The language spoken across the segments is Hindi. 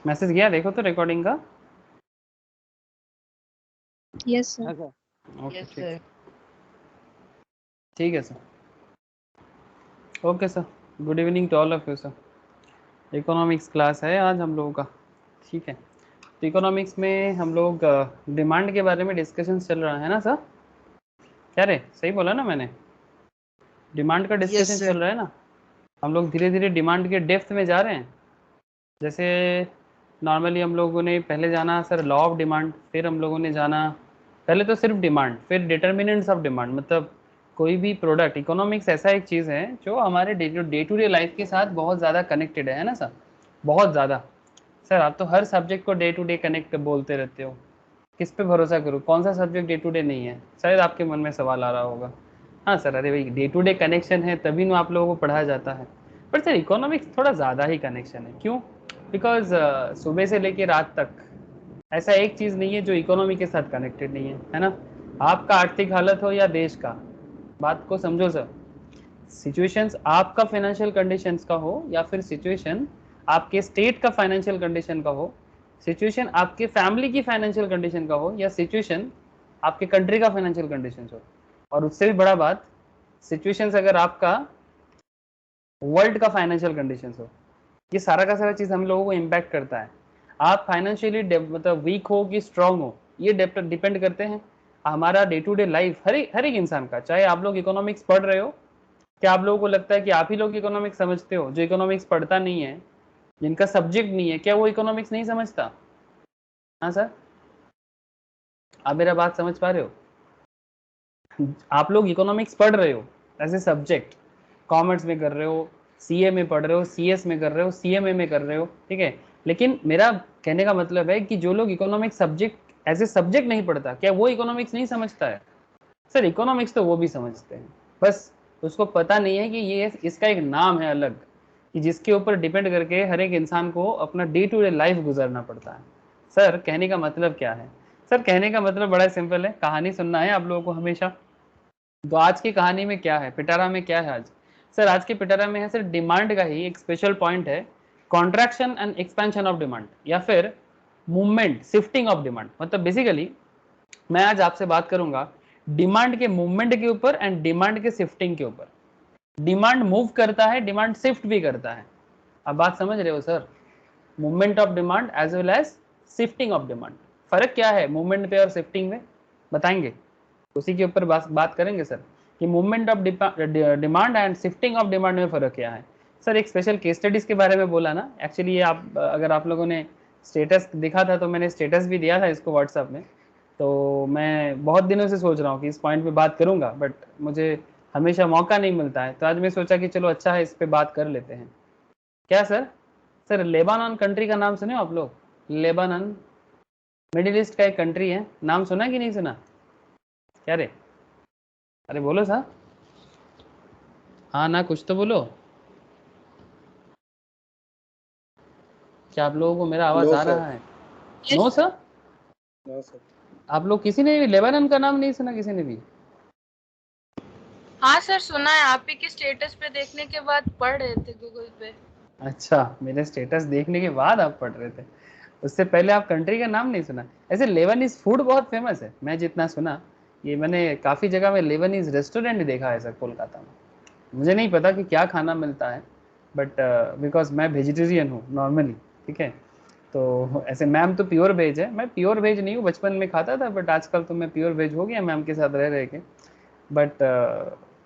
मैसेज गया देखो तो रिकॉर्डिंग का। Yes sir. अच्छा ओके ठीक, ठीक है sir. Okay sir, good evening to all of you sir. Economics class है आज हम लोगों का, ठीक है। तो इकोनॉमिक्स में हम लोग डिमांड के बारे में डिस्कशन चल रहा है ना सर? क्या रे, सही बोला ना मैंने? डिमांड का डिस्कशन चल रहा है ना। हम लोग धीरे धीरे डिमांड के डेप्थ में जा रहे हैं। जैसे नॉर्मली हम लोगों ने पहले जाना सर लॉ ऑफ डिमांड, फिर हम लोगों ने जाना पहले तो सिर्फ डिमांड, फिर डिटर्मिनेंट्स ऑफ डिमांड, मतलब कोई भी प्रोडक्ट। इकोनॉमिक्स ऐसा एक चीज़ है जो हमारे डे टू डे लाइफ के साथ बहुत ज़्यादा कनेक्टेड है ना सर? बहुत ज़्यादा। सर आप तो हर सब्जेक्ट को डे टू डे कनेक्ट बोलते रहते हो, किस पे भरोसा करूँ? कौन सा सब्जेक्ट डे टू डे नहीं है? शायद आपके मन में सवाल आ रहा होगा। हाँ सर, अरे भाई डे टू डे कनेक्शन है तभी ना आप लोगों को पढ़ाया जाता है। पर सर इकोनॉमिक्स थोड़ा ज़्यादा ही कनेक्शन है, क्यों? बिकॉज सुबह से लेकर रात तक ऐसा एक चीज़ नहीं है जो इकोनॉमी के साथ कनेक्टेड नहीं है ना? आपका आर्थिक हालत हो या देश का, बात को समझो सर। सिचुएशंस आपका फाइनेंशियल कंडीशंस का हो या फिर सिचुएशन आपके स्टेट का फाइनेंशियल कंडीशन का हो, सिचुएशन आपके फैमिली की फाइनेंशियल कंडीशन का हो, या सिचुएशन आपके कंट्री का फाइनेंशियल कंडीशन हो, और उससे भी बड़ा बात सिचुएशंस अगर आपका वर्ल्ड का फाइनेंशियल कंडीशन हो, ये सारा का सारा चीज हम लोगों को इम्पैक्ट करता है। आप फाइनेंशियली मतलब वीक हो कि स्ट्रांग हो, ये डिपेंड करते हैं हमारा डे टू डे लाइफ। हर एक इंसान का, चाहे आप लोग इकोनॉमिक्स पढ़ रहे हो, क्या आप लोगों को लगता है कि आप ही लोग इकोनॉमिक्स समझते हो? जो इकोनॉमिक्स पढ़ता नहीं है, जिनका सब्जेक्ट नहीं है, क्या वो इकोनॉमिक्स नहीं समझता? हाँ सर, आप मेरा बात समझ पा रहे हो? आप लोग इकोनॉमिक्स पढ़ रहे हो एज ए सब्जेक्ट, कॉमर्स में कर रहे हो, सीए में पढ़ रहे हो, सीएस में कर रहे हो, सीएमए में कर रहे हो, ठीक है। लेकिन मेरा कहने का मतलब है कि जो लोग economics subject as a subject नहीं पढ़ता, क्या वो इकोनॉमिक्स नहीं समझता है? सर इकोनॉमिक्स तो वो भी समझते हैं, बस उसको पता नहीं है कि ये इसका एक नाम है अलग, कि जिसके ऊपर डिपेंड करके हर एक इंसान को अपना डे टू डे लाइफ गुजरना पड़ता है। सर कहने का मतलब क्या है? सर कहने का मतलब बड़ा सिंपल है, कहानी सुनना है आप लोगों को हमेशा। तो आज की कहानी में क्या है, पिटारा में क्या है आज? सर आज के पिटारा में है सर डिमांड का ही एक स्पेशल पॉइंट है, contraction and expansion of demand, या फिर मूवमेंट शिफ्टिंग ऑफ डिमांड। मतलब बेसिकली मैं आज आपसे बात करूंगा डिमांड के मूवमेंट के ऊपर एंड डिमांड के शिफ्टिंग के ऊपर। डिमांड मूव करता है, डिमांड शिफ्ट भी करता है। अब बात समझ रहे हो sir? Movement of demand as well as shifting of demand. फर्क क्या है मूवमेंट पे और शिफ्टिंग में, बताएंगे? उसी के ऊपर बात करेंगे सर, कि movement of demand and shifting of demand में फर्क क्या है। सर एक स्पेशल केस स्टडीज के बारे में बोला ना, एक्चुअली ये आप अगर आप लोगों ने स्टेटस देखा था तो मैंने स्टेटस भी दिया था इसको व्हाट्सएप में। तो मैं बहुत दिनों से सोच रहा हूँ कि इस पॉइंट पे बात करूंगा, बट मुझे हमेशा मौका नहीं मिलता है, तो आज मैं सोचा कि चलो अच्छा है इस पे बात कर लेते हैं। क्या सर? सर लेबानन कंट्री का नाम सुने हो आप लोग? लेबानन मिडिल ईस्ट का एक कंट्री है, नाम सुना कि नहीं सुना? क्या रे, अरे बोलो सर, हाँ ना, कुछ तो बोलो। क्या आप लोगों को मेरा आवाज आ रहा है? नो सर, आप लोग किसी ने भी लेबानन का नाम नहीं सुना, किसी ने भी? हाँ सर सुना है, आप ही के स्टेटस पे देखने के बाद पढ़ रहे थे गूगल पे। अच्छा, मेरे स्टेटस देखने के बाद आप पढ़ रहे थे, उससे पहले आप कंट्री का नाम नहीं सुना? ऐसे लेबनीज फूड बहुत फेमस है, मैं जितना सुना, ये मैंने काफ़ी जगह में लेबनीज रेस्टोरेंट देखा है सर कोलकाता में। मुझे नहीं पता कि क्या खाना मिलता है, बट बिकॉज मैं वेजिटेरियन हूँ नॉर्मली, ठीक है। तो ऐसे मैम तो प्योर वेज है, मैं प्योर वेज नहीं हूँ, बचपन में खाता था बट आजकल तो मैं प्योर वेज हो गया मैम के साथ रह रह के। बट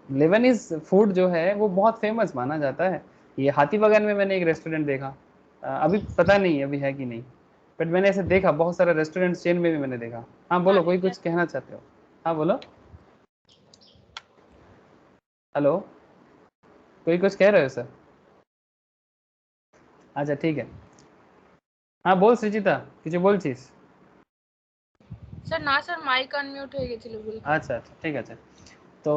लेबनीज फूड जो है वो बहुत फेमस माना जाता है। ये हाथी बागान में मैंने एक रेस्टोरेंट देखा, अभी पता नहीं अभी है कि नहीं, बट मैंने ऐसे देखा बहुत सारे रेस्टोरेंट चेन में भी मैंने देखा। हाँ बोलो, कोई कुछ कहना चाहते हो? हाँ बोलो, हेलो, कोई कुछ कह रहे हो सर? अच्छा ठीक है, हाँ बोल सृजिता, কিছু বলছিস? सर ना सर माइक अनम्यूट हो গেছিল ভুল করে। अच्छा अच्छा ठीक है। तो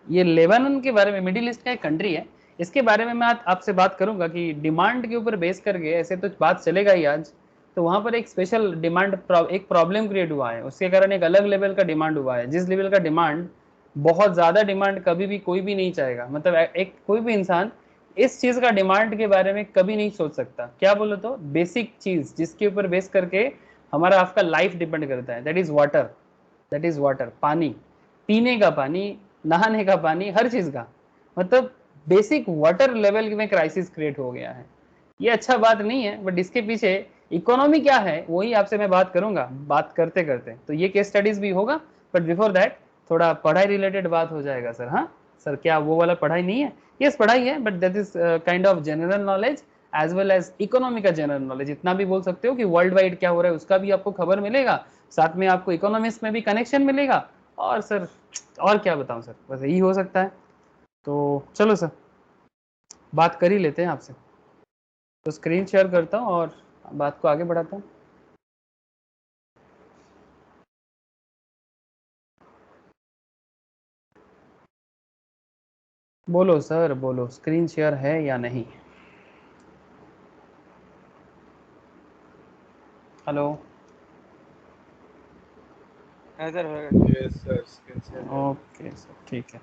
ये लेबानन के बारे में, मिडिल ईस्ट का एक कंट्री है, इसके बारे में मैं आज आपसे बात करूंगा कि डिमांड के ऊपर बेस करके ऐसे तो बात चलेगा ही आज। तो वहाँ पर एक स्पेशल डिमांड एक प्रॉब्लम क्रिएट हुआ है, उसके कारण एक अलग लेवल का डिमांड हुआ है, जिस लेवल का डिमांड, बहुत ज़्यादा डिमांड कभी भी कोई भी नहीं चाहेगा। मतलब एक कोई भी इंसान इस चीज का डिमांड के बारे में कभी नहीं सोच सकता। क्या बोलो तो, बेसिक चीज जिसके ऊपर बेस करके हमारा आपका लाइफ डिपेंड करता है, that is water. That is water, पानी, पीने का पानी, नहाने का पानी, हर चीज का। मतलब बेसिक वाटर लेवल में क्राइसिस क्रिएट हो गया है। ये अच्छा बात नहीं है, बट इसके पीछे इकोनॉमी क्या है वही आपसे मैं बात करूंगा बात करते करते। तो ये केस स्टडीज भी होगा, बट बिफोर दैट थोड़ा पढ़ाई रिलेटेड बात हो जाएगा सर। हाँ सर, क्या वो वाला पढ़ाई नहीं है? यस पढ़ाई है, but that is kind of general knowledge as well as economy का जनरल नॉलेज। इतना भी बोल सकते हो कि वर्ल्ड वाइड क्या हो रहा है उसका भी आपको खबर मिलेगा, साथ में आपको इकोनॉमिक्स में भी कनेक्शन मिलेगा। और सर और क्या बताऊं सर, बस यही हो सकता है। तो चलो सर बात कर ही लेते हैं आपसे। तो स्क्रीन शेयर करता हूँ और बात को आगे बढ़ाता हूँ। बोलो सर बोलो, स्क्रीन शेयर है या नहीं? हेलो। सर होगा। यस सर, स्क्रीन शेयर है। ओके सर ठीक है।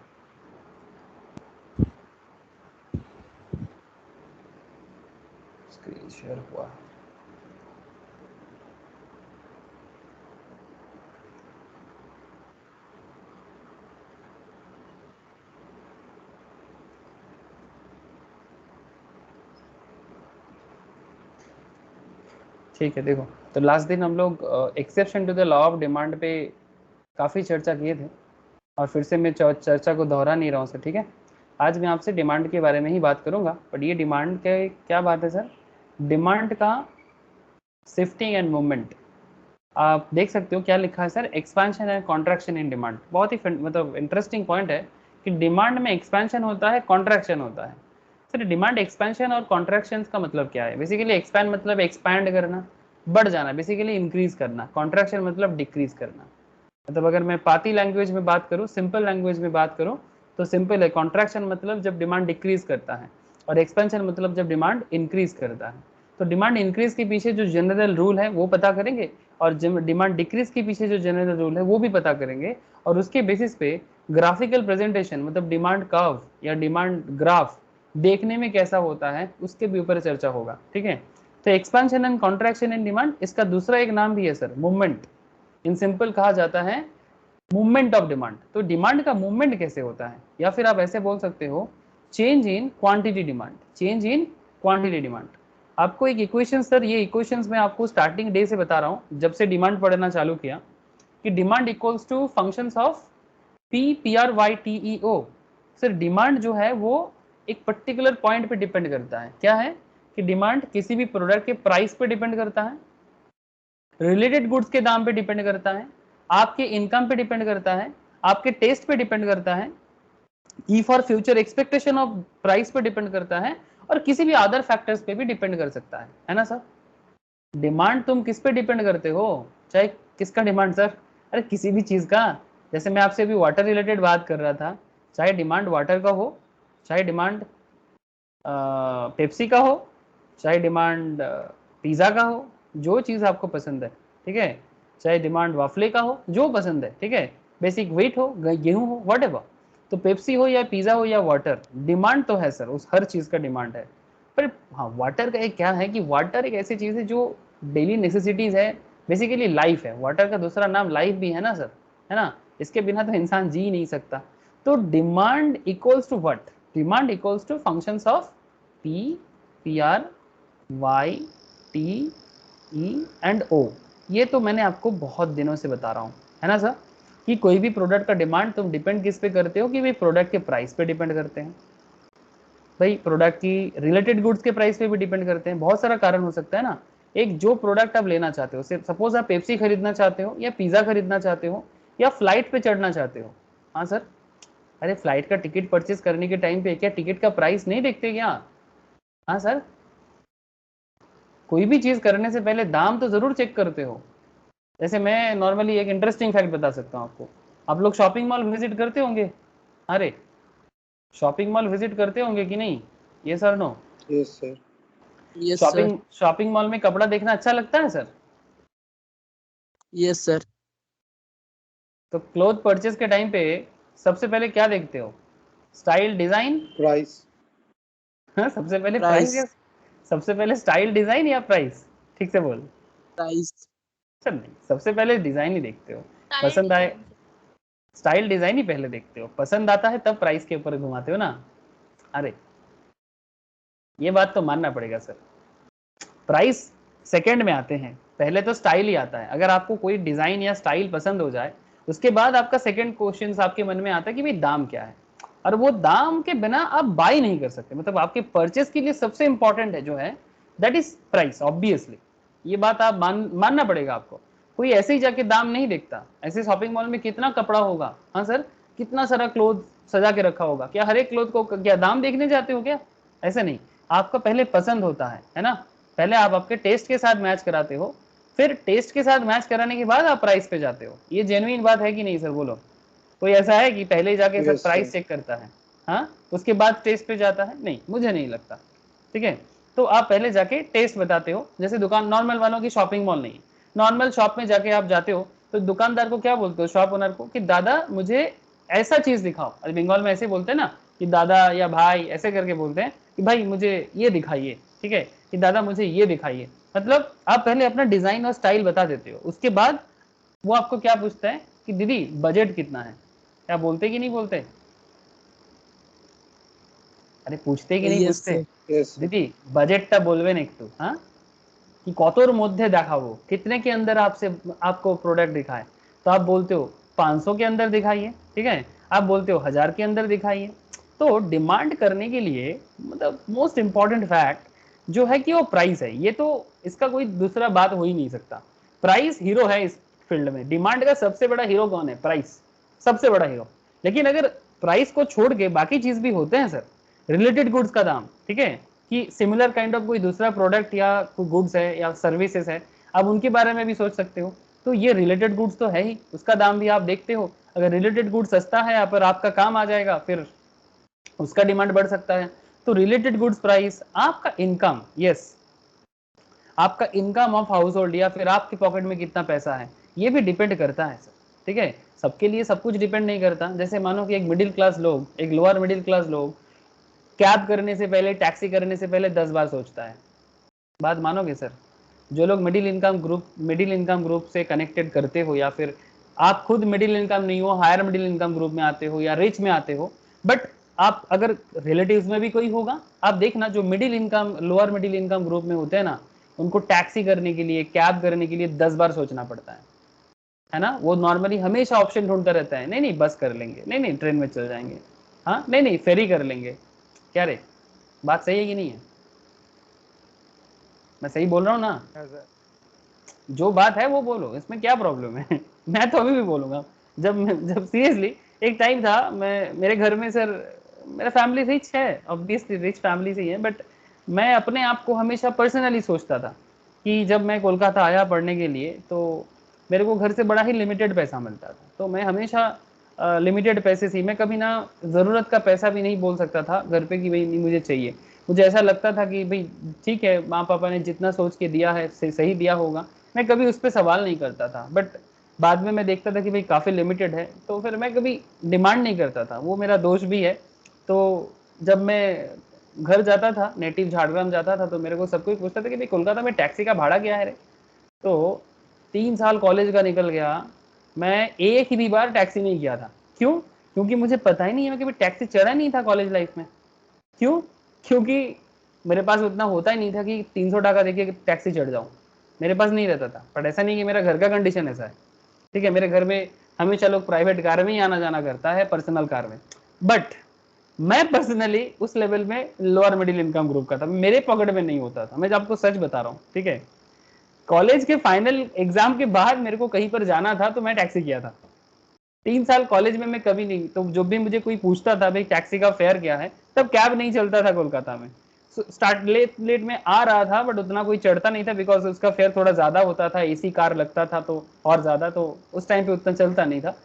स्क्रीन शेयर हुआ। ठीक है, देखो तो लास्ट दिन हम लोग exception to the law of demand पे काफ़ी चर्चा किए थे, और फिर से मैं चर्चा को दोहरा नहीं रहा हूँ सर, ठीक है। आज मैं आपसे डिमांड के बारे में ही बात करूँगा, बट ये डिमांड के क्या बात है सर, डिमांड का शिफ्टिंग एंड मूवमेंट। आप देख सकते हो क्या लिखा है sir, expansion and contraction in demand. बहुत ही मतलब इंटरेस्टिंग पॉइंट है कि डिमांड में एक्सपेंशन होता है, कॉन्ट्रैक्शन होता है। सर डिमांड एक्सपेंशन और कॉन्ट्रैक्शन का मतलब क्या है? बेसिकली एक्सपैंड मतलब एक्सपैंड करना, बढ़ जाना, बेसिकली इंक्रीज करना। कॉन्ट्रैक्शन मतलब डिक्रीज करना। मतलब अगर मैं पाती लैंग्वेज में बात करूँ, सिंपल लैंग्वेज में बात करूँ, तो सिंपल है, कॉन्ट्रैक्शन मतलब जब डिमांड डिक्रीज करता है, और एक्सपेंशन मतलब जब डिमांड इंक्रीज करता है। तो डिमांड इंक्रीज के पीछे जो जनरल रूल है वो पता करेंगे, और डिमांड डिक्रीज के पीछे जो जनरल रूल है वो भी पता करेंगे, और उसके बेसिस पे ग्राफिकल प्रेजेंटेशन मतलब डिमांड कर्व या डिमांड ग्राफ देखने में कैसा होता है उसके भी ऊपर चर्चा होगा, ठीक है। तो expansion and contraction in demand, इसका दूसरा एक नाम भी है सर, मूवमेंट। इन सिंपल कहा जाता है मूवमेंट ऑफ डिमांड। तो डिमांड का मूवमेंट कैसे होता है, या फिर आप ऐसे बोल सकते हो change in quantity demand. Change in quantity demand. आपको एक इक्वेशन सर, ये इक्वेशंस मैं आपको स्टार्टिंग डे से बता रहा हूँ जब से डिमांड पढ़ना चालू किया, कि demand equals to functions of P P R Y T E O. Sir demand जो है वो एक पर्टिकुलर पॉइंट पे डिपेंड करता है। क्या है कि डिमांड किसी भी प्रोडक्ट के प्राइस पे डिपेंड करता है, रिलेटेड गुड्स के दाम पे डिपेंड करता है, आपके इनकम पे डिपेंड करता है, आपके टेस्ट पे डिपेंड करता है, E for future expectation of price पे डिपेंड करता है, और किसी भी अदर फैक्टर्स पे भी डिपेंड कर सकता है ना सर। डिमांड तुम किस पे डिपेंड करते हो? चाहे किसका डिमांड सर? अरे किसी भी चीज का। जैसे मैं आपसे अभी वाटर रिलेटेड बात कर रहा था, चाहे डिमांड वाटर का हो, चाहे डिमांड पेप्सी का हो, चाहे डिमांड पिज़्ज़ा का हो, जो चीज़ आपको पसंद है, ठीक है, चाहे डिमांड वाफले का हो, जो पसंद है, ठीक है, बेसिक वेट हो, गेहूं हो, वट एवर। तो पेप्सी हो या पिज़्ज़ा हो या वाटर, डिमांड तो है सर, उस हर चीज़ का डिमांड है। पर हाँ, वाटर का एक क्या है कि वाटर एक ऐसी चीज़ है जो डेली नेसेसिटीज़ है, बेसिकली लाइफ है। वाटर का दूसरा नाम लाइफ भी है ना सर, है ना। इसके बिना तो इंसान जी नहीं सकता। तो demand equals to what? Demand equals to functions of P, P R, Y, T, E and O. ये तो मैंने आपको बहुत दिनों से बता रहा हूँ, है ना सर, कि कोई भी प्रोडक्ट का डिमांड तुम डिपेंड किस पे करते हो, कि भाई प्रोडक्ट के प्राइस पे डिपेंड करते हैं, भाई प्रोडक्ट की रिलेटेड गुड्स के प्राइस पे भी डिपेंड करते हैं। बहुत सारा कारण हो सकता है ना। एक जो प्रोडक्ट आप लेना चाहते हो, सपोज आप पेप्सी खरीदना चाहते हो, या पिज्जा खरीदना चाहते हो, या फ्लाइट पे चढ़ना चाहते हो। हाँ सर, अरे फ्लाइट का टिकट परचेज करने के टाइम पे क्या टिकट का प्राइस नहीं देखते क्या? हाँ सर, कोई भी चीज करने से पहले दाम तो जरूर चेक करते हो। जैसे मैं नॉर्मली एक इंटरेस्टिंग फैक्ट बता सकता हूँ आपको। आप लोग शॉपिंग मॉल विजिट करते होंगे? अरे शॉपिंग मॉल विजिट करते होंगे कि नहीं? ये sir no? Yes sir. Yes sir. Shopping mall में कपड़ा देखना अच्छा लगता है सर? Yes sir. तो क्लोथ परचेज के टाइम पे सबसे पहले क्या देखते हो? Style, design, price. हाँ, सबसे पहले प्राइस या सबसे पहले स्टाइल डिजाइन या प्राइस? ठीक से बोल। प्राइस। सर नहीं, सबसे पहले डिजाइन ही देखते हो, स्टाइल पसंद आए डिजाइन। स्टाइल डिजाइन ही पहले देखते हो, पसंद आता है तब प्राइस के ऊपर घुमाते हो ना। अरे ये बात तो मानना पड़ेगा सर, प्राइस सेकंड में आते हैं, पहले तो स्टाइल ही आता है। अगर आपको कोई डिजाइन या स्टाइल पसंद हो जाए, उसके बाद आपका सेकंड क्वेश्चन आपके मन में आता है कि भाई दाम क्या है, और वो दाम के बिना आप बाय नहीं कर सकते। मतलब आपके परचेस के लिए सबसे इंपॉर्टेंट है जो है दैट इज प्राइस, ऑब्वियसली। ये बात आप मानना पड़ेगा आपको। कोई ऐसे ही जाके दाम नहीं देखता। ऐसे शॉपिंग मॉल में कितना कपड़ा होगा, हाँ सर, कितना सारा क्लोथ सजा के रखा होगा, क्या हर एक क्लोथ को क्या दाम देखने जाते हो क्या? ऐसे नहीं, आपका पहले पसंद होता है ना, पहले आप आपके टेस्ट के साथ मैच कराते हो, फिर टेस्ट के साथ मैच कराने के बाद आप प्राइस पे जाते हो। ये जेन्युइन बात है कि नहीं सर, बोलो। कोई ऐसा है कि पहले जाके सर प्राइस चेक करता है, हाँ, उसके बाद टेस्ट पे जाता है? नहीं, मुझे नहीं लगता। ठीक है, तो आप पहले जाके टेस्ट बताते हो। जैसे दुकान नॉर्मल वालों की शॉपिंग मॉल नहीं, नॉर्मल शॉप में जाके आप जाते हो तो दुकानदार को क्या बोलते हो, शॉप ओनर को, कि दादा मुझे ऐसा चीज दिखाओ। अरे बंगाल में ऐसे बोलते हैं ना कि दादा या भाई ऐसे करके बोलते हैं कि भाई मुझे ये दिखाइए, ठीक है, कि दादा मुझे ये दिखाइए। मतलब आप पहले अपना डिजाइन और स्टाइल बता देते हो, उसके बाद वो आपको क्या पूछता है कि दीदी बजट कितना है। क्या बोलते कि नहीं बोलते? अरे पूछते कि नहीं यस पूछते? यस दीदी बजटটা বলবেন একটু, हाँ, कि কতর মধ্যে দেখাবো, कितने के अंदर आपसे आपको प्रोडक्ट दिखाए। तो आप बोलते हो 500 के अंदर दिखाइए, ठीक है, आप बोलते हो 1000 के अंदर दिखाइए। तो डिमांड करने के लिए मतलब मोस्ट इंपॉर्टेंट फैक्ट जो है कि वो प्राइस है। ये तो इसका कोई दूसरा बात हो ही नहीं सकता। प्राइस हीरो है इस फील्ड में। डिमांड का सबसे बड़ा हीरो कौन है? प्राइस, सबसे बड़ा हीरो। लेकिन अगर प्राइस को छोड़ के बाकी चीज भी होते हैं सर, रिलेटेड गुड्स का दाम, ठीक है, कि सिमिलर काइंड ऑफ कोई दूसरा प्रोडक्ट या कोई गुड्स है या सर्विसेज है, आप उनके बारे में भी सोच सकते हो। तो ये रिलेटेड गुड्स तो है ही, उसका दाम भी आप देखते हो। अगर रिलेटेड गुड्स सस्ता है पर आपका काम आ जाएगा, फिर उसका डिमांड बढ़ सकता है। तो रिलेटेड गुड्स प्राइस, आपका इनकम, यस, आपका इनकम ऑफ हाउस होल्ड या फिर आपके पॉकेट में कितना पैसा है, ये भी डिपेंड करता है सर। ठीक है, सबके लिए सब कुछ डिपेंड नहीं करता। जैसे मानो कि एक मिडिल क्लास लोग, एक लोअर मिडिल क्लास लोग कैब करने से पहले, टैक्सी करने से पहले 10 बार सोचता है। बात मानोगे सर? जो लोग मिडिल इनकम ग्रुप से कनेक्टेड करते हो, या फिर आप खुद मिडिल इनकम नहीं हो, हायर मिडिल इनकम ग्रुप में आते हो या रिच में आते हो, बट आप अगर रिलेटिव्स में भी कोई होगा, आप देखना जो middle income lower middle income group में होते हैं ना, उनको टैक्सी करने के लिए, कैब करने के लिए 10 बार सोचना पड़ता है ना। वो नॉर्मली हमेशा ऑप्शन ढूंढता रहता है, नहीं नहीं बस कर लेंगे, नहीं नहीं ट्रेन में चल जाएंगे, हाँ नहीं नहीं फेरी कर लेंगे। क्या रे, बात सही है कि नहीं है? मैं सही बोल रहा हूँ ना? जो बात है वो बोलो, इसमें क्या प्रॉब्लम है? मैं तो अभी भी बोलूंगा। जब सीरियसली एक टाइम था, मैं मेरे घर में सर, मेरा फैमिली रिच है, ऑब्वियसली रिच फैमिली से ही है, बट मैं अपने आप को हमेशा पर्सनली सोचता था कि जब मैं कोलकाता आया पढ़ने के लिए, तो मेरे को घर से बड़ा ही लिमिटेड पैसा मिलता था। तो मैं हमेशा लिमिटेड पैसे से, मैं कभी ना ज़रूरत का पैसा भी नहीं बोल सकता था घर पे कि भाई नहीं मुझे चाहिए। मुझे ऐसा लगता था कि भाई ठीक है, माँ पापा ने जितना सोच के दिया है सही दिया होगा, मैं कभी उस पर सवाल नहीं करता था। बट बाद में मैं देखता था कि भाई काफ़ी लिमिटेड है, तो फिर मैं कभी डिमांड नहीं करता था। वो मेरा दोष भी है। तो जब मैं घर जाता था, नेटिव झाड़ग्राम जाता था, तो मेरे को सब कोई पूछता था कि भाई कोलकाता में टैक्सी का भाड़ा क्या है रे। तो 3 साल कॉलेज का निकल गया, मैं एक ही भी बार टैक्सी नहीं किया था। क्यों? क्योंकि मुझे पता ही नहीं है, मैं कभी टैक्सी चढ़ा नहीं था कॉलेज लाइफ में। क्यों? क्योंकि मेरे पास उतना होता ही नहीं था कि 300 टाका देके टैक्सी चढ़ जाऊँ, मेरे पास नहीं रहता था। बट ऐसा नहीं कि मेरा घर का कंडीशन ऐसा है, ठीक है, मेरे घर में हमेशा लोग प्राइवेट कार में ही आना जाना करता है, पर्सनल कार में। बट मैं पर्सनली उस लेवल में लोअर मिडिल इनकम ग्रुप का था, मेरे पॉकेट में नहीं होता था। मैं आपको सच बता रहा हूँ, ठीक है। कॉलेज के फाइनल एग्जाम के बाद मेरे को कहीं पर जाना था तो मैं टैक्सी किया था। 3 साल कॉलेज में मैं कभी नहीं, तो जब भी मुझे कोई पूछता था भाई टैक्सी का फेयर क्या है, तब कैब नहीं चलता था कोलकाता में। स्टार्ट लेट में आ रहा था, बट उतना कोई चढ़ता नहीं था, बिकॉज उसका फेयर थोड़ा ज्यादा होता था, एसी कार लगता था तो और ज्यादा, तो उस टाइम पे उतना चलता नहीं था।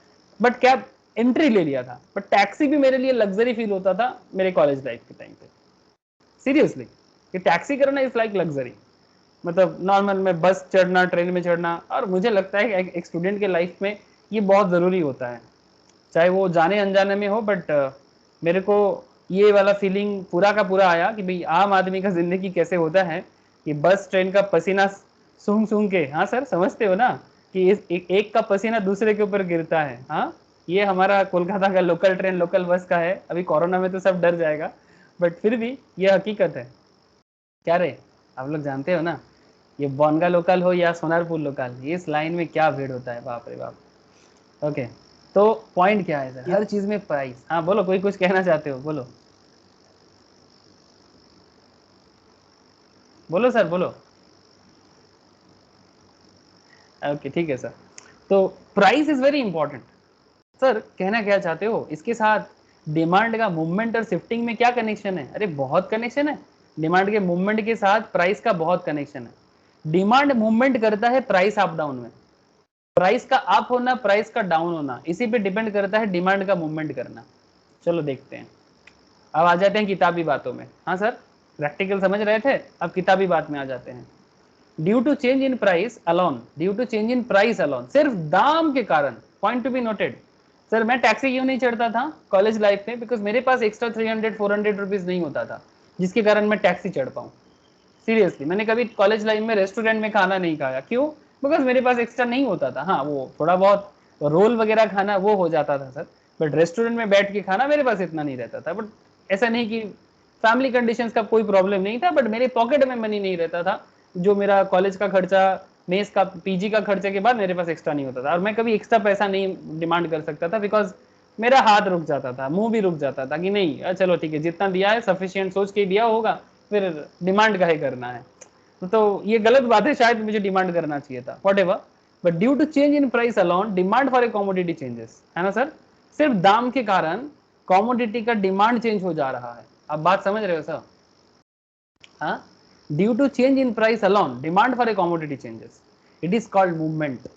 बट कैब एंट्री ले लिया था। बट टैक्सी भी मेरे लिए लग्जरी फील होता था मेरे कॉलेज लाइफ के टाइम पे, सीरियसली, कि टैक्सी करना इज लाइक लग्जरी। मतलब नॉर्मल में बस चढ़ना, ट्रेन में चढ़ना, और मुझे लगता है कि एक स्टूडेंट के लाइफ में ये बहुत ज़रूरी होता है, चाहे वो जाने अनजाने में हो। बट मेरे को ये वाला फीलिंग पूरा का पूरा आया कि भाई आम आदमी का जिंदगी कैसे होता है कि बस ट्रेन का पसीना सूंघ सूंघ के, हाँ सर समझते हो ना, कि एक का पसीना दूसरे के ऊपर गिरता है। हाँ, ये हमारा कोलकाता का लोकल ट्रेन लोकल बस का है। अभी कोरोना में तो सब डर जाएगा, बट फिर भी ये हकीकत है। क्या रे, आप लोग जानते हो ना, ये बोनगा लोकल हो या सोनारपुर लोकल, इस लाइन में क्या भीड़ होता है, बाप रे बाप। ओके, तो पॉइंट क्या है सर, हर चीज में प्राइस। हाँ बोलो, कोई कुछ कहना चाहते हो, बोलो बोलो सर बोलो। ओके ठीक है सर, तो price is very important. Sir कहना क्या चाहते हो, इसके साथ डिमांड का मूवमेंट और शिफ्टिंग में क्या कनेक्शन है? अरे बहुत कनेक्शन है, डिमांड के मूवमेंट के साथ प्राइस का बहुत कनेक्शन है। डिमांड मूवमेंट करता है प्राइस अप डाउन में, प्राइस का अप होना प्राइस का डाउन होना इसी पे डिपेंड करता है डिमांड का मूवमेंट करना। चलो देखते हैं, अब आ जाते हैं किताबी बातों में। हाँ सर, प्रैक्टिकल समझ रहे थे, अब किताबी बात में आ जाते हैं। Due to change in price alone, due to change in price alone, सिर्फ दाम के कारण, point to be noted. Sir मैं टैक्सी क्यों नहीं चढ़ता था कॉलेज लाइफ में? बिकॉज मेरे पास एक्स्ट्रा 300-400 रुपीज नहीं होता था जिसके कारण मैं टैक्सी चढ़ पाऊँ। सीरियसली, मैंने कभी कॉलेज लाइफ में रेस्टोरेंट में खाना नहीं खाया, क्यों? बिकॉज मेरे पास एक्स्ट्रा नहीं होता था। हाँ, वो थोड़ा बहुत रोल वगैरह खाना वो हो जाता था सर, बट रेस्टोरेंट में बैठ के खाना मेरे पास इतना नहीं रहता था। बट ऐसा नहीं कि फैमिली कंडीशंस का कोई प्रॉब्लम नहीं था, बट मेरे पॉकेट में मनी नहीं रहता था, जो मेरा कॉलेज का खर्चा, मेस का, पीजी का खर्चे के बाद मेरे पास एक्स्ट्रा नहीं होता था। और मैं कभी एक्स्ट्रा पैसा नहीं डिमांड कर सकता था, बिकॉज मेरा हाथ रुक जाता था, मुंह भी रुक जाता था कि नहीं चलो ठीक है, जितना दिया है सफिशिएंट सोच के दिया होगा, फिर डिमांड काहे करना है। तो ये गलत बात है, शायद मुझे डिमांड करना चाहिए था, whatever. But due to change in price alone demand for a commodity changes, है ना सर? सिर्फ दाम के कारण कॉमोडिटी का डिमांड चेंज हो जा रहा है। आप बात समझ रहे हो सर? हाँ, due to change in price alone demand for a commodity changes, it is called movement.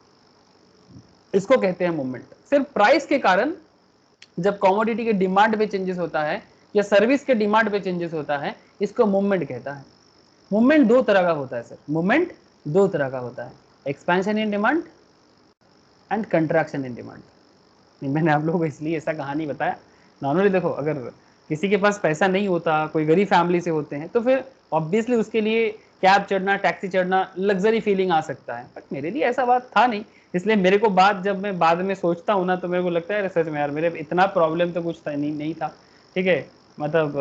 इसको कहते हैं मूवमेंट। सिर्फ प्राइस के कारण जब कॉमोडिटी के डिमांड पे चेंजेस होता है या सर्विस के डिमांड पे चेंजेस होता है, इसको मूवमेंट कहता है। मूवमेंट दो तरह का होता है सर, मूवमेंट दो तरह का होता है, expansion in demand and contraction in demand. मैंने आप लोगों को इसलिए ऐसा कहानी बताया, नॉर्मली देखो, अगर किसी के पास पैसा नहीं होता, कोई गरीब फैमिली से होते हैं, तो फिर ऑब्वियसली उसके लिए कैब चढ़ना, टैक्सी चढ़ना लग्जरी फीलिंग आ सकता है। बट मेरे लिए ऐसा बात था नहीं, इसलिए मेरे को जब मैं बाद में सोचता हूँ ना, तो मेरे को लगता है सच में यार मेरे इतना प्रॉब्लम तो कुछ नहीं था, ठीक है, मतलब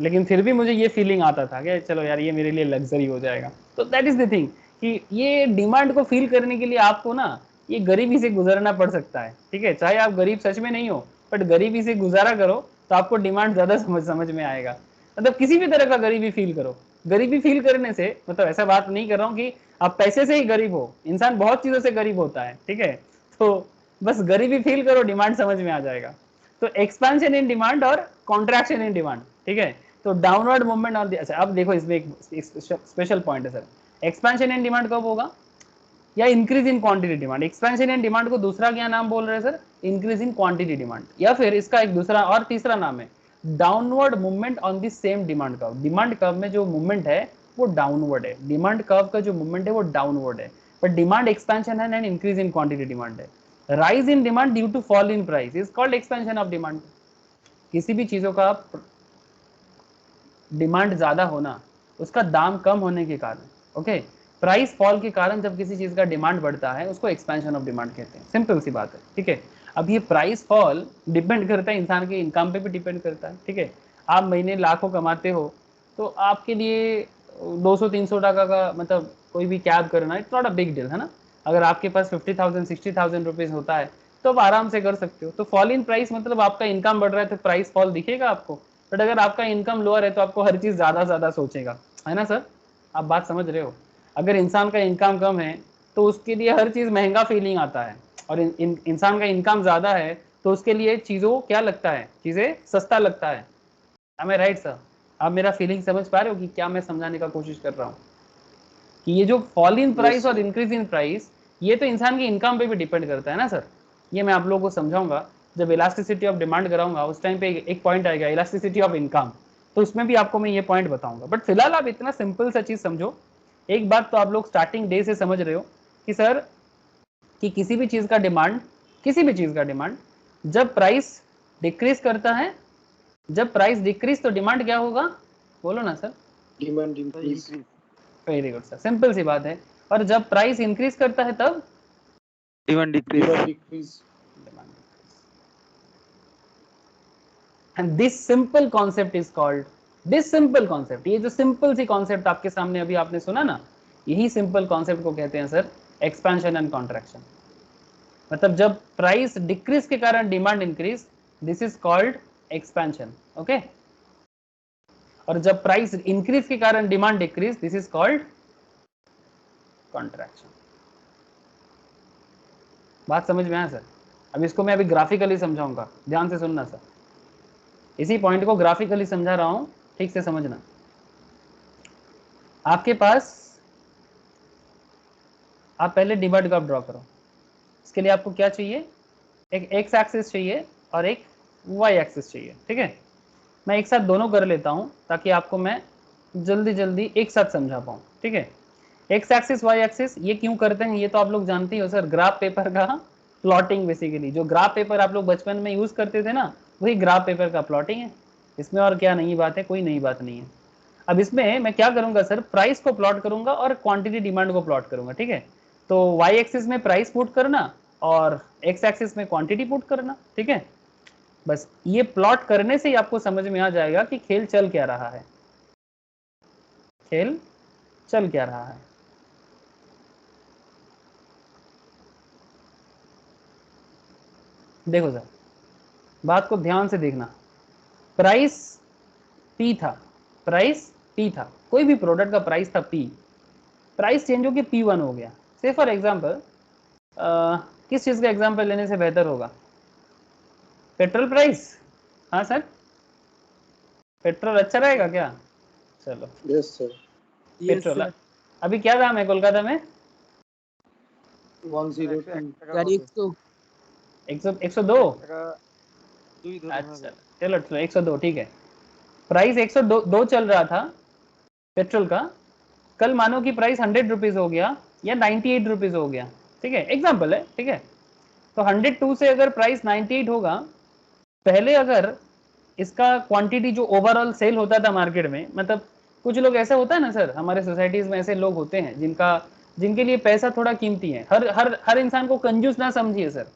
लेकिन फिर भी मुझे ये फीलिंग आता था कि चलो यार ये मेरे लिए लग्जरी हो जाएगा। तो दैट इज द थिंग कि ये डिमांड को फील करने के लिए आपको ना ये गरीबी से गुजरना पड़ सकता है, ठीक है, चाहे आप गरीब सच में नहीं हो, बट गरीबी से गुजारा करो तो आपको डिमांड ज्यादा समझ में आएगा। मतलब किसी भी तरह का गरीबी फील करो, गरीबी फील करने से, मतलब ऐसा बात नहीं कर रहा हूँ कि आप पैसे से ही गरीब हो, इंसान बहुत चीजों से गरीब होता है, ठीक है, तो बस गरीबी फील करो, डिमांड समझ में आ जाएगा। तो एक्सपेंशन इन डिमांड और कॉन्ट्रैक्शन इन डिमांड, ठीक है, तो डाउनवर्ड मूवमेंट ऑन। अच्छा अब देखो, इसमें एक स्पेशल पॉइंट है सर, एक्सपेंशन इन डिमांड कब होगा? या increase in quantity demand. Expansion in demand को दूसरा क्या नाम बोल रहे हैं sir? Increase in quantity demand, या फिर इसका एक दूसरा और तीसरा नाम है downward movement on the same demand curve. Demand curve में जो मूवमेंट है वो डाउनवर्ड है, डिमांड कर्व का जो मूवमेंट है वो डाउनवर्ड है, बट डिमांड एक्सपेंशन है and increase in quantity demand है। Rise in demand due to fall in price is called expansion of demand. किसी भी चीजों का डिमांड ज्यादा होना, उसका दाम कम होने के कारण, ओके, प्राइस फॉल के कारण जब किसी चीज का डिमांड बढ़ता है उसको एक्सपेंशन ऑफ डिमांड कहते हैं। सिंपल सी बात है, ठीक है। अब ये प्राइस फॉल डिपेंड करता है इंसान के इनकम पे भी डिपेंड करता है, ठीक है। आप महीने लाखों कमाते हो तो आपके लिए 200-300 टका का मतलब कोई भी कैब करना it's not a big deal, है ना। अगर आपके पास 50,000-60,000 रुपीज होता है तो आप आराम से कर सकते हो। तो फॉल इन प्राइस मतलब आपका इनकम बढ़ रहा है तो प्राइस फॉल दिखेगा आपको, बट अगर आपका इनकम लोअर है तो आपको हर चीज ज्यादा सोचेगा, है ना सर? आप बात समझ रहे हो? अगर इंसान का इनकम कम है तो उसके लिए हर चीज महंगा फीलिंग आता है, और इंसान का इनकम ज्यादा है तो उसके लिए चीजों क्या लगता है, चीजें सस्ता लगता है। am I right sir? आप मेरा फीलिंग समझ पा रहे हो कि क्या मैं समझाने का कोशिश कर रहा हूँ? कि ये जो फॉल इन प्राइस और इंक्रीज इन प्राइस, ये तो इंसान की इनकम पे भी डिपेंड करता है ना सर। ये मैं आप लोगों को समझाऊंगा जब इलास्टिसिटी ऑफ डिमांड कराऊंगा, उस टाइम पे एक पॉइंट आएगा इलास्टिसिटी ऑफ इनकम, तो उसमें भी आपको मैं ये पॉइंट बताऊंगा। बट फिलहाल आप इतना सिंपल सा चीज समझो, एक बात तो आप लोग स्टार्टिंग डे से समझ रहे हो कि सर कि किसी भी चीज का डिमांड जब प्राइस डिक्रीज करता है जब प्राइस डिक्रीज तो डिमांड क्या होगा, बोलो ना sir. Demand increase. Very good sir, simple सी बात है। और जब प्राइस इंक्रीज करता है तब demand decrease. And this simple concept is called, this simple concept, ये जो सिंपल सी कॉन्सेप्ट आपके सामने अभी आपने सुना ना, यही सिंपल कॉन्सेप्ट को कहते हैं सर एक्सपेंशन एंड कॉन्ट्रैक्शन। मतलब जब प्राइस डिक्रीज के कारण demand increase, this is called expansion, okay. और जब प्राइस इंक्रीज के कारण demand decrease, this is called contraction. बात समझ में आया सर? अब इसको मैं अभी ग्राफिकली समझाऊंगा, ध्यान से सुनना सर, इसी पॉइंट को ग्राफिकली समझा रहा हूं, ठीक से समझना। आपके पास, आप पहले डिमांड ग्राफ ड्रॉ करो। इसके लिए आपको क्या चाहिए, एक एक्स एक्सिस चाहिए और एक वाई एक्सिस चाहिए, ठीक है। मैं एक साथ दोनों कर लेता हूं ताकि आपको मैं जल्दी जल्दी एक साथ समझा पाऊं, ठीक है। एक्स एक्सिस वाई एक्सिस ये क्यों करते हैं ये तो आप लोग जानते ही हो सर, ग्राफ पेपर का प्लॉटिंग। बेसिकली जो ग्राफ पेपर आप लोग बचपन में यूज करते थे ना, वही ग्राफ पेपर का प्लॉटिंग है। इसमें और क्या नई बात है, कोई नई बात नहीं है। अब इसमें मैं क्या करूंगा सर, प्राइस को प्लॉट करूंगा और क्वांटिटी डिमांड को प्लॉट करूंगा, ठीक है। तो वाई एक्सिस में प्राइस पुट करना और एक्स एक्सिस में क्वांटिटी पुट करना, ठीक है। बस ये प्लॉट करने से ही आपको समझ में आ जाएगा कि खेल चल क्या रहा है, खेल चल क्या रहा है। देखो सर, बात को ध्यान से देखना। प्राइस पी था, प्राइस पी था, कोई भी प्रोडक्ट का प्राइस था पी, प्राइस चेंज होकर P1 हो गया। से फॉर एग्जांपल किस चीज का एग्जांपल लेने से बेहतर होगा, पेट्रोल प्राइस। हाँ सर, पेट्रोल अच्छा रहेगा क्या? चलो यस सर। पेट्रोल अभी क्या दाम है कोलकाता में? 102। 102। अच्छा चलो चलो 102, ठीक है। प्राइस 102 चल रहा था पेट्रोल का, कल मानो कि प्राइस 100 रुपीज हो गया या 98 रुपीज हो गया, ठीक है, एग्जाम्पल है, ठीक है। तो 102 से अगर प्राइस 98 होगा, पहले अगर इसका क्वांटिटी जो ओवरऑल सेल होता था मार्केट में, मतलब कुछ लोग ऐसा होता है ना सर, हमारे सोसाइटीज में ऐसे लोग होते हैं जिनके लिए पैसा थोड़ा कीमती है। हर हर हर इंसान को कंजूस ना समझिए सर,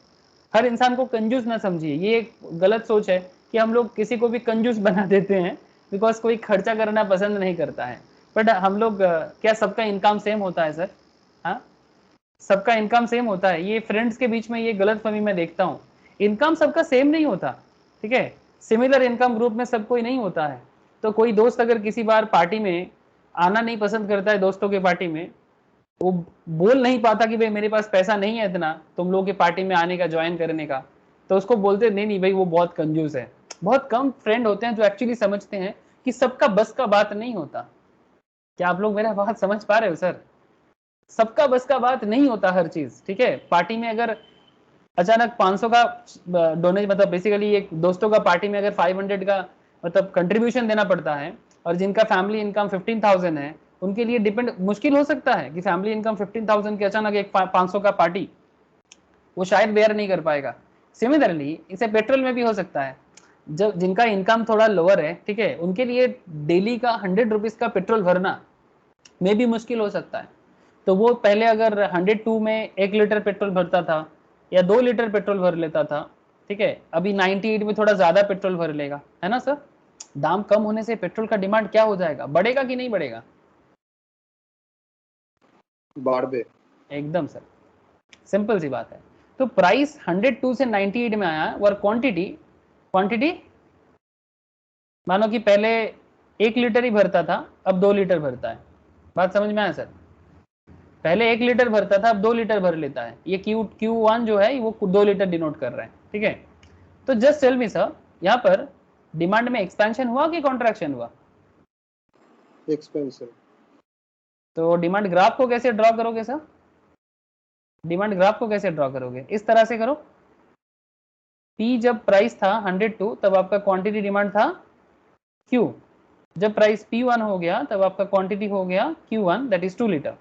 हर इंसान को कंजूस ना समझिए, ये एक गलत सोच है कि हम लोग किसी को भी कंजूस बना देते हैं बिकॉज कोई खर्चा करना पसंद नहीं करता है। बट हम लोग क्या सबका इनकम सेम होता है सर? हाँ, सबका इनकम सेम होता है? ये फ्रेंड्स के बीच में ये गलत फहमी मैं देखता हूँ, इनकम सबका सेम नहीं होता, ठीक है। सिमिलर इनकम ग्रुप में सब कोई नहीं होता है। तो कोई दोस्त अगर किसी बार पार्टी में आना नहीं पसंद करता है, दोस्तों के पार्टी में, वो बोल नहीं पाता कि भाई मेरे पास पैसा नहीं है इतना तुम लोगों की पार्टी में आने का, ज्वाइन करने का, तो उसको बोलते नहीं नहीं भाई वो बहुत कंजूस है। बहुत कम फ्रेंड होते हैं जो एक्चुअली समझते हैं कि सबका बस का बात नहीं होता। क्या आप लोग मेरा बात समझ पा रहे हो सर? सबका बस का बात नहीं होता हर चीज, ठीक है। पार्टी में अगर अचानक 500 का डोनेट, मतलब बेसिकली एक दोस्तों का पार्टी में अगर 500 का मतलब कंट्रीब्यूशन देना पड़ता है, और जिनका फैमिली इनकम 15,000 है, उनके लिए डिपेंड मुश्किल हो सकता है कि फैमिली इनकम 15,000 के अचानक एक 500 का पार्टी वो शायद बेयर नहीं कर पाएगा। सिमिलरली इसे पेट्रोल में भी हो सकता है, जब जिनका इनकम थोड़ा लोअर है, ठीक है, उनके लिए डेली का 100 रुपीज का पेट्रोल भरना में भी मुश्किल हो सकता है। तो वो पहले अगर 102 में 1 लीटर पेट्रोल भरता था या 2 लीटर पेट्रोल भर लेता था, ठीक है, अभी 98 में थोड़ा ज्यादा पेट्रोल भर लेगा, है ना सर। दाम कम होने से पेट्रोल का डिमांड क्या हो जाएगा, बढ़ेगा कि नहीं बढ़ेगा? बढ़ बे। एकदम सर, सिंपल सी बात है। तो प्राइस 102 से 98 में आया, और क्वांटिटी क्वांटिटी मानो कि पहले 1 लीटर ही भरता था, अब 2 लीटर भरता है। बात समझ में आया सर? पहले 1 लीटर भरता था, अब 2 लीटर भर लेता है। ये Q1 जो है वो 2 लीटर डिनोट कर रहा है, ठीक है। तो जस्ट टेल मी सर, यहाँ पर डिमांड में एक्सपेंशन हुआ कि कॉन्ट्रैक्शन हुआ? एक्सपेंशन। तो डिमांड ग्राफ को कैसे ड्रॉ करोगे सर? डिमांड ग्राफ को कैसे ड्रॉ करोगे? इस तरह से करो, P जब प्राइस था 102 तब आपका क्वांटिटी डिमांड था Q, जब प्राइस P1 हो गया तब आपका क्वांटिटी हो गया Q1 दैट इज 2 लीटर।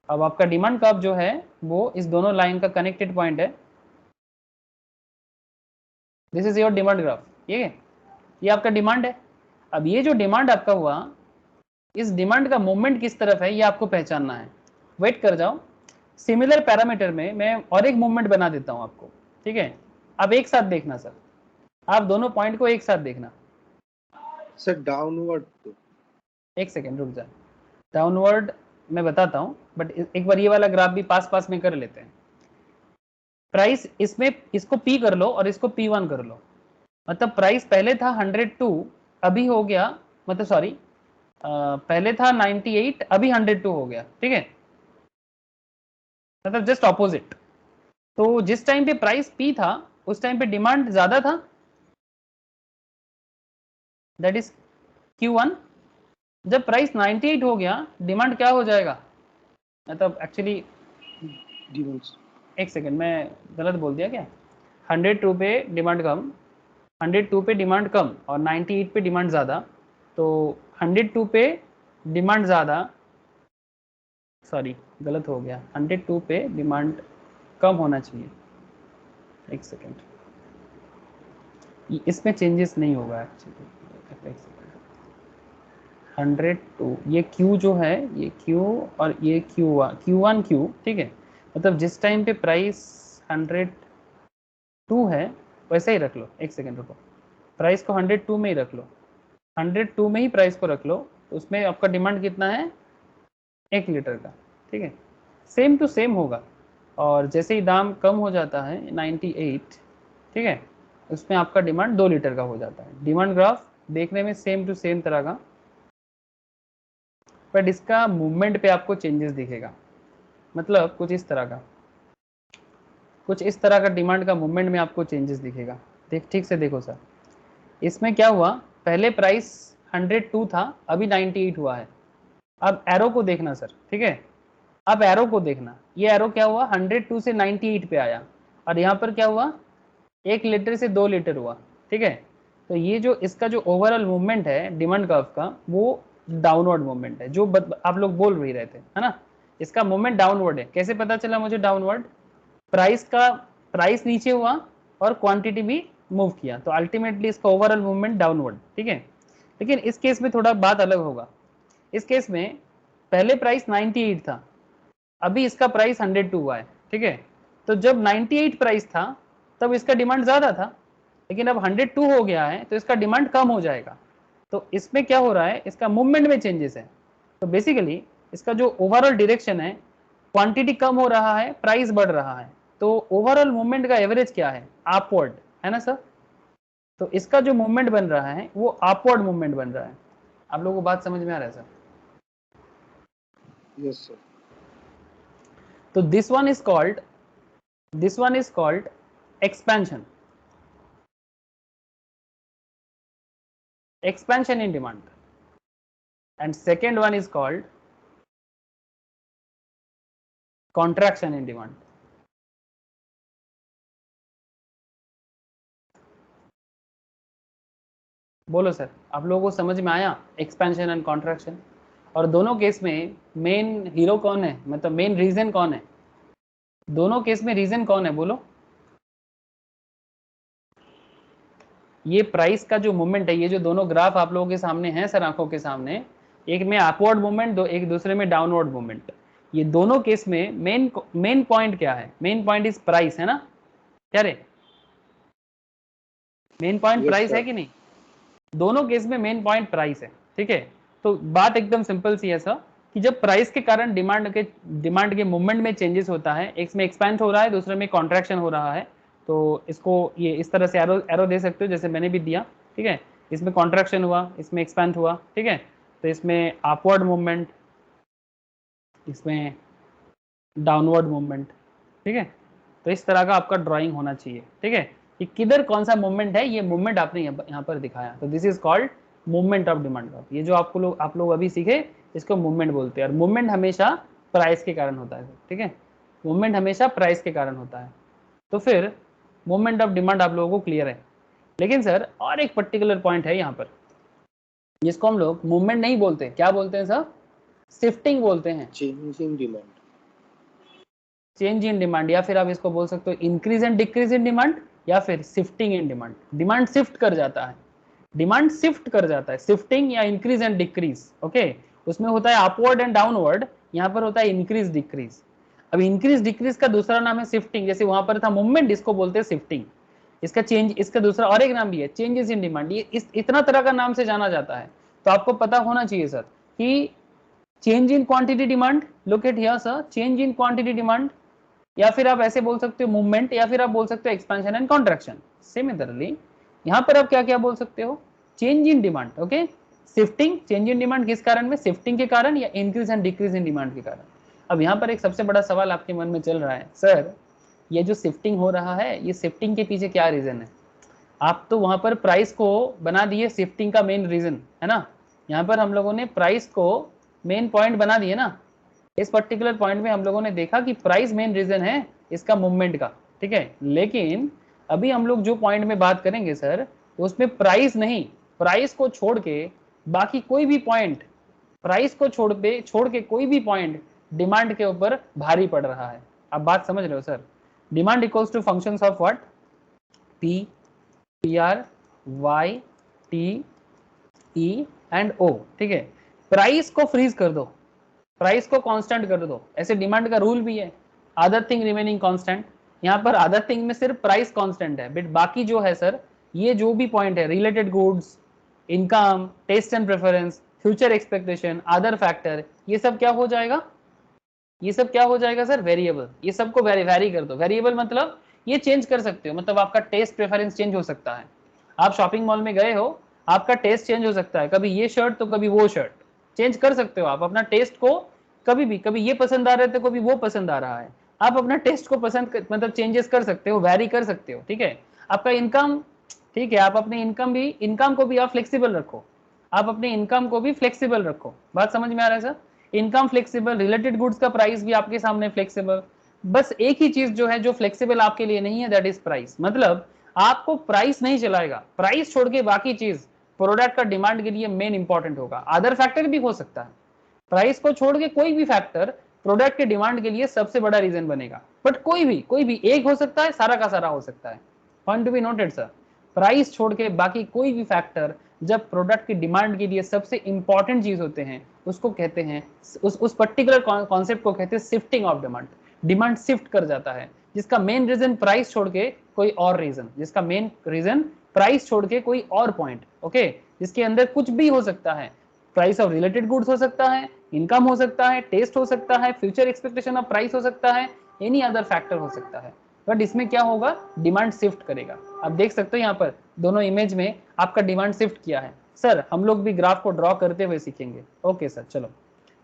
अब आपका डिमांड कर्व जो है वो इस दोनों लाइन का कनेक्टेड पॉइंट है। This is your demand graph, ठीक है, ये आपका डिमांड है। अब ये जो डिमांड आपका हुआ, इस डिमांड का मूवमेंट किस तरफ है ये आपको पहचानना है। वेट कर जाओ, सिमिलर पैरामीटर में मैं और एक मूवमेंट बना देता हूं आपको, ठीक है। अब एक साथ देखना सर, आप दोनों पॉइंट को एक साथ देखना। सर डाउनवर्ड, एक सेकेंड रुक जा, डाउनवर्ड मैं बताता हूं, बट एक बार ये वाला ग्राफ भी पास पास में कर लेते हैं। प्राइस इसमें इसको P कर लो और इसको P1 कर लो, मतलब प्राइस पहले था 102, अभी हो गया, मतलब सॉरी पहले था 98, अभी 102 हो गया, ठीक है, मतलब जस्ट ऑपोजिट। तो जिस टाइम पे प्राइस P था उस टाइम पे डिमांड ज्यादा था, दैट इज Q1। जब प्राइस 98 हो गया डिमांड क्या हो जाएगा, मतलब एक्चुअली एक सेकेंड मैं गलत बोल दिया क्या, 102 पे डिमांड कम, 102 पे डिमांड कम और 98 पे डिमांड ज़्यादा, तो 102 पे डिमांड ज़्यादा, सॉरी गलत हो गया, 102 पे डिमांड कम होना चाहिए। एक सेकेंड, इसमें चेंजेस नहीं होगा एक्चुअली। 102 ये Q जो है, ये Q और ये Q1 Q, ठीक है, मतलब जिस टाइम पे प्राइस 102 है वैसे ही रख लो। एक सेकेंड रुको, प्राइस को 102 में ही रख लो, 102 में ही प्राइस को रख लो, तो उसमें आपका डिमांड कितना है, 1 लीटर का, ठीक है, सेम टू सेम होगा। और जैसे ही दाम कम हो जाता है 98, ठीक है, उसमें आपका डिमांड 2 लीटर का हो जाता है। डिमांड ग्राफ देखने में सेम टू सेम तरह का, बट इसका मूवमेंट पे आपको चेंजेस दिखेगा, मतलब कुछ इस तरह का, कुछ इस तरह का डिमांड का मूवमेंट में आपको चेंजेस दिखेगा। ठीक से देखो सर, इसमें क्या हुआ, पहले प्राइस 102 था, अभी 98 हुआ है। अब एरो को देखना सर, ठीक है, अब एरो को देखना, ये एरो क्या हुआ, 102 से 98 पे आया, और यहाँ पर क्या हुआ, 1 लीटर से 2 लीटर हुआ, ठीक है। तो ये जो इसका जो ओवरऑल मूवमेंट है डिमांड कर्व का, वो डाउनवर्ड मूवमेंट है, जो आप लोग बोल भी रहे थे, है ना, इसका मूवमेंट डाउनवर्ड है। कैसे पता चला मुझे डाउनवर्ड, प्राइस नीचे हुआ और क्वांटिटी भी मूव किया, तो अल्टीमेटली इसका ओवरऑल मूवमेंट डाउनवर्ड, ठीक है। लेकिन इस केस में थोड़ा बात अलग होगा, इस केस में पहले प्राइस 98 था, अभी इसका प्राइस 102 हुआ है, ठीक है। तो जब 98 प्राइस था तब इसका डिमांड ज्यादा था, लेकिन अब 102 हो गया है तो इसका डिमांड कम हो जाएगा। तो इसमें क्या हो रहा है, इसका मूवमेंट में चेंजेस है। तो बेसिकली इसका जो ओवरऑल डायरेक्शन है, क्वांटिटी कम हो रहा है, प्राइस बढ़ रहा है, तो ओवरऑल मूवमेंट का एवरेज क्या है, अपवर्ड, है ना सर। तो इसका जो मूवमेंट बन रहा है वो अपवर्ड मूवमेंट बन रहा है। आप लोगों को बात समझ में आ रहा है सर? Yes sir. तो this one is called expansion in demand, and second one is called contraction in demand. बोलो सर, आप लोगों को समझ में आया एक्सपेंशन एंड कॉन्ट्रैक्शन? और दोनों केस में मेन हीरो कौन है, मतलब मेन रीजन कौन है, दोनों केस में रीजन कौन है बोलो? ये प्राइस का जो मूवमेंट है, ये जो दोनों ग्राफ आप लोगों के सामने हैं सर, आंखों के सामने, एक में अपवर्ड मूवमेंट, एक दूसरे में डाउनवर्ड मूवमेंट। ये दोनों केस में मेन पॉइंट क्या है, मेन पॉइंट इज प्राइस, है ना, क्या रे, मेन पॉइंट प्राइस है कि नहीं? दोनों केस में मेन पॉइंट प्राइस है, ठीक है। तो बात एकदम सिंपल सी है सर, कि जब प्राइस के कारण डिमांड के मूवमेंट में चेंजेस होता है, एक में एक्सपेंड हो रहा है, दूसरे में कॉन्ट्रैक्शन हो रहा है, तो इसको ये इस तरह से एरो दे सकते हो जैसे मैंने भी दिया, ठीक है। इसमें कॉन्ट्रैक्शन हुआ, इसमें एक्सपेंड हुआ, ठीक है, तो इसमें अपवर्ड मूवमेंट, इसमें डाउनवर्ड मूवमेंट, ठीक है। तो इस तरह का आपका ड्राइंग होना चाहिए, ठीक है, कि किधर कौन सा मूवमेंट है, ये मूवमेंट आपने यहाँ पर दिखाया, तो this is called movement of demand curve. ये जो आप लोग अभी सीखे, इसको मूवमेंट बोलते हैं, और मूवमेंट हमेशा प्राइस के कारण होता है, ठीक है, मूवमेंट हमेशा प्राइस के कारण होता है। तो फिर मूवमेंट ऑफ डिमांड आप लोगों को क्लियर है। लेकिन सर और एक पर्टिकुलर पॉइंट है यहाँ पर, जिसको हम लोग मूवमेंट नहीं बोलते, क्या बोलते हैं सर, शिफ्टिंग बोलते हैं, change in demand, change in demand, या फिर आप इसको बोल सकते हो increase and decrease in demand, या फिर shifting in demand. Demand shift कर जाता है, डिमांड शिफ्ट कर जाता है, शिफ्टिंग या इंक्रीज एंड डिक्रीज। ओके, उसमें होता है अपवर्ड एंड डाउनवर्ड, यहाँ पर होता है इंक्रीज डिक्रीज। अब इंक्रीज डिक्रीज का दूसरा नाम है शिफ्टिंग, जैसे वहां पर था मूवमेंट, इसको बोलते हैं शिफ्टिंग। इसका चेंज, इसका दूसरा और एक नाम भी है चेंजेस इन डिमांड। ये इतना तरह का नाम से जाना जाता है, तो आपको पता होना चाहिए सर कि change in quantity demand, look at here sir, change in quantity demand, या फिर आप ऐसे बोल सकते हो मूवमेंट, या फिर आप बोल सकते हो एक्सपेंशन एंड कॉन्ट्रैक्शन। सिमिलरली यहाँ पर आप क्या क्या बोल सकते हो, change in demand. Okay, shifting, change in demand किस कारण में, शिफ्टिंग के कारण या increase and decrease in demand के कारण। अब यहाँ पर एक सबसे बड़ा सवाल आपके मन में चल रहा है, सर ये जो शिफ्टिंग हो रहा है, ये शिफ्टिंग के पीछे क्या रीजन है। आप तो वहां पर प्राइस को बना दिए शिफ्टिंग का मेन रीजन, है ना। यहाँ पर हम लोगों ने प्राइस को मेन पॉइंट बना दिए ना। इस पर्टिकुलर पॉइंट में हम लोगों ने देखा कि प्राइस मेन रीजन है इसका मूवमेंट का, ठीक है। लेकिन अभी हम लोग जो पॉइंट में बात करेंगे सर, उसमें प्राइस नहीं, प्राइस को छोड़ के बाकी कोई भी पॉइंट, प्राइस को छोड़ के कोई भी पॉइंट डिमांड के ऊपर भारी पड़ रहा है। आप बात समझ रहे हो sir. Demand equals to functions of what, P, P R, Y, T, E and O, ठीक है। प्राइस को फ्रीज कर दो, प्राइस को कांस्टेंट कर दो, ऐसे डिमांड का रूल भी है, अदर थिंग रिमेनिंग कांस्टेंट। यहाँ पर अदर थिंग में सिर्फ प्राइस कांस्टेंट है, बट बाकी जो है सर, ये जो भी पॉइंट है, related goods, income, taste and preference, future expectation, other factor, ये सब क्या हो जाएगा, ये सब क्या हो जाएगा सर, वेरिएबल। ये सबको वेरी कर दो। वेरिएबल मतलब ये चेंज कर सकते हो, मतलब आपका टेस्ट प्रेफरेंस चेंज हो सकता है। आप शॉपिंग मॉल में गए हो, आपका टेस्ट चेंज हो सकता है, कभी ये शर्ट तो कभी वो शर्ट, चेंज कर सकते हो आप अपना टेस्ट को। कभी ये पसंद आ रहा है तो कभी वो पसंद आ रहा है। आप अपना टेस्ट को मतलब चेंजेस कर सकते हो, वैरी कर सकते हो, ठीक है। आपका इनकम, ठीक है, आप अपनी इनकम को भी आप फ्लेक्सिबल रखो, आप अपनी इनकम को भी फ्लेक्सिबल रखो। बात समझ में आ रहा है sir. Income flexible, related goods का प्राइस भी आपके सामने फ्लेक्सिबल। बस एक ही चीज जो है जो फ्लेक्सिबल आपके लिए नहीं है, दैट इज प्राइस। मतलब आपको प्राइस नहीं चलाएगा, प्राइस छोड़ के बाकी चीज प्रोडक्ट का डिमांड के लिए मेन इंपॉर्टेंट होगा। अदर फैक्टर भी हो सकता है, प्राइस को छोड़ के कोई भी फैक्टर प्रोडक्ट के डिमांड के लिए सबसे बड़ा रीजन बनेगा, बट कोई भी एक हो सकता है, सारा का सारा हो सकता है। Point to be noted sir, price छोड़ के बाकी कोई भी फैक्टर जब प्रोडक्ट की डिमांड के लिए सबसे इंपॉर्टेंट चीज होते हैं, उसको कहते हैं, उस पर्टिकुलर कॉन्सेप्ट को कहते हैं shifting of demand. Demand shift कर जाता है, जिसका मेन रीजन प्राइस छोड़ के कोई और रीजन, जिसका मेन रीजन प्राइस छोड़ के कोई और पॉइंट, ओके, जिसके अंदर कुछ भी हो सकता है। प्राइस ऑफ रिलेटेड गुड्स हो सकता है, इनकम हो सकता है, टेस्ट हो सकता है, फ्यूचर एक्सपेक्टेशन ऑफ प्राइस हो सकता है, एनी अदर फैक्टर हो सकता है। बट इसमें क्या होगा, डिमांड शिफ्ट करेगा। आप देख सकते हो यहाँ पर दोनों इमेज में आपका डिमांड शिफ्ट किया है। सर हम लोग भी ग्राफ को ड्रॉ करते हुए सीखेंगे। ओके सर, चलो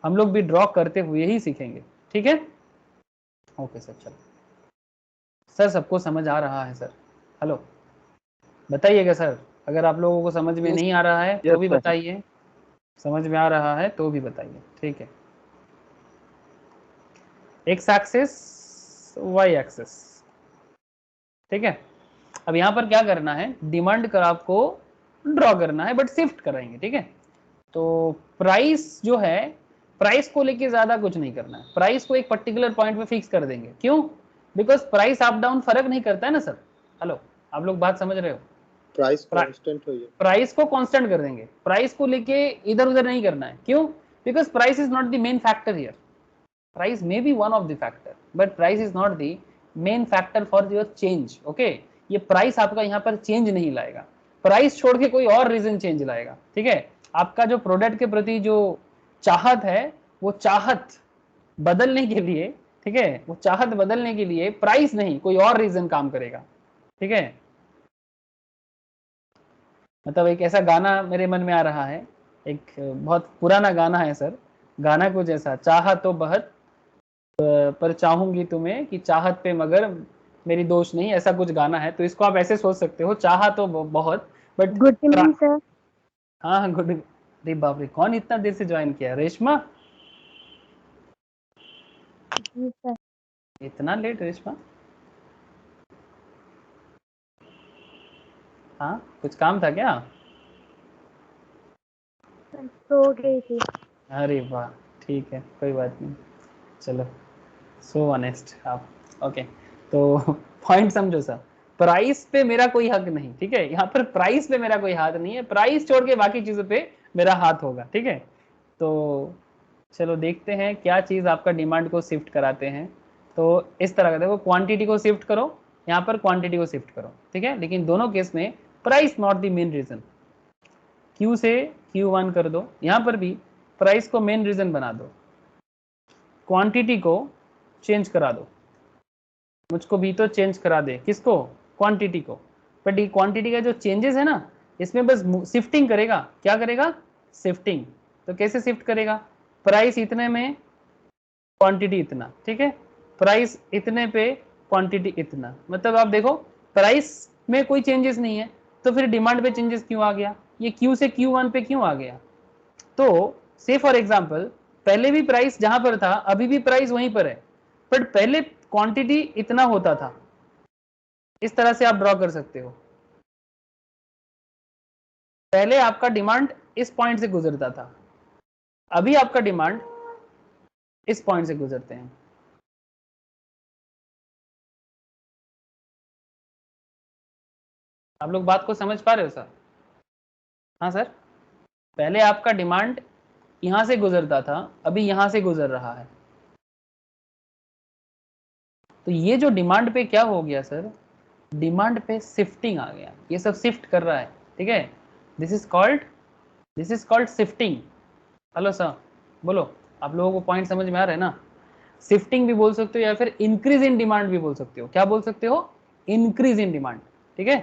हम लोग भी ड्रॉ करते हुए ही सीखेंगे, ठीक है। ओके सर, चलो सर सबको समझ आ रहा है सर, हेलो बताइएगा सर, अगर आप लोगों को समझ में नहीं आ रहा है तो भी बताइए, समझ में आ रहा है तो भी बताइए, ठीक है। एक्स एक्सिस, वाई एक्सिस, ठीक है। अब यहाँ पर क्या करना है, डिमांड ग्राफ को ड्रॉ करना है, बट शिफ्ट कराएंगे, ठीक है। तो प्राइस जो है, प्राइस को लेके ज्यादा कुछ नहीं करना है, प्राइस को एक पर्टिकुलर पॉइंट पे फिक्स कर देंगे। क्यों, बिकॉज प्राइस अप डाउन फर्क नहीं करता है ना सर। हेलो, आप लोग बात समझ रहे हो। प्राइस कांस्टेंट हो, प्राइस को कांस्टेंट कर देंगे, प्राइस को लेके इधर उधर नहीं करना है। क्यों, because price is not the main factor here. Price may be one of the factor, but price is not the main factor for your change, okay. ये प्राइस आपका यहाँ पर चेंज नहीं लाएगा, प्राइस छोड़ के कोई और रीजन चेंज लाएगा, ठीक है। आपका जो प्रोडक्ट के प्रति जो चाहत है, वो चाहत बदलने के लिए, ठीक है, वो चाहत बदलने के लिए प्राइस नहीं, कोई और रीजन काम करेगा, ठीक है। मतलब एक ऐसा गाना मेरे मन में आ रहा है, एक बहुत पुराना गाना है सर, गाना कुछ ऐसा, चाह तो बहुत पर चाहूंगी तुम्हें कि चाहत पे मगर मेरी दोष नहीं, ऐसा कुछ गाना है। तो इसको आप ऐसे सोच सकते हो, चाह तो बहुत, बट गुड इवनिंग सर। हाँ हाँ गुड। अरे बाप रे, कौन इतना देर से ज्वाइन किया, रेशमा? जी सर। इतना लेट रेशमा? हाँ कुछ काम था क्या? सो गई थी। अरे वाह, ठीक है कोई बात नहीं, चलो, सो ऑनेस्ट आप, ओके। तो पॉइंट समझो सर, प्राइस पे मेरा कोई हक नहीं, ठीक है, यहाँ पर प्राइस पे मेरा कोई हाथ नहीं है, प्राइस छोड़ के बाकी चीजों पे मेरा हाथ होगा, ठीक है। तो चलो देखते हैं क्या चीज आपका डिमांड को शिफ्ट कराते हैं। तो इस तरह का देखो, क्वांटिटी को शिफ्ट करो, यहाँ पर क्वांटिटी को शिफ्ट करो, ठीक है, लेकिन दोनों केस में price not the main reason. Q से Q1 कर दो, यहाँ पर भी प्राइस को मेन रीजन बना दो, क्वांटिटी को चेंज करा दो, मुझको भी तो चेंज करा दे, किसको, क्वांटिटी को। बट ये क्वांटिटी का जो चेंजेस है ना, इसमें बस शिफ्टिंग करेगा, क्या करेगा, शिफ्टिंग। तो कैसे शिफ्ट करेगा, प्राइस इतने में क्वांटिटी इतना, ठीक है, प्राइस इतने पे क्वांटिटी इतना, मतलब आप देखो प्राइस में कोई चेंजेस नहीं है, तो फिर डिमांड पे चेंजेस क्यों आ गया, ये Q से Q1 पे क्यों आ गया। तो से फॉर एग्जांपल पहले भी प्राइस जहां पर था अभी भी प्राइस वहीं पर है, बट पहले क्वांटिटी इतना होता था, इस तरह से आप ड्रॉ कर सकते हो। पहले आपका डिमांड इस पॉइंट से गुजरता था, अभी आपका डिमांड इस पॉइंट से गुजरते हैं। आप लोग बात को समझ पा रहे हो सर? हाँ सर, पहले आपका डिमांड यहां से गुजरता था, अभी यहां से गुजर रहा है। तो ये जो डिमांड पे क्या हो गया सर, डिमांड पे शिफ्टिंग आ गया, ये सब शिफ्ट कर रहा है, ठीक है, this is called shifting. Hello sir, बोलो, आप लोगों को पॉइंट समझ में आ रहा है ना। शिफ्टिंग भी बोल सकते हो या फिर इंक्रीज इन डिमांड भी बोल सकते हो, क्या बोल सकते हो, इंक्रीज इन डिमांड, ठीक है।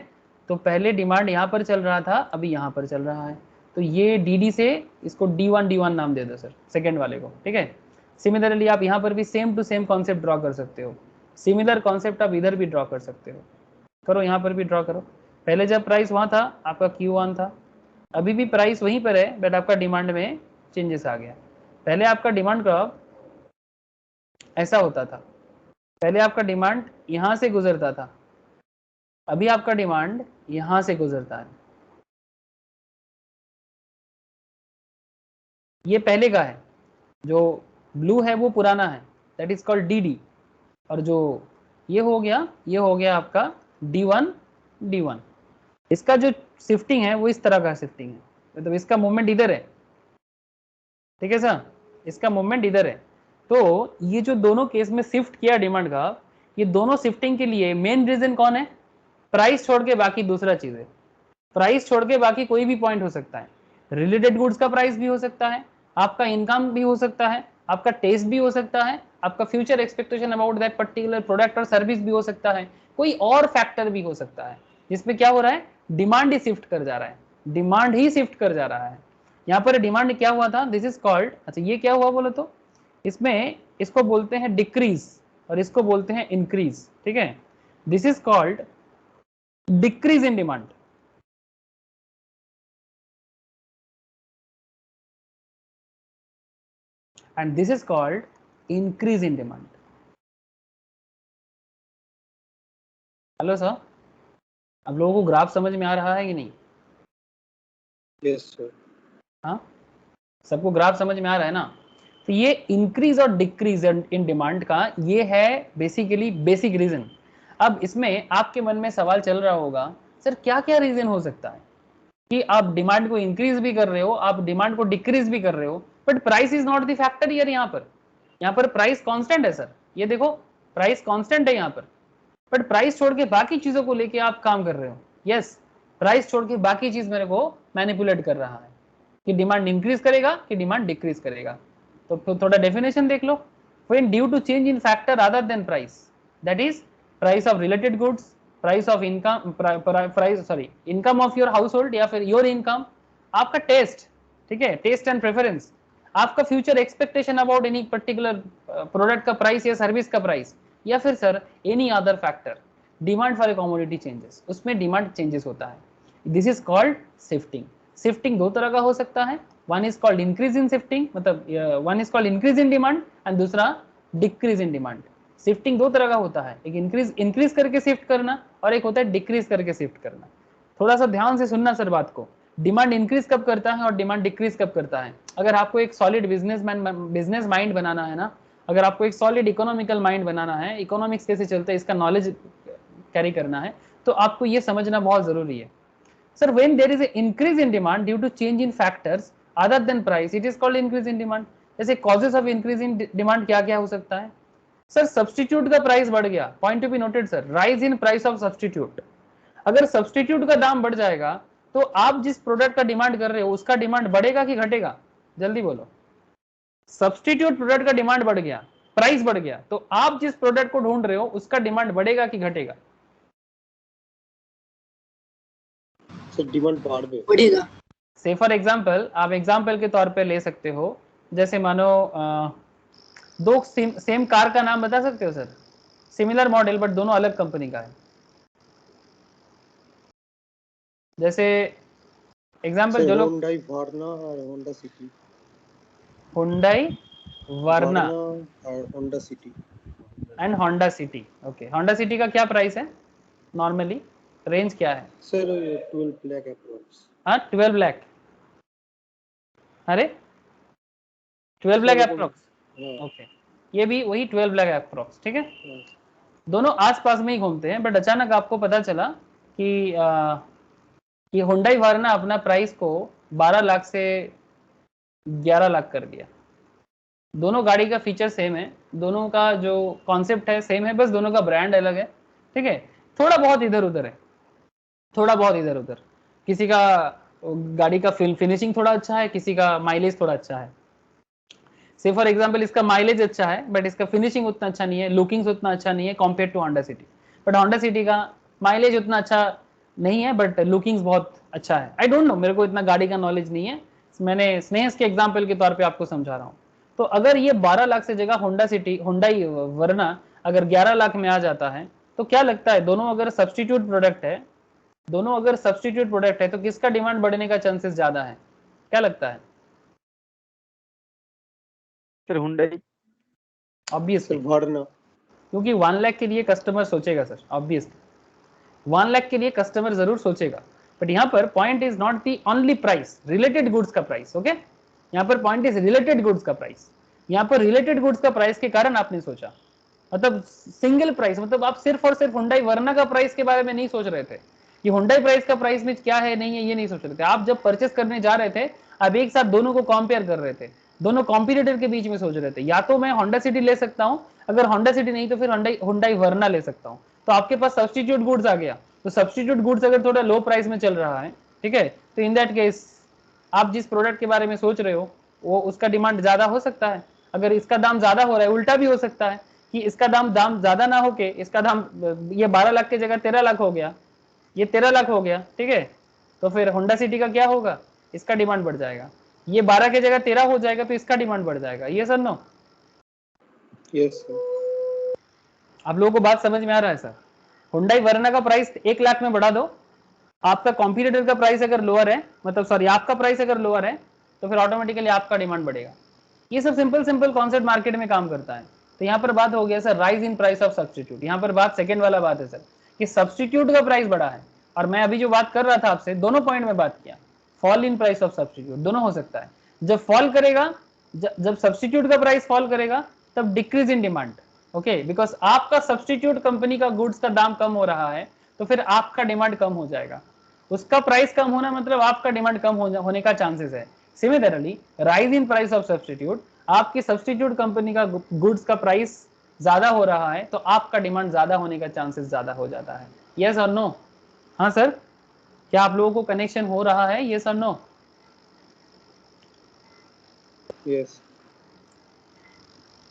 तो पहले डिमांड यहाँ पर चल रहा था, अभी यहाँ पर चल रहा है, तो ये डी से इसको D1 नाम दे दो सर, सेकेंड वाले को, ठीक है। सिमिलरली आप यहाँ पर भी same to same concept draw कर सकते हो, सिमिलर कॉन्सेप्ट आप इधर भी ड्रॉ कर सकते हो, करो, यहाँ पर भी ड्रॉ करो। पहले जब प्राइस वहाँ था आपका Q1 था, अभी भी प्राइस वहीं पर है, बट आपका डिमांड में चेंजेस आ गया। पहले आपका डिमांड कर्व ऐसा होता था, पहले आपका डिमांड यहां से गुजरता था, अभी आपका डिमांड यहां से गुजरता है। ये पहले का है, जो ब्लू है वो पुराना है, दैट इज कॉल्ड DD, और जो ये हो गया आपका D1। इसका जो शिफ्टिंग है वो इस तरह का शिफ्टिंग है, मतलब इसका मूवमेंट इधर है, ठीक है सर, इसका मूवमेंट इधर है। तो ये जो दोनों केस में शिफ्ट किया डिमांड का, ये दोनों शिफ्टिंग के लिए मेन रीजन कौन है, प्राइस छोड़ के बाकी दूसरा चीज है, प्राइस छोड़ के बाकी कोई भी पॉइंट हो सकता है, रिलेटेड गुड्स का प्राइस भी हो सकता है, आपका इनकम भी हो सकता है, आपका टेस्ट भी हो सकता है, आपका future expectation about that particular product और सर्विस भी हो सकता है, कोई और फैक्टर भी हो सकता है, जिसमें क्या हो रहा है, डिमांड ही शिफ्ट कर जा रहा है, डिमांड ही शिफ्ट कर जा रहा है। यहाँ पर डिमांड क्या हुआ था, दिस इज कॉल्ड, अच्छा ये क्या हुआ बोलो तो, इसमें इसको बोलते हैं डिक्रीज और इसको बोलते हैं इंक्रीज, ठीक है, this is called decrease in demand, and this is called increase in demand. Hello sir, अब लोगों को ग्राफ समझ में आ रहा है कि नहीं? Yes sir. हाँ, सबको ग्राफ समझ में आ रहा है ना। तो ये इंक्रीज और डिक्रीज इन डिमांड का ये है बेसिकली बेसिक रीजन। अब इसमें आपके मन में सवाल चल रहा होगा, सर क्या क्या रीजन हो सकता है कि आप डिमांड को इंक्रीज भी कर रहे हो, आप डिमांड को डिक्रीज भी कर रहे हो, but price is not the factor here. यहाँ पर प्राइस कांस्टेंट है सर, ये देखो प्राइस कांस्टेंट है यहाँ पर, बट प्राइस छोड़ के बाकी चीजों को लेके आप काम कर रहे हो। यस, प्राइस छोड़ के बाकी चीज मेरे को मैनिपुलेट कर रहा है कि डिमांड इंक्रीज करेगा कि डिमांड डिक्रीज करेगा। तो थोड़ा डेफिनेशन देख लो, when due to change in factor other than price, that is price of related goods, price of income, income of your house hold या फिर योर इनकम, आपका टेस्ट, ठीक है, टेस्ट एंड प्रेफरेंस, आपका future expectation about any particular product का प्राइस या सर्विस का प्राइस, या फिर sir any other factor, demand for a commodity changes, उसमें डिमांड चेंजेस होता है। This is called shifting. Shifting दो तरह का हो सकता है, one is called increase in shifting, मतलब one is called increase in demand and दूसरा डिक्रीज इन डिमांड। शिफ्टिंग दो तरह का होता है, एक इंक्रीज करके शिफ्ट करना और एक होता है डिक्रीज करके शिफ्ट करना। थोड़ा सा ध्यान से सुनना सर बात को, डिमांड इंक्रीज कब करता है और डिमांड डिक्रीज कब करता है। अगर आपको एक सॉलिड बिजनेस माइंड बनाना है ना, अगर आपको एक सॉलिड इकोनॉमिकल माइंड बनाना है, इकोनॉमिक्स कैसे चलते हैं इसका नॉलेज कैरी करना है, तो आपको ये समझना बहुत जरूरी है sir. When there is a increase in demand due to change in factors other than price, it is called increase in demand. जैसे causes of increase in demand क्या क्या हो सकता है सर? सब्स्टिट्यूट का प्राइस बढ़ गया, point to be noted sir, rise in price of substitute. अगर सब्स्टिट्यूट का दाम बढ़ जाएगा तो आप जिस प्रोडक्ट का डिमांड कर रहे हो उसका डिमांड बढ़ेगा कि घटेगा? जल्दी बोलो। सब्स्टिट्यूट प्रोडक्ट का डिमांड बढ़ गया, प्राइस बढ़ गया, तो आप जिस प्रोडक्ट को ढूंढ रहे हो उसका डिमांड बढ़ेगा कि घटेगा? सर डिमांड बढ़ेगा। से फॉर एग्जाम्पल, आप एग्जाम्पल के तौर पे ले सकते हो, जैसे मानो दो सेम कार का नाम बता सकते हो सर? सिमिलर मॉडल बट दोनों अलग कंपनी का है। जैसे एग्जाम्पल जो लोग हुंडई वर्ना और होंडा सिटी। हुंडई वर्ना और Honda city and Honda city. Okay, Honda City का क्या प्राइस है नॉर्मली, रेंज क्या है सर? 12 लाख अप्रोक्स। हाँ 12 लाख, अरे 12 लाख अप्रोक्स। ओके, ये भी वही 12 लाख अप्रोक्स, ठीक है। दोनों आसपास में ही घूमते हैं, बट अचानक आपको पता चला कि हुंडई वर्ना अपना प्राइस को 12 लाख से 11 लाख कर दिया। दोनों गाड़ी का फीचर सेम है, दोनों का जो कॉन्सेप्ट है सेम है, बस दोनों का ब्रांड अलग है, ठीक है। थोड़ा बहुत इधर उधर है, थोड़ा बहुत इधर उधर, किसी का गाड़ी का फिनिशिंग थोड़ा अच्छा है, किसी का माइलेज थोड़ा अच्छा है। से फॉर एग्जांपल इसका माइलेज अच्छा है बट इसका फिनिशिंग उतना अच्छा नहीं है, लुकिंग्स उतना अच्छा नहीं है compare to Honda City. But Honda City का माइलेज उतना अच्छा नहीं है बट लुकिंग्स बहुत अच्छा है। आई डोंट नो, मेरे को इतना गाड़ी का नॉलेज नहीं है, मैंने स्नेहस के एग्जाम्पल के तौर पे आपको समझा रहा हूँ। तो अगर ये 12 लाख से जगह होंडा सिटी, हुंडई वर्ना अगर 11 लाख में आ जाता है, तो क्या लगता है दोनों अगर सब्स्टिट्यूट प्रोडक्ट है, दोनों अगर सब्स्टिट्यूट प्रोडक्ट है तो किसका डिमांड बढ़ने का चांसेस ज्यादा है? क्या लगता है? Sir Hyundai. ऑब्वियसली वर्ना, क्योंकि 1 लाख के लिए कस्टमर सोचेगा सर, ऑब्वियसली 1 लाख के लिए कस्टमर जरूर सोचेगा। बट यहाँ पर point is not the only price, related goods का प्राइस। ओके, यहाँ पर पॉइंट इज रिलेटेड गुड्स का प्राइस। यहाँ पर रिलेटेड गुड्स का प्राइस के कारण आपने सोचा, मतलब सिंगल प्राइस, मतलब आप सिर्फ और सिर्फ हुंडई वर्ना का प्राइस के बारे में नहीं सोच रहे थे कि हुंडई प्राइस का प्राइस में क्या है नहीं है, ये नहीं सोच रहे थे। आप जब परचेस करने जा रहे थे आप एक साथ दोनों को कंपेयर कर रहे थे, दोनों कॉम्पिटिटर के बीच में सोच रहे थे, या तो मैं होंडा सिटी ले सकता हूं, अगर होंडा सिटी नहीं तो फिर हुंडई वर्ना ले सकता हूं। तो आपके पास सब्स्टिट्यूट गुड्स आ गया, तो सब्स्टिट्यूट गुड्स अगर थोड़ा लो प्राइस में चल रहा है, ठीक है, तो इन दैट केस आप जिस प्रोडक्ट के बारे में सोच रहे हो वो उसका डिमांड ज्यादा हो सकता है। अगर इसका दाम ज्यादा हो रहा है, उल्टा भी हो सकता है कि इसका दाम ज्यादा ना होके इसका दाम ये 12 लाख की जगह 13 लाख हो गया, ये 13 लाख हो गया, ठीक है, तो फिर होंडा सिटी का क्या होगा? इसका डिमांड बढ़ जाएगा। ये 12 की जगह 13 हो जाएगा तो इसका डिमांड बढ़ जाएगा। ये सर नो? Yes sir. आप लोगों को बात समझ में आ रहा है सर? हुंडई वर्ना का प्राइस 1 लाख में बढ़ा दो, आपका कॉम्पिटिटर का प्राइस अगर लोअर है, मतलब सॉरी आपका प्राइस अगर लोअर है, तो फिर ऑटोमेटिकली आपका डिमांड बढ़ेगा। ये सब सिंपल कॉन्सेप्ट मार्केट में काम करता है। तो यहाँ पर बात हो गया sir rise in price of substitute. यहाँ पर बात सेकंड वाला बात है सर कि सब्स्टिट्यूट का प्राइस बढ़ा है, और मैं अभी जो बात कर रहा था आपसे दोनों पॉइंट में बात किया, fall in price of substitute दोनों हो सकता है। जब फॉल करेगा, जब सब्स्टिट्यूट का प्राइस फॉल करेगा तब decrease in demand. Okay, because आपका सब्स्टिट्यूट कंपनी का गुड्स का दाम कम हो रहा है तो फिर आपका डिमांड कम हो जाएगा। उसका प्राइस कम होना मतलब आपका डिमांड कम होने का चांसेस है। Similarly rise in price of substitute, आपकी सब्स्टिट्यूट कंपनी का गुड्स का प्राइस ज्यादा हो रहा है तो आपका डिमांड ज्यादा होने का चांसेस ज्यादा हो जाता है। यस और नो? हाँ सर, क्या आप लोगों को कनेक्शन हो रहा है? यस और no? Yes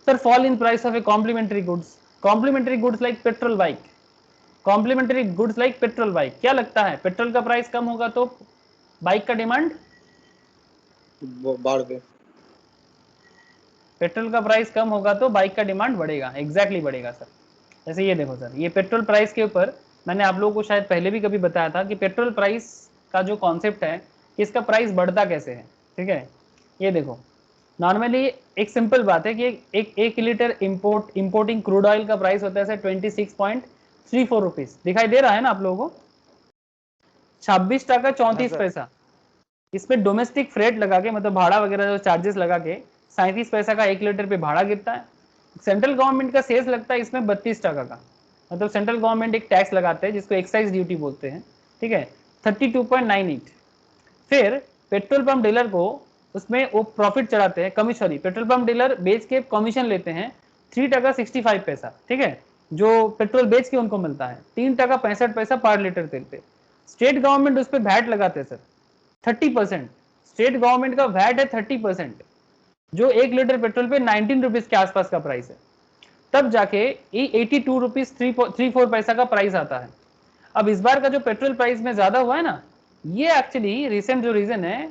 sir fall in price of a complementary goods like petrol bike, complementary goods like petrol bike, क्या लगता है पेट्रोल का प्राइस कम होगा तो बाइक का डिमांड बढ़ गए। पेट्रोल का प्राइस कम होगा तो बाइक का डिमांड बढ़ेगा, एग्जैक्टली बढ़ेगा सर। जैसे ये देखो सर, ये पेट्रोल प्राइस के ऊपर मैंने आप लोगों को शायद पहले भी कभी बताया था कि पेट्रोल प्राइस का जो कॉन्सेप्ट है कि इसका प्राइस बढ़ता कैसे है, ठीक है। ये देखो, नॉर्मली एक सिंपल बात है कि एक लीटर इंपोर्टिंग क्रूड ऑयल का प्राइस होता है सर 26.34 रुपीज, दिखाई दे रहा है ना आप लोगों को? 26 टका 34 पैसा। इसमें डोमेस्टिक फ्रेट लगा के, मतलब भाड़ा वगैरह जो चार्जेस लगा के 37 पैसा का 1 लीटर पे भाड़ा गिरता है। सेंट्रल गवर्नमेंट का सेस लगता है इसमें 32 टका का, मतलब सेंट्रल गवर्नमेंट एक टैक्स लगाते हैं जिसको एक्साइज ड्यूटी बोलते हैं, ठीक है, 32.98। फिर पेट्रोल पंप डीलर को उसमें वो प्रॉफिट चढ़ाते हैं, कमीशन, पेट्रोल पंप डीलर बेच के कमीशन लेते हैं 3.65 टका, ठीक है, जो पेट्रोल बेच के उनको मिलता है, 3.65 टका पर लीटर तेल पे। स्टेट गवर्नमेंट उस पर वैट लगाते हैं सर 30%। स्टेट गवर्नमेंट का वैट है 30%, जो 1 लीटर पेट्रोल पे 19 रुपीज के आसपास का प्राइस है, तब जाके 82 रुपीज 34 पैसा का प्राइस आता है। अब इस बार का जो पेट्रोल प्राइस में ज्यादा हुआ है ना, ये एक्चुअली रिसेंट जो रीजन है,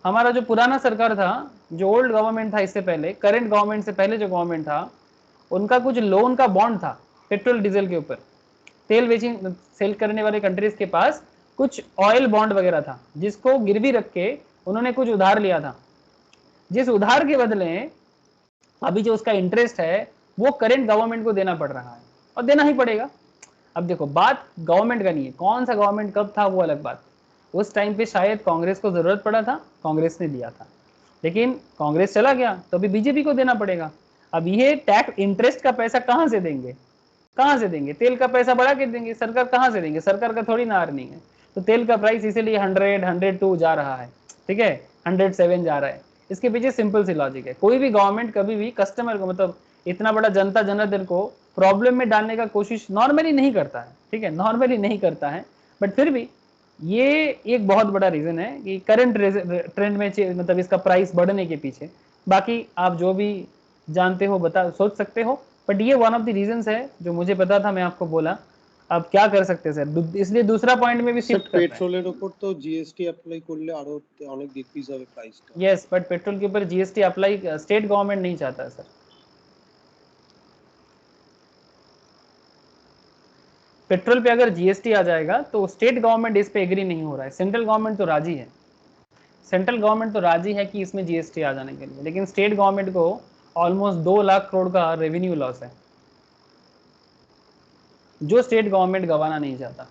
हमारा जो पुराना सरकार था, जो ओल्ड गवर्नमेंट था इससे पहले, करंट गवर्नमेंट से पहले जो गवर्नमेंट था, उनका कुछ लोन का बॉन्ड था पेट्रोल डीजल के ऊपर। तेल बेचिंग सेल करने वाले कंट्रीज के पास कुछ ऑयल बॉन्ड वगैरह था, जिसको गिरवी रख के उन्होंने कुछ उधार लिया था, जिस उधार के बदले अभी जो उसका इंटरेस्ट है वो करंट गवर्नमेंट को देना पड़ रहा है, और देना ही पड़ेगा। अब देखो, बात गवर्नमेंट का नहीं है, कौन सा गवर्नमेंट कब था वो अलग बात। उस टाइम पे शायद कांग्रेस को जरूरत पड़ा था, कांग्रेस ने दिया था, लेकिन कांग्रेस चला गया तो अभी बीजेपी को देना पड़ेगा। अब ये टैक्स इंटरेस्ट का पैसा कहां से देंगे, कहां से देंगे? तेल का पैसा बढ़ा के देंगे, सरकार कहां से देंगे? सरकार का थोड़ी ना अर्निंग है। तो तेल का प्राइस इसीलिए 100, 102 जा रहा है, ठीक है, 107 जा रहा है। इसके पीछे सिंपल सी लॉजिक है, कोई भी गवर्नमेंट कभी भी कस्टमर को, मतलब इतना बड़ा जनता जनार्दन को प्रॉब्लम में डालने का कोशिश नॉर्मली नहीं करता है, ठीक है, नॉर्मली नहीं करता है। बट फिर भी ये एक बहुत बड़ा रीजन है कि करंट ट्रेंड में, मतलब इसका प्राइस बढ़ने के पीछे। बाकी आप जो भी जानते हो बता, सोच सकते हो, बट ये वन ऑफ द रीजंस है जो मुझे पता था, मैं आपको बोला। अब क्या कर सकते हैं सर, इसलिए दूसरा पॉइंट में भी शिफ्ट करते हैं। পেট্রোলের উপর তো জিএসটি অ্যাপ্লাই করলে আরো অনেক ডিক্রিজ হবে প্রাইসটা। यस, बट पेट्रोल के ऊपर जीएसटी अप्लाई स्टेट गवर्नमेंट नहीं चाहता है सर। पेट्रोल पे अगर जीएसटी आ जाएगा तो स्टेट गवर्नमेंट इस पे एग्री नहीं हो रहा है, सेंट्रल गवर्नमेंट तो राजी है, सेंट्रल गवर्नमेंट तो राजी है कि इसमें जीएसटी आ जाने के लिए, लेकिन स्टेट गवर्नमेंट को ऑलमोस्ट 2 लाख करोड़ का रेवेन्यू लॉस है, जो स्टेट गवर्नमेंट गंवाना नहीं चाहता।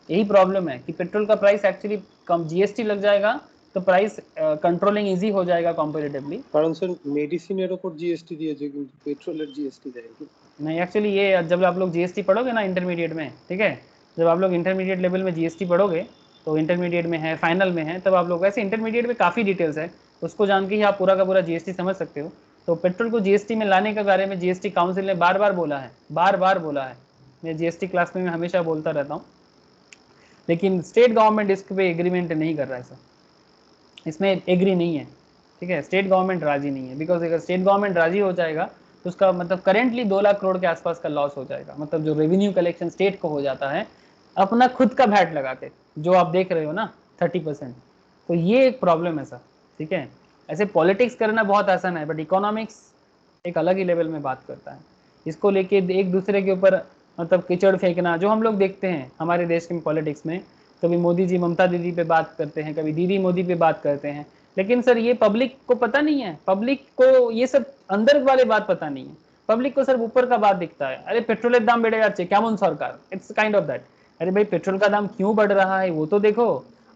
यही प्रॉब्लम है कि पेट्रोल का प्राइस एक्चुअली कम, जीएसटी लग जाएगा तो प्राइस कंट्रोलिंग इजी हो जाएगा कंपैरेटिवली। কারণ স্যার মেডিসিনের উপর জিএসটি দিয়েছে কিন্তু পেট্রোলের জিএসটি দেয়নি। नहीं, एक्चुअली ये जब आप लोग जीएसटी पढ़ोगे ना इंटरमीडिएट में, ठीक है, जब आप लोग इंटरमीडिएट लेवल में जीएसटी पढ़ोगे, तो इंटरमीडिएट में है, फाइनल में है, तब आप लोग, वैसे इंटरमीडिएट में काफ़ी डिटेल्स है, उसको जान के ही आप पूरा का पूरा जीएसटी समझ सकते हो। तो पेट्रोल को जीएसटी में लाने के बारे में जीएसटी काउंसिल ने बार बार बोला है, बार बार बोला है। मैं जीएसटी क्लास में मैं हमेशा बोलता रहता हूँ, लेकिन स्टेट गवर्नमेंट इस पे एग्रीमेंट नहीं कर रहा है सर, इसमें एग्री नहीं है, ठीक है, स्टेट गवर्नमेंट राजी नहीं है। बिकॉज अगर स्टेट गवर्नमेंट राजी हो जाएगा तो उसका मतलब करेंटली 2 लाख करोड़ के आसपास का लॉस हो जाएगा, मतलब जो रेवेन्यू कलेक्शन स्टेट को हो जाता है अपना खुद का वैट लगा के, जो आप देख रहे हो ना 30%। तो ये एक प्रॉब्लम है सर, ठीक है। ऐसे पॉलिटिक्स करना बहुत आसान है, बट इकोनॉमिक्स एक अलग ही लेवल में बात करता है। इसको लेके एक दूसरे के ऊपर मतलब कीचड़ फेंकना, जो हम लोग देखते हैं हमारे देश के पॉलिटिक्स में, कभी मोदी जी ममता दीदी पे बात करते हैं, कभी दीदी मोदी पे बात करते हैं, लेकिन सर ये पब्लिक को पता नहीं है, पब्लिक को ये सब अंदर वाले बात पता नहीं है, पब्लिक को सिर्फ ऊपर का बात दिखता है। अरे पेट्रोल दाम बेड़े जाते केमन सरकार, इट्स काइंड ऑफ दैट। अरे भाई पेट्रोल का दाम क्यों बढ़ रहा है वो तो देखो,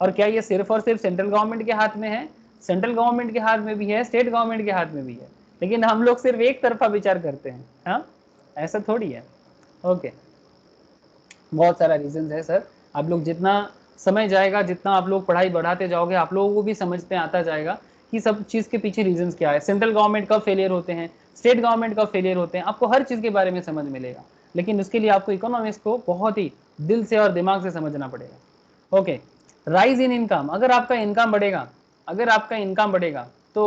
और क्या ये सिर्फ और सिर्फ सेंट्रल गवर्नमेंट के हाथ में है? सेंट्रल गवर्नमेंट के हाथ में भी है, स्टेट गवर्नमेंट के हाथ में भी है, लेकिन हम लोग सिर्फ एक तरफा विचार करते हैं। हाँ, ऐसा थोड़ी है। ओके, बहुत सारा रीजन है सर, आप लोग जितना समय जाएगा, जितना आप लोग पढ़ाई बढ़ाते जाओगे, आप लोगों को भी समझ में आता जाएगा कि सब चीज के पीछे रीजंस क्या है, सेंट्रल गवर्नमेंट कब फेलियर होते हैं, स्टेट गवर्नमेंट कब फेलियर होते हैं, आपको हर चीज के बारे में समझ मिलेगा। लेकिन उसके लिए आपको इकोनॉमिक्स को बहुत ही दिल से और दिमाग से समझना पड़ेगा। ओके, राइज इन इनकम, अगर आपका इनकम बढ़ेगा, अगर आपका इनकम बढ़ेगा तो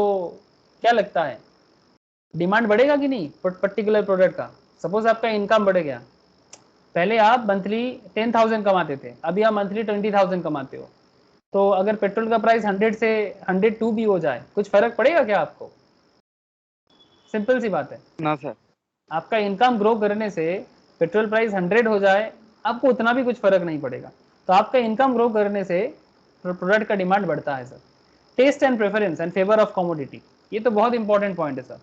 क्या लगता है डिमांड बढ़ेगा कि नहीं पर्टिकुलर प्रोडक्ट का? सपोज आपका इनकम बढ़ गया, पहले आप मंथली 10,000 कमाते थे, अभी आप मंथली 20,000 कमाते हो, तो अगर पेट्रोल का प्राइस 100 से 102 भी हो जाए, कुछ फर्क पड़ेगा क्या आपको? सिंपल सी बात है ना सर। आपका इनकम ग्रो करने से पेट्रोल प्राइस 100 हो जाए, आपको उतना भी कुछ फर्क नहीं पड़ेगा। तो आपका इनकम ग्रो करने से प्रोडक्ट का डिमांड बढ़ता है sir. Taste and preference and favour of commodity, ये तो बहुत इंपॉर्टेंट पॉइंट है सर।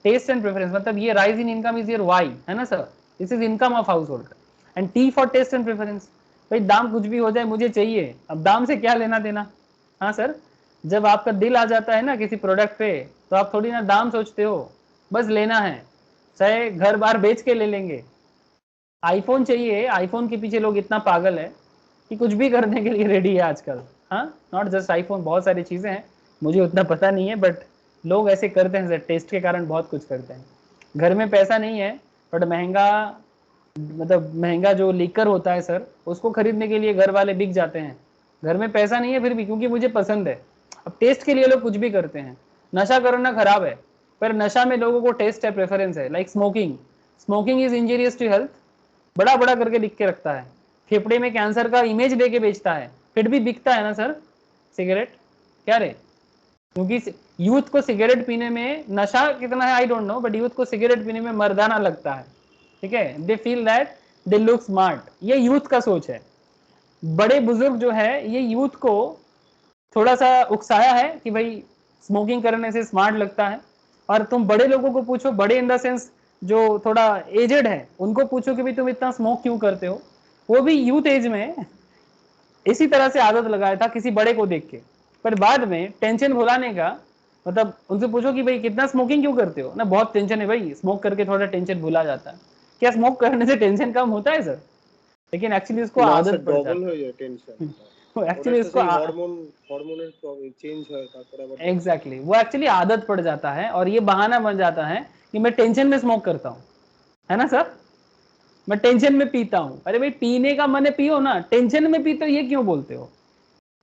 टेस्ट एंड प्रेफरेंस मतलब ये rise in income is your Y, है ना sir, this is income of household. And T for taste and preference, भाई दाम कुछ भी हो जाए मुझे चाहिए, अब दाम से क्या लेना देना। हाँ सर, जब आपका दिल आ जाता है ना किसी प्रोडक्ट पे, तो आप थोड़ी ना दाम सोचते हो, बस लेना है, चाहे घर बार बेच के ले लेंगे, आईफोन चाहिए, आईफोन के पीछे लोग इतना पागल है कि कुछ भी करने के लिए रेडी है आजकल। हाँ, नॉट जस्ट आईफोन, बहुत सारी चीज़ें हैं, मुझे उतना पता नहीं है, बट लोग ऐसे करते हैं सर, टेस्ट के कारण बहुत कुछ करते हैं। घर में पैसा नहीं है बट महंगा, मतलब महंगा जो लीकर होता है सर, उसको खरीदने के लिए घर वाले बिक जाते हैं। घर में पैसा नहीं है फिर भी, क्योंकि मुझे पसंद है। अब टेस्ट के लिए लोग कुछ भी करते हैं। नशा करना खराब है, पर नशा में लोगों को टेस्ट है, प्रेफरेंस है। Like smoking, smoking is injurious to health, बड़ा बड़ा करके लिख के रखता है, फेफड़े में कैंसर का इमेज देके बेचता है, फिर भी बिकता है ना सर सिगरेट। क्या रे, क्योंकि यूथ को सिगरेट पीने में नशा कितना है I don't know, but youth को सिगरेट पीने में मर्दाना लगता है। ठीक है, they feel that they look smart, ये यूथ का सोच है। बड़े बुजुर्ग जो है ये यूथ को थोड़ा सा उकसाया है कि भाई स्मोकिंग करने से स्मार्ट लगता है। और तुम बड़े लोगों को पूछो, बड़े इन द सेंस जो थोड़ा एजेड है, उनको पूछो कि भाई तुम इतना स्मोक क्यों करते हो, वो भी यूथ एज में इसी तरह से आदत लगाया था किसी बड़े को देख के। पर बाद में टेंशन भुलाने का, मतलब उनसे पूछो कि भाई कितना स्मोकिंग क्यों करते हो ना, बहुत टेंशन है भाई, स्मोक करके थोड़ा टेंशन भुला जाता है। क्या स्मोक करने से टेंशन कम होता है सर? लेकिन एक्चुअली उसको না आदत স্যার पड़ ডবল जाती হয়ে যায় টেনশন। है। वो ওটা एक्चुअली একটা उसको সেই হরমোনের চেঞ্জ হয় তারপরে আবার ডবল। एग्जैक्टली वो एक्चुअली आदत पड़ जाता है, और ये बहाना बन जाता है कि मैं टेंशन में स्मोक करता हूँ, है ना सर, मैं टेंशन में पीता हूँ। अरे भाई पीने का मन है पियो ना, टेंशन में पीते हो ये क्यों बोलते हो?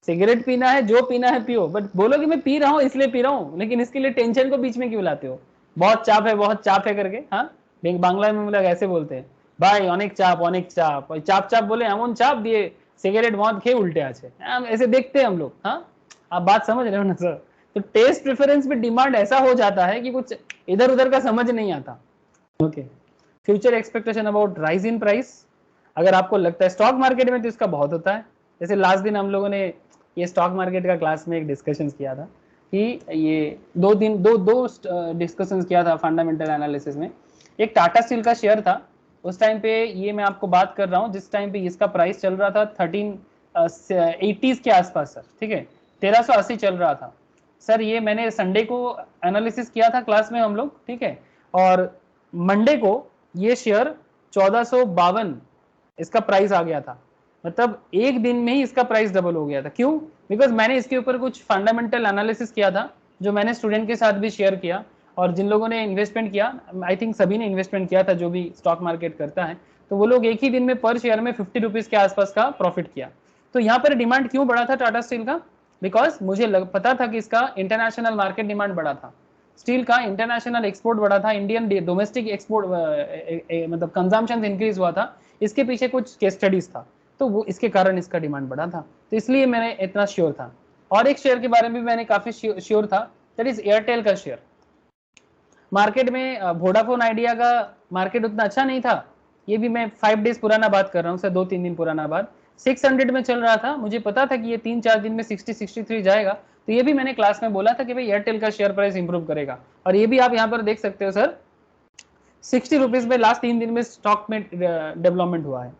सिगरेट पीना है, जो पीना है पियो, बट बोलो कि मैं पी रहा हूँ इसलिए पी रहा हूँ, लेकिन इसके लिए टेंशन को बीच में क्यों लाते हो? बहुत चाप है, बहुत चाप है करके। हाँ, बांग्ला में लोग ऐसे बोलते हैं, भाई अनेक चाप, अनेक चाप, और चाप चाप बोले एमन चाप दिए सिगरेट मौत खेয়ে उल्टे আছে, ऐसे देखते हैं हम लोग। हाँ, आप बात समझ रहे हो ना सर? तो टेस्ट प्रेफरेंस पे डिमांड ऐसा हो जाता है कि कुछ इधर उधर का समझ नहीं आता। Okay, future expectation about rise in price, अगर आपको लगता है स्टॉक मार्केट में तो इसका बहुत होता है। जैसे लास्ट दिन हम लोगों ने ये स्टॉक मार्केट का क्लास में एक डिस्कशन किया था कि ये दो डिस्कशन किया था फंडामेंटल एनालिसिस में। एक टाटा स्टील का शेयर था, उस टाइम पे ये मैं आपको बात कर रहा हूँ जिस टाइम पे इसका प्राइस चल रहा था 1380 के आसपास सर। ठीक है, 1380 चल रहा था सर। ये मैंने संडे को एनालिसिस किया था क्लास में हम लोग, ठीक है, और मंडे को ये शेयर 1452 इसका प्राइस आ गया था। मतलब एक दिन में ही इसका प्राइस डबल हो गया था। क्यों? बिकॉज मैंने इसके ऊपर कुछ फंडामेंटल एनालिसिस किया था, जो मैंने स्टूडेंट के साथ भी शेयर किया, और जिन लोगों ने इन्वेस्टमेंट किया, आई थिंक सभी ने इन्वेस्टमेंट किया था जो भी स्टॉक मार्केट करता है, तो वो लोग एक ही दिन में पर शेयर में 50 रुपीज के आसपास का प्रॉफिट किया। तो यहाँ पर डिमांड क्यों बढ़ा था टाटा स्टील का? बिकॉज मुझे पता था कि इसका इंटरनेशनल मार्केट डिमांड बढ़ा था, स्टील का इंटरनेशनल एक्सपोर्ट बढ़ा था, इंडियन डोमेस्टिक एक्सपोर्ट मतलब कंजम्पशन इंक्रीज हुआ था, इसके पीछे कुछ केस स्टडीज था, तो वो इसके कारण इसका डिमांड बढ़ा था। तो इसलिए मैंने इतना श्योर था। और एक शेयर के बारे में भी मैंने काफी श्योर था, दैट इज एयरटेल का शेयर। मार्केट में वोडाफोन आइडिया का मार्केट उतना अच्छा नहीं था, ये भी मैं 5 डेज पुराना बात कर रहा हूँ सर, 2-3 दिन पुराना बात। 600 में चल रहा था, मुझे पता था कि ये 3-4 दिन में 60-63 जाएगा, तो ये भी मैंने क्लास में बोला था कि भाई एयरटेल का शेयर प्राइस इंप्रूव करेगा। और ये भी आप यहाँ पर देख सकते हो सर, 60 रुपीज में लास्ट 3 दिन में स्टॉक में डेवलपमेंट हुआ है।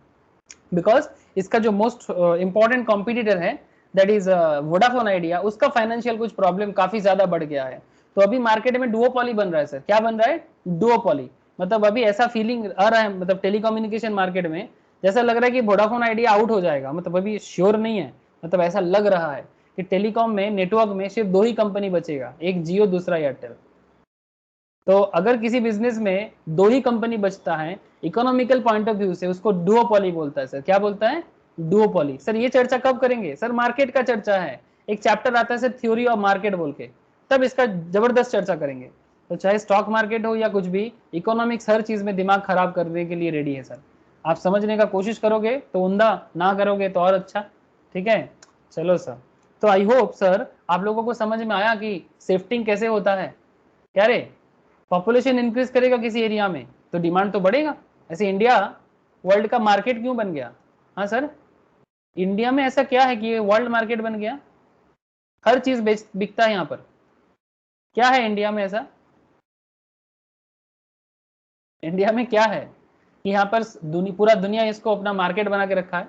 बिकॉज इसका जो मोस्ट इंपॉर्टेंट कॉम्पिटिटर है दैट इज वोडाफोन आइडिया, उसका फाइनेंशियल कुछ प्रॉब्लम काफी ज्यादा बढ़ गया है। तो अभी मार्केट में डुओपॉली बन रहा है सर। क्या बन रहा है? डुओपॉली। मतलब अभी ऐसा फीलिंग आ रहा है, मतलब टेलीकम्युनिकेशन मार्केट में जैसा लग रहा है कि वोडाफोन आइडिया आउट हो जाएगा। मतलब अभी श्योर नहीं है, मतलब ऐसा लग रहा है कि टेलीकॉम में, नेटवर्क में सिर्फ 2 ही कंपनी बचेगा, एक जियो, दूसरा एयरटेल। तो अगर किसी बिजनेस में 2 ही कंपनी बचता है, इकोनॉमिकल पॉइंट ऑफ व्यू से उसको डुओपॉली बोलता है सर। क्या बोलता है? डुओपॉली। सर ये चर्चा कब करेंगे? सर मार्केट का चर्चा है, एक चैप्टर आता है सर थ्योरी ऑफ मार्केट बोल के, तब इसका जबरदस्त चर्चा करेंगे। तो चाहे स्टॉक मार्केट हो या कुछ भी, इकोनॉमिक्स हर चीज में दिमाग खराब करने के लिए रेडी है सर। आप समझने का कोशिश करोगे तो उमदा, ना करोगे तो और अच्छा। ठीक है, चलो सर। तो आई होप सर आप लोगों को समझ में आया कि सेफ्टिंग कैसे होता है। क्या रे, पॉपुलेशन इंक्रीज करेगा किसी एरिया में तो डिमांड तो बढ़ेगा। ऐसे इंडिया वर्ल्ड का मार्केट क्यों बन गया? हाँ सर, इंडिया में ऐसा क्या है कि ये वर्ल्ड मार्केट बन गया? हर चीज बिकता है यहाँ पर। क्या है इंडिया में ऐसा? इंडिया में क्या है कि यहाँ पर पूरा दुनिया इसको अपना मार्केट बना के रखा है?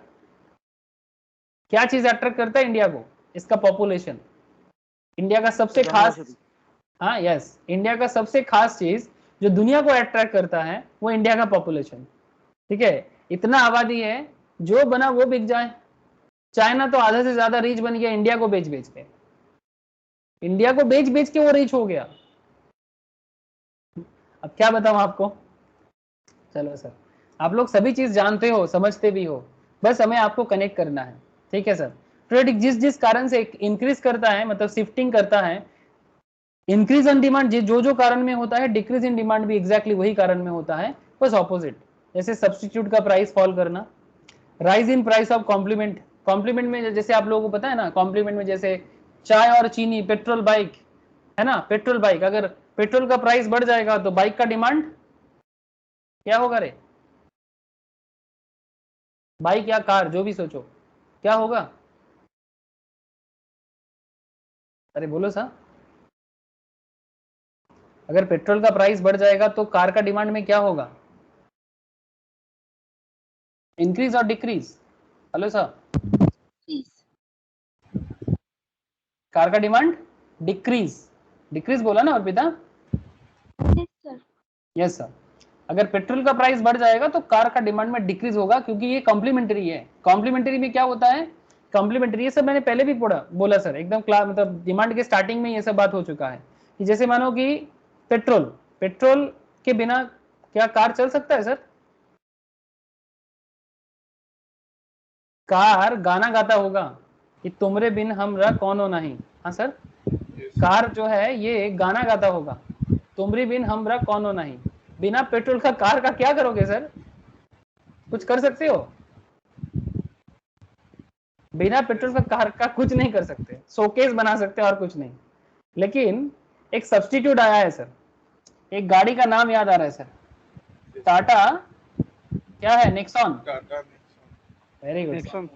क्या चीज अट्रैक्ट करता है इंडिया को? इसका पॉपुलेशन। इंडिया का सबसे खास, हाँ यस, इंडिया का सबसे खास चीज जो दुनिया को अट्रैक्ट करता है वो इंडिया का पॉपुलेशन। ठीक है, इतना आबादी है, जो बना वो बिक जाए। चाइना तो आधे से ज्यादा रीच बन गया इंडिया को बेच बेच के, इंडिया को बेच बेच के वो रीच हो गया। अब क्या बताऊं आपको। चलो सर, आप लोग सभी चीज जानते हो, समझते भी हो, बस हमें आपको कनेक्ट करना है, ठीक है सर। ट्रेड जिस जिस कारण से इंक्रीज करता है, मतलब शिफ्टिंग करता है, इंक्रीज इन डिमांड जो जो कारण में होता है, डिक्रीज इन डिमांड भी एग्जैक्टली वही कारण में होता है, बस ऑपोजिट। जैसे सब्स्टिट्यूट का प्राइस फॉल करना, rise in price of complement. Complement में जैसे आप लोगों को पता है ना, कॉम्प्लीमेंट में जैसे चाय और चीनी, पेट्रोल बाइक, है ना, पेट्रोल बाइक, अगर पेट्रोल का प्राइस बढ़ जाएगा तो बाइक का डिमांड क्या होगा रे, बाइक या कार जो भी सोचो, क्या होगा, अरे बोलो सा। अगर पेट्रोल का प्राइस बढ़ जाएगा तो कार का डिमांड में क्या होगा, इंक्रीज और डिक्रीज। हेलो सर, कार का डिमांड डिक्रीज, डिक्रीज बोला ना अर्पिता। यस सर, अगर पेट्रोल का प्राइस बढ़ जाएगा तो कार का डिमांड में डिक्रीज होगा, क्योंकि ये कॉम्प्लीमेंट्री है। कॉम्प्लीमेंट्री में क्या होता है, कॉम्प्लीमेंट्री, ये सब मैंने पहले भी पढ़ा, बोला सर, एकदम क्लास, मतलब डिमांड के स्टार्टिंग में ये सब बात हो चुका है कि जैसे मानो कि पेट्रोल, पेट्रोल के बिना क्या कार चल सकता है सर, कार गाना गाता होगा कि तुमरे बिन हमरा कौन हो नहीं, हाँ सर, कार जो है ये गाना गाता होगा, तुमरी बिन हमरा कौन हो नहीं। बिना पेट्रोल का कार का क्या करोगे सर, कुछ कर सकते हो, बिना पेट्रोल का कार का कुछ नहीं कर सकते, शोकेस बना सकते और कुछ नहीं। लेकिन एक सब्स्टिट्यूट आया है सर, एक गाड़ी का नाम याद आ रहा है सर, टाटा, क्या है, Nexon, very good,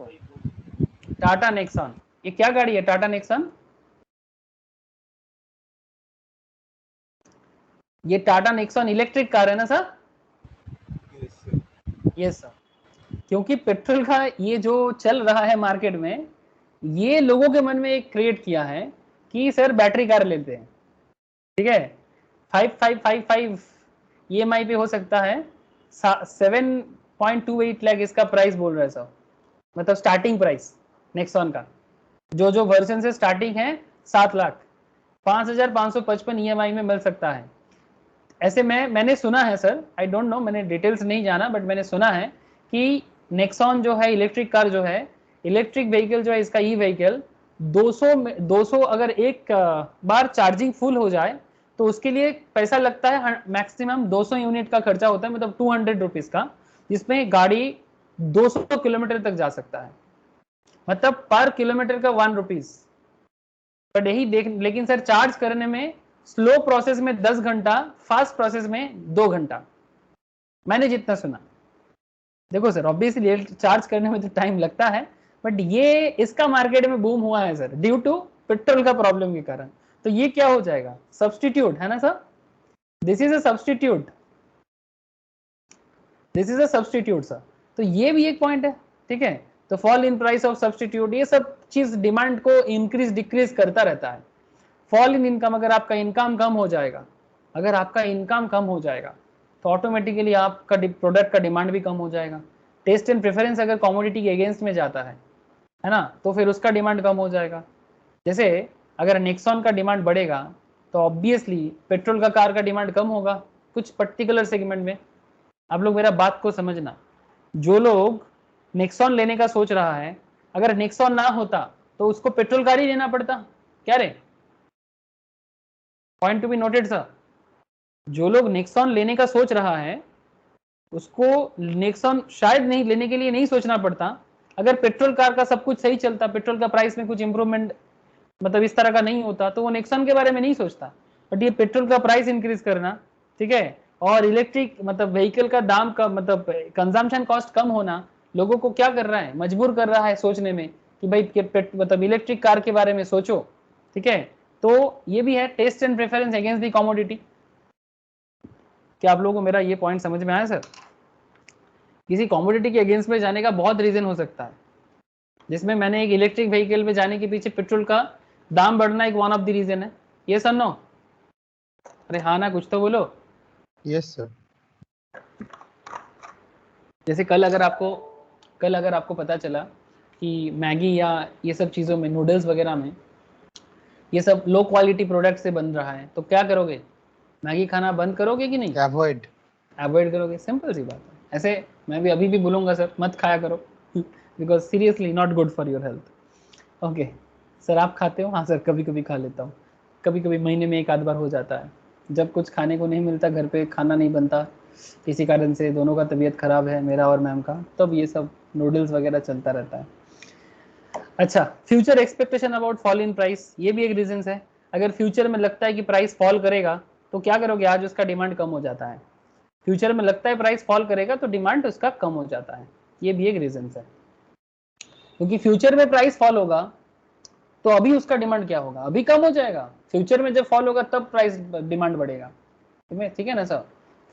Tata Nexon. ये क्या गाड़ी है टाटा नेक्सॉन, ये टाटा नेक्सॉन इलेक्ट्रिक कार है ना सर। यस सर, क्योंकि पेट्रोल का ये जो चल रहा है मार्केट में, ये लोगों के मन में एक क्रिएट किया है कि सर बैटरी कार लेते हैं, ठीक है, 5555 EMI पे हो सकता है, 7.28 लाख इसका प्राइस बोल रहा है सर, मतलब स्टार्टिंग प्राइस नेक्सॉन का, जो जो वर्जन से स्टार्टिंग है 7 लाख, 5,555 EMI में मिल सकता है। ऐसे मैंने सुना है सर, आई डोंट नो, मैंने डिटेल्स नहीं जाना, बट मैंने सुना है कि नेक्सॉन जो है इलेक्ट्रिक कार जो है, इलेक्ट्रिक व्हीकल जो है इसका, ई व्हीकल 200 अगर एक बार चार्जिंग फुल हो जाए तो उसके लिए पैसा लगता है मैक्सिमम 200 यूनिट का खर्चा होता है, मतलब 200 रुपीज का, जिसमें गाड़ी 200 किलोमीटर तक जा सकता है, मतलब पर किलोमीटर का 1 रुपीज पर यही देख। लेकिन सर चार्ज करने में स्लो प्रोसेस में 10 घंटा, फास्ट प्रोसेस में 2 घंटा, मैंने जितना सुना। देखो सर ऑब्वियसली चार्ज करने में तो टाइम लगता है, बट ये इसका मार्केट में बूम हुआ है सर ड्यू टू पेट्रोल का प्रॉब्लम के कारण। तो ये क्या हो जाएगा, सब्स्टिट्यूट है ना sir, this is a substitute, this is a substitute sir. तो ये भी एक पॉइंट है, ठीक है। तो fall in price of substitute, ये सब चीज डिमांड को इंक्रीज डिक्रीज करता रहता है। फॉल इन इनकम, अगर आपका इनकम कम हो जाएगा, अगर आपका इनकम कम हो जाएगा तो ऑटोमेटिकली आपका प्रोडक्ट का डिमांड भी कम हो जाएगा। टेस्ट एंड प्रेफरेंस अगर कमोडिटी के अगेंस्ट में जाता है ना, तो फिर उसका डिमांड कम हो जाएगा। जैसे अगर नेक्सॉन का डिमांड बढ़ेगा तो ऑब्वियसली पेट्रोल का कार का डिमांड कम होगा कुछ पर्टिकुलर सेगमेंट में। आप लोग मेरा बात को समझना, जो लोग नेक्सॉन लेने का सोच रहा है, अगर नेक्सॉन ना होता तो उसको पेट्रोल कार ही लेना पड़ता, क्या रे, point to be noted sir. जो लोग नेक्सॉन लेने का सोच रहा है उसको नेक्सॉन शायद नहीं लेने के लिए नहीं सोचना पड़ता, अगर पेट्रोल कार का सब कुछ सही चलता, पेट्रोल का प्राइस में कुछ इंप्रूवमेंट मतलब इस तरह का नहीं होता, तो वो नेक्सॉन के बारे में नहीं सोचता। बट ये पेट्रोल का प्राइस इंक्रीज करना, ठीक है, और इलेक्ट्रिक मतलब व्हीकल का दाम का मतलब कंजम्पशन कॉस्ट कम होना, लोगों को क्या कर रहा है, मजबूर कर रहा है सोचने में कि भाई मतलब इलेक्ट्रिक कार के बारे में सोचो, ठीक है। तो ये भी है taste and preference against the commodity. क्या आप लोगों को मेरा ये पॉइंट समझ में आया सर? किसी कमोडिटी के अगेंस्ट में जाने का बहुत रीजन हो सकता है, जिसमें मैंने एक इलेक्ट्रिक व्हीकल में जाने के पीछे पेट्रोल का दाम बढ़ना एक वन ऑफ द रीजन है। ये सर नो, अरे हाँ ना, कुछ तो बोलो। Yes sir. जैसे कल अगर आपको पता चला कि मैगी या ये सब चीज़ों में, नूडल्स वगैरह में ये सब लो क्वालिटी प्रोडक्ट से बन रहा है, तो क्या करोगे? मैगी खाना बंद करोगे कि नहीं? अवॉइड करोगे, सिंपल सी बात है। ऐसे मैं भी अभी भी बोलूँगा सर मत खाया करो because seriously not good for your health. Okay sir, आप खाते हो? हाँ सर, कभी कभी खा लेता हूँ, कभी कभी महीने में 1 आध बार हो जाता है, जब कुछ खाने को नहीं मिलता, घर पे खाना नहीं बनता, किसी कारण से दोनों का तबीयत खराब है, मेरा और मैम का, तब ये सब नूडल्स वगैरह चलता रहता है। अच्छा, future expectation about fall in price, ये भी एक रीजन है। अगर फ्यूचर में लगता है कि प्राइस फॉल करेगा तो क्या करोगे? आज उसका डिमांड कम हो जाता है। फ्यूचर में लगता है प्राइस फॉल करेगा तो डिमांड उसका कम हो जाता है, ये भी एक रीजन है। क्योंकि फ्यूचर में प्राइस फॉल होगा तो अभी उसका डिमांड क्या होगा? अभी कम हो जाएगा। फ्यूचर में जब फॉल होगा तब प्राइस डिमांड बढ़ेगा। ठीक है ना sir?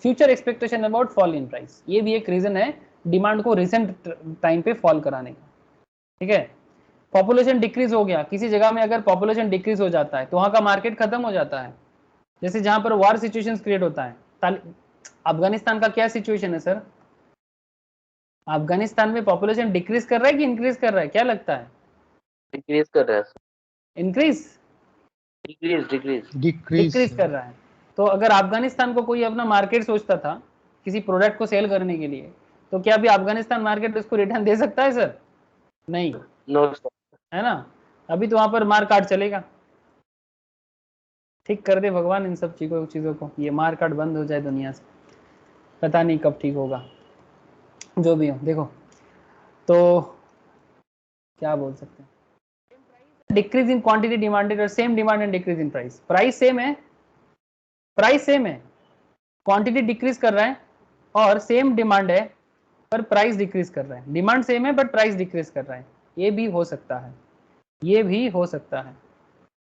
Future expectation about fall in price, ये भी एक रीजन है डिमांड को रिसेंट टाइम पे फॉल कराने का। ठीक है, पॉपुलेशन डिक्रीज हो गया किसी जगह में, अगर पॉपुलेशन डिक्रीज हो जाता है तो वहां का मार्केट खत्म हो जाता है। जैसे जहां पर वार सिचुएशन क्रिएट होता है, अफगानिस्तान का क्या सिचुएशन है सर? अफगानिस्तान में पॉपुलेशन डिक्रीज कर रहा है कि इंक्रीज कर रहा है, क्या लगता है? डिक्रीज कर रहा है, इंक्रीज डिक्रीज कर रहा है। तो अगर अफगानिस्तान को कोई अपना मार्केट सोचता था किसी प्रोडक्ट को सेल करने के लिए, तो क्या अभी अफगानिस्तान मार्केट उसको रिटर्न दे सकता है सर? नहीं, नो है ना? अभी तो वहां पर मार काट चलेगा। ठीक कर दे भगवान इन सब चीजों को, ये मार काट बंद हो जाए दुनिया से, पता नहीं कब ठीक होगा। जो भी हो, देखो तो क्या बोल सकते हैं, डिक्रीज इन क्वांटिटी डिमांडेड और same demand and decrease in price. Price same है, क्वांटिटी डिक्रीज कर रहा है और सेम डिमांड है पर प्राइस डिक्रीज कर रहा है। डिमांड सेम है बट प्राइस डिक्रीज कर रहा है, ये भी हो सकता है, ये भी हो सकता है।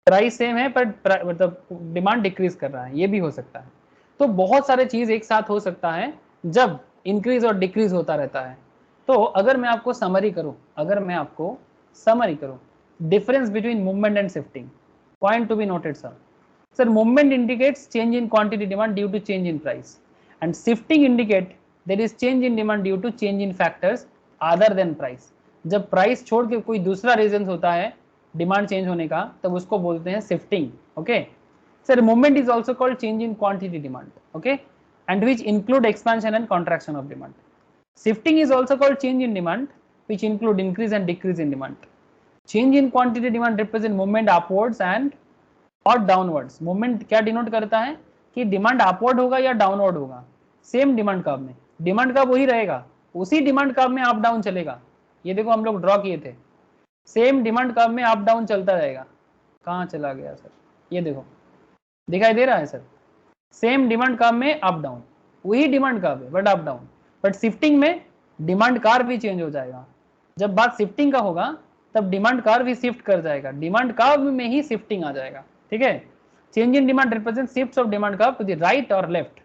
प्राइस सेम है पर मतलब डिमांड डिक्रीज कर रहा है, ये भी हो सकता है। तो बहुत सारे चीज एक साथ हो सकता है जब इंक्रीज और डिक्रीज होता रहता है। तो अगर मैं आपको समरी करूं, difference between movement and shifting, point to be noted sir, movement indicates change in quantity demand due to change in price, and shifting indicate there is change in demand due to change in factors other than price. जब प्राइस छोड़ के कोई दूसरा रीजन होता है डिमांड चेंज होने का, तब उसको बोलते हैं shifting. Okay sir, movement is also called change in quantity demand, okay, and which include expansion and contraction of demand. Shifting is also called change in demand which include increase and decrease in demand. Change in quantity demand represent movement upwards and और डाउनवर्ड्स। मूवमेंट क्या डिनोट करता है कि डिमांड अपवर्ड होगा या डाउनवर्ड होगा। सेम डिमांड कर्व में डिमांड कर्व वही रहेगा, उसी डिमांड कर्व में अप डाउन चलेगा। ये देखो हम लोग ड्रॉ किए थे, सेम डिमांड कर्व में अप डाउन चलता रहेगा। कहाँ चला गया सर? ये देखो दिखाई दे रहा है सर, सेम डिमांड कर्व में अप डाउन, वही डिमांड कर्व है but up down. But shifting में डिमांड कर्व भी चेंज हो जाएगा। जब बात शिफ्टिंग का होगा तब डिमांड कर्व भी शिफ्ट कर जाएगा, डिमांड कर्व में ही शिफ्टिंग आ जाएगा। ठीक है, change in demand represent shifts of demand curve to the right और लेफ्ट।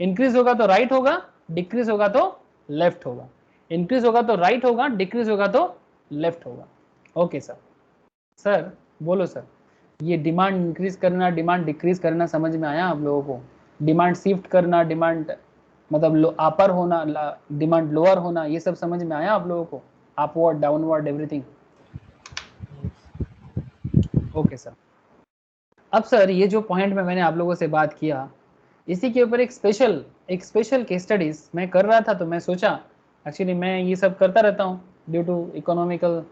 इंक्रीज होगा तो राइट होगा, डिक्रीज होगा तो लेफ्ट होगा। इंक्रीज होगा तो राइट होगा, डिक्रीज होगा तो लेफ्ट होगा। ओके सर बोलो सर, ये डिमांड इंक्रीज करना, डिमांड डिक्रीज करना समझ में आया आप लोगों को? डिमांड शिफ्ट करना, डिमांड मतलब अपर होना, डिमांड लोअर होना, ये सब समझ में आया आप लोगों को? Upward, downward, everything? Okay sir. अब सर ये जो पॉइंट में मैंने आप लोगों से बात किया, इसी के ऊपर एक स्पेशल केस स्टडीज मैं कर रहा था। तो मैं सोचा, एक्चुअली मैं ये सब करता रहता हूँ ड्यू टू इकोनॉमिकल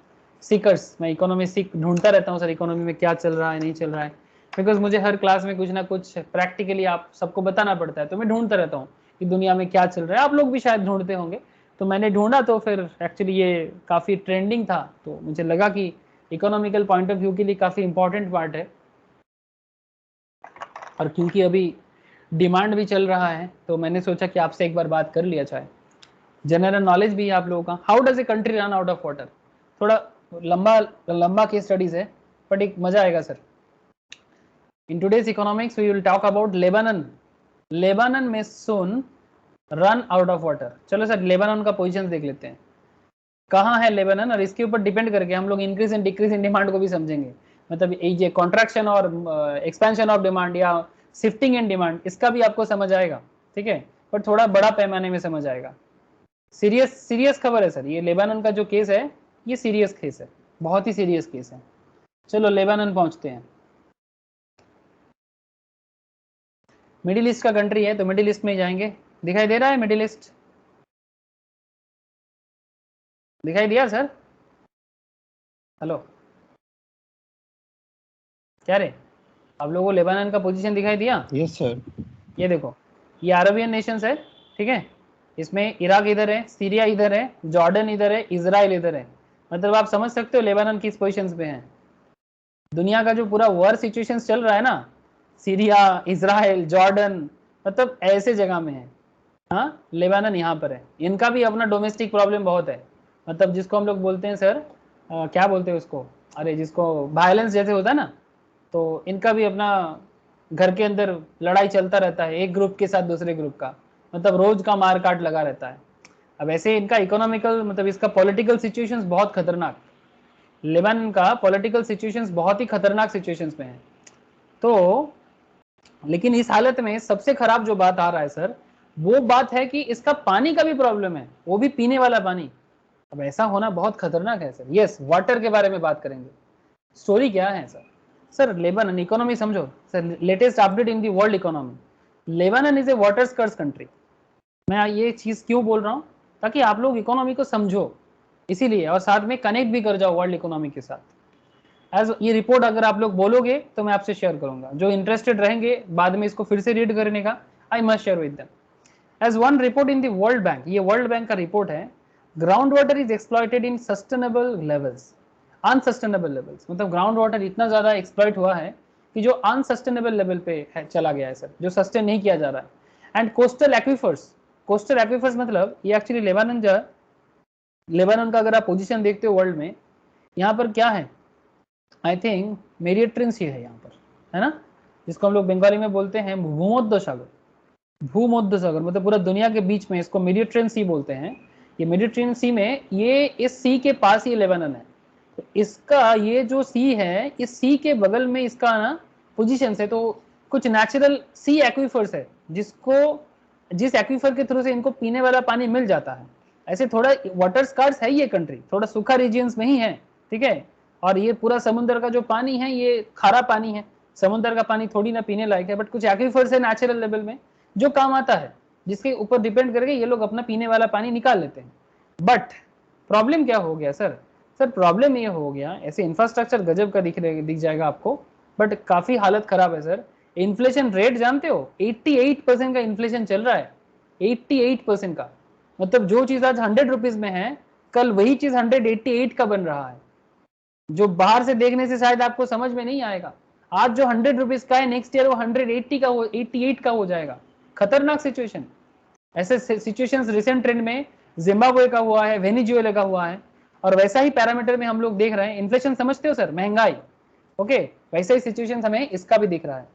सीकर्स, मैं इकोनॉमी सीख ढूंढता रहता हूँ सर, इकोनॉमी में क्या चल रहा है नहीं चल रहा है, बिकॉज मुझे हर क्लास में कुछ ना कुछ प्रैक्टिकली आप सबको बताना पड़ता है। तो मैं ढूंढता रहता हूँ कि दुनिया में क्या चल रहा है, आप लोग भी शायद ढूंढते होंगे। तो मैंने ढूंढा, तो फिर एक्चुअली ये काफ़ी ट्रेंडिंग था, तो मुझे लगा कि इकोनॉमिकल पॉइंट ऑफ व्यू के लिए काफ़ी इंपॉर्टेंट पार्ट है। और क्योंकि अभी डिमांड भी चल रहा है तो मैंने सोचा कि आपसे एक बार बात कर लिया जाए, जनरल नॉलेज भी है आप लोगों का। How does a country run out of water, थोड़ा लंबा केस स्टडीज है बट एक मजा आएगा sir. In today's economics we will talk about Lebanon may soon run out of water. चलो सर लेबानन का पोजीशन देख लेते हैं, कहाँ है लेबानन, और इसके ऊपर डिपेंड करके हम लोग increase and decrease in demand को भी समझेंगे। मतलब ये कॉन्ट्रैक्शन और एक्सपेंशन ऑफ डिमांड या शिफ्टिंग इन डिमांड, इसका भी आपको समझ आएगा। ठीक है, पर थोड़ा बड़ा पैमाने में समझ आएगा। सीरियस खबर है सर, ये लेबानन का जो केस है ये सीरियस केस है, बहुत ही सीरियस केस है। चलो लेबानन पहुंचते हैं। मिडिल ईस्ट का कंट्री है तो मिडिल ईस्ट में जाएंगे। दिखाई दे रहा है मिडिल ईस्ट? दिखाई दिया सर? हेलो, क्या रे, आप लोगों को लेबानन का पोजीशन दिखाई दिया? Yes sir. ये देखो, ये अरबियन नेशंस है, ठीक है। इसमें इराक इधर है, सीरिया इधर है, जॉर्डन इधर है, इजराइल इधर है। मतलब आप समझ सकते हो लेबानन किस पोजीशन पे है। दुनिया का जो पूरा वॉर सिचुएशन चल रहा है ना, सीरिया, इजराइल, जॉर्डन, मतलब ऐसे जगह में है। हाँ, लेबानन यहाँ पर है। इनका भी अपना डोमेस्टिक प्रॉब्लम बहुत है, मतलब जिसको हम लोग बोलते हैं सर, क्या बोलते हैं उसको, अरे जिसको वायलेंस जैसे होता है ना, तो इनका भी अपना घर के अंदर लड़ाई चलता रहता है, एक ग्रुप के साथ दूसरे ग्रुप का, मतलब रोज का मार काट लगा रहता है। अब ऐसे इनका इकोनॉमिकल, मतलब इसका पॉलिटिकल सिचुएशंस बहुत खतरनाक, लेबानन का पॉलिटिकल सिचुएशंस बहुत ही खतरनाक सिचुएशंस में है। तो लेकिन इस हालत में सबसे खराब जो बात आ रहा है सर, वो बात है कि इसका पानी का भी प्रॉब्लम है, वो भी पीने वाला पानी। अब ऐसा होना बहुत खतरनाक है सर। यस, वाटर के बारे में बात करेंगे। स्टोरी क्या है सर? सर लेबानन इकोनॉमी समझो sir, latest update in the world economy, Lebanon is a water स्कर्स country. मैं ये चीज क्यों बोल रहा हूँ, ताकि आप लोग इकोनॉमी को समझो इसीलिए, और साथ में कनेक्ट भी कर जाओ वर्ल्ड इकोनॉमी के साथ। एज ये रिपोर्ट अगर आप लोग बोलोगे तो मैं आपसे शेयर करूंगा, जो इंटरेस्टेड रहेंगे बाद में इसको फिर से रीड करने का, I must share with them. As one report in the World Bank, ये वर्ल्ड बैंक का रिपोर्ट है, ground water is exploited in sustainable levels, unsustainable levels, मतलब ग्राउंड वाटर इतना ज्यादा एक्सप्लॉइट हुआ है कि जो अनसस्टेनेबल लेवल पे है, चला गया है सर, जो सस्टेन नहीं किया जा रहा है। And coastal aquifers, coastal aquifers मतलब ये एक्चुअली लेबानन का अगर आप पोजीशन देखते हो वर्ल्ड में, यहाँ पर क्या है, आई थिंक मेरिएट्रियन सी है यहाँ पर, है ना, जिसको हम लोग बंगाली में बोलते हैं भूमध्य सागर। भूमध्य सागर मतलब पूरा दुनिया के बीच में इसको मेडिटेरेनियन सी बोलते हैं। ये मेडिटेरेनियन सी में, ये इस सी के पास ही लेबानन है, तो इसका ये जो सी है, इस सी के बगल में इसका ना पोजीशन है, तो कुछ नेचुरल सी एक्विफर्स है, जिस एक्विफर के थ्रू से इनको पीने वाला पानी मिल जाता है। ऐसे थोड़ा वाटर स्कार्स है ये कंट्री, थोड़ा सूखा रीजियंस में ही है, ठीक है। और ये पूरा समुद्र का जो पानी है ये खारा पानी है, समुद्र का पानी थोड़ी ना पीने लायक है, बट कुछ एक्विफर्स है नेचुरल लेवल में जो काम आता है, जिसके ऊपर डिपेंड करके ये लोग अपना पीने वाला पानी निकाल लेते हैं। बट प्रॉब्लम क्या हो गया सर? सर प्रॉब्लम ये हो गया, ऐसे इंफ्रास्ट्रक्चर गजब का दिख जाएगा आपको, बट काफी हालत खराब है सर। इन्फ्लेशन रेट जानते हो, 88% का इन्फ्लेशन चल रहा है, 88% का, मतलब जो चीज आज 100 रुपीज में है, कल वही चीज 188 का बन रहा है, जो बाहर से देखने से शायद आपको समझ में नहीं आएगा। आज जो 100 रुपीज का है, नेक्स्ट ईयर वो 180 का, 88 का हो जाएगा। खतरनाक सिचुएशन। ऐसे सिचुएशंस रिसेंट ट्रेंड में जिम्बाब्वे का हुआ है, वेनेजुएला का हुआ है, और वैसा ही पैरामीटर में हम लोग देख रहे हैं। इन्फ्लेशन समझते हो सर, महंगाई, ओके, वैसा ही सिचुएशन हमें इसका भी दिख रहा है।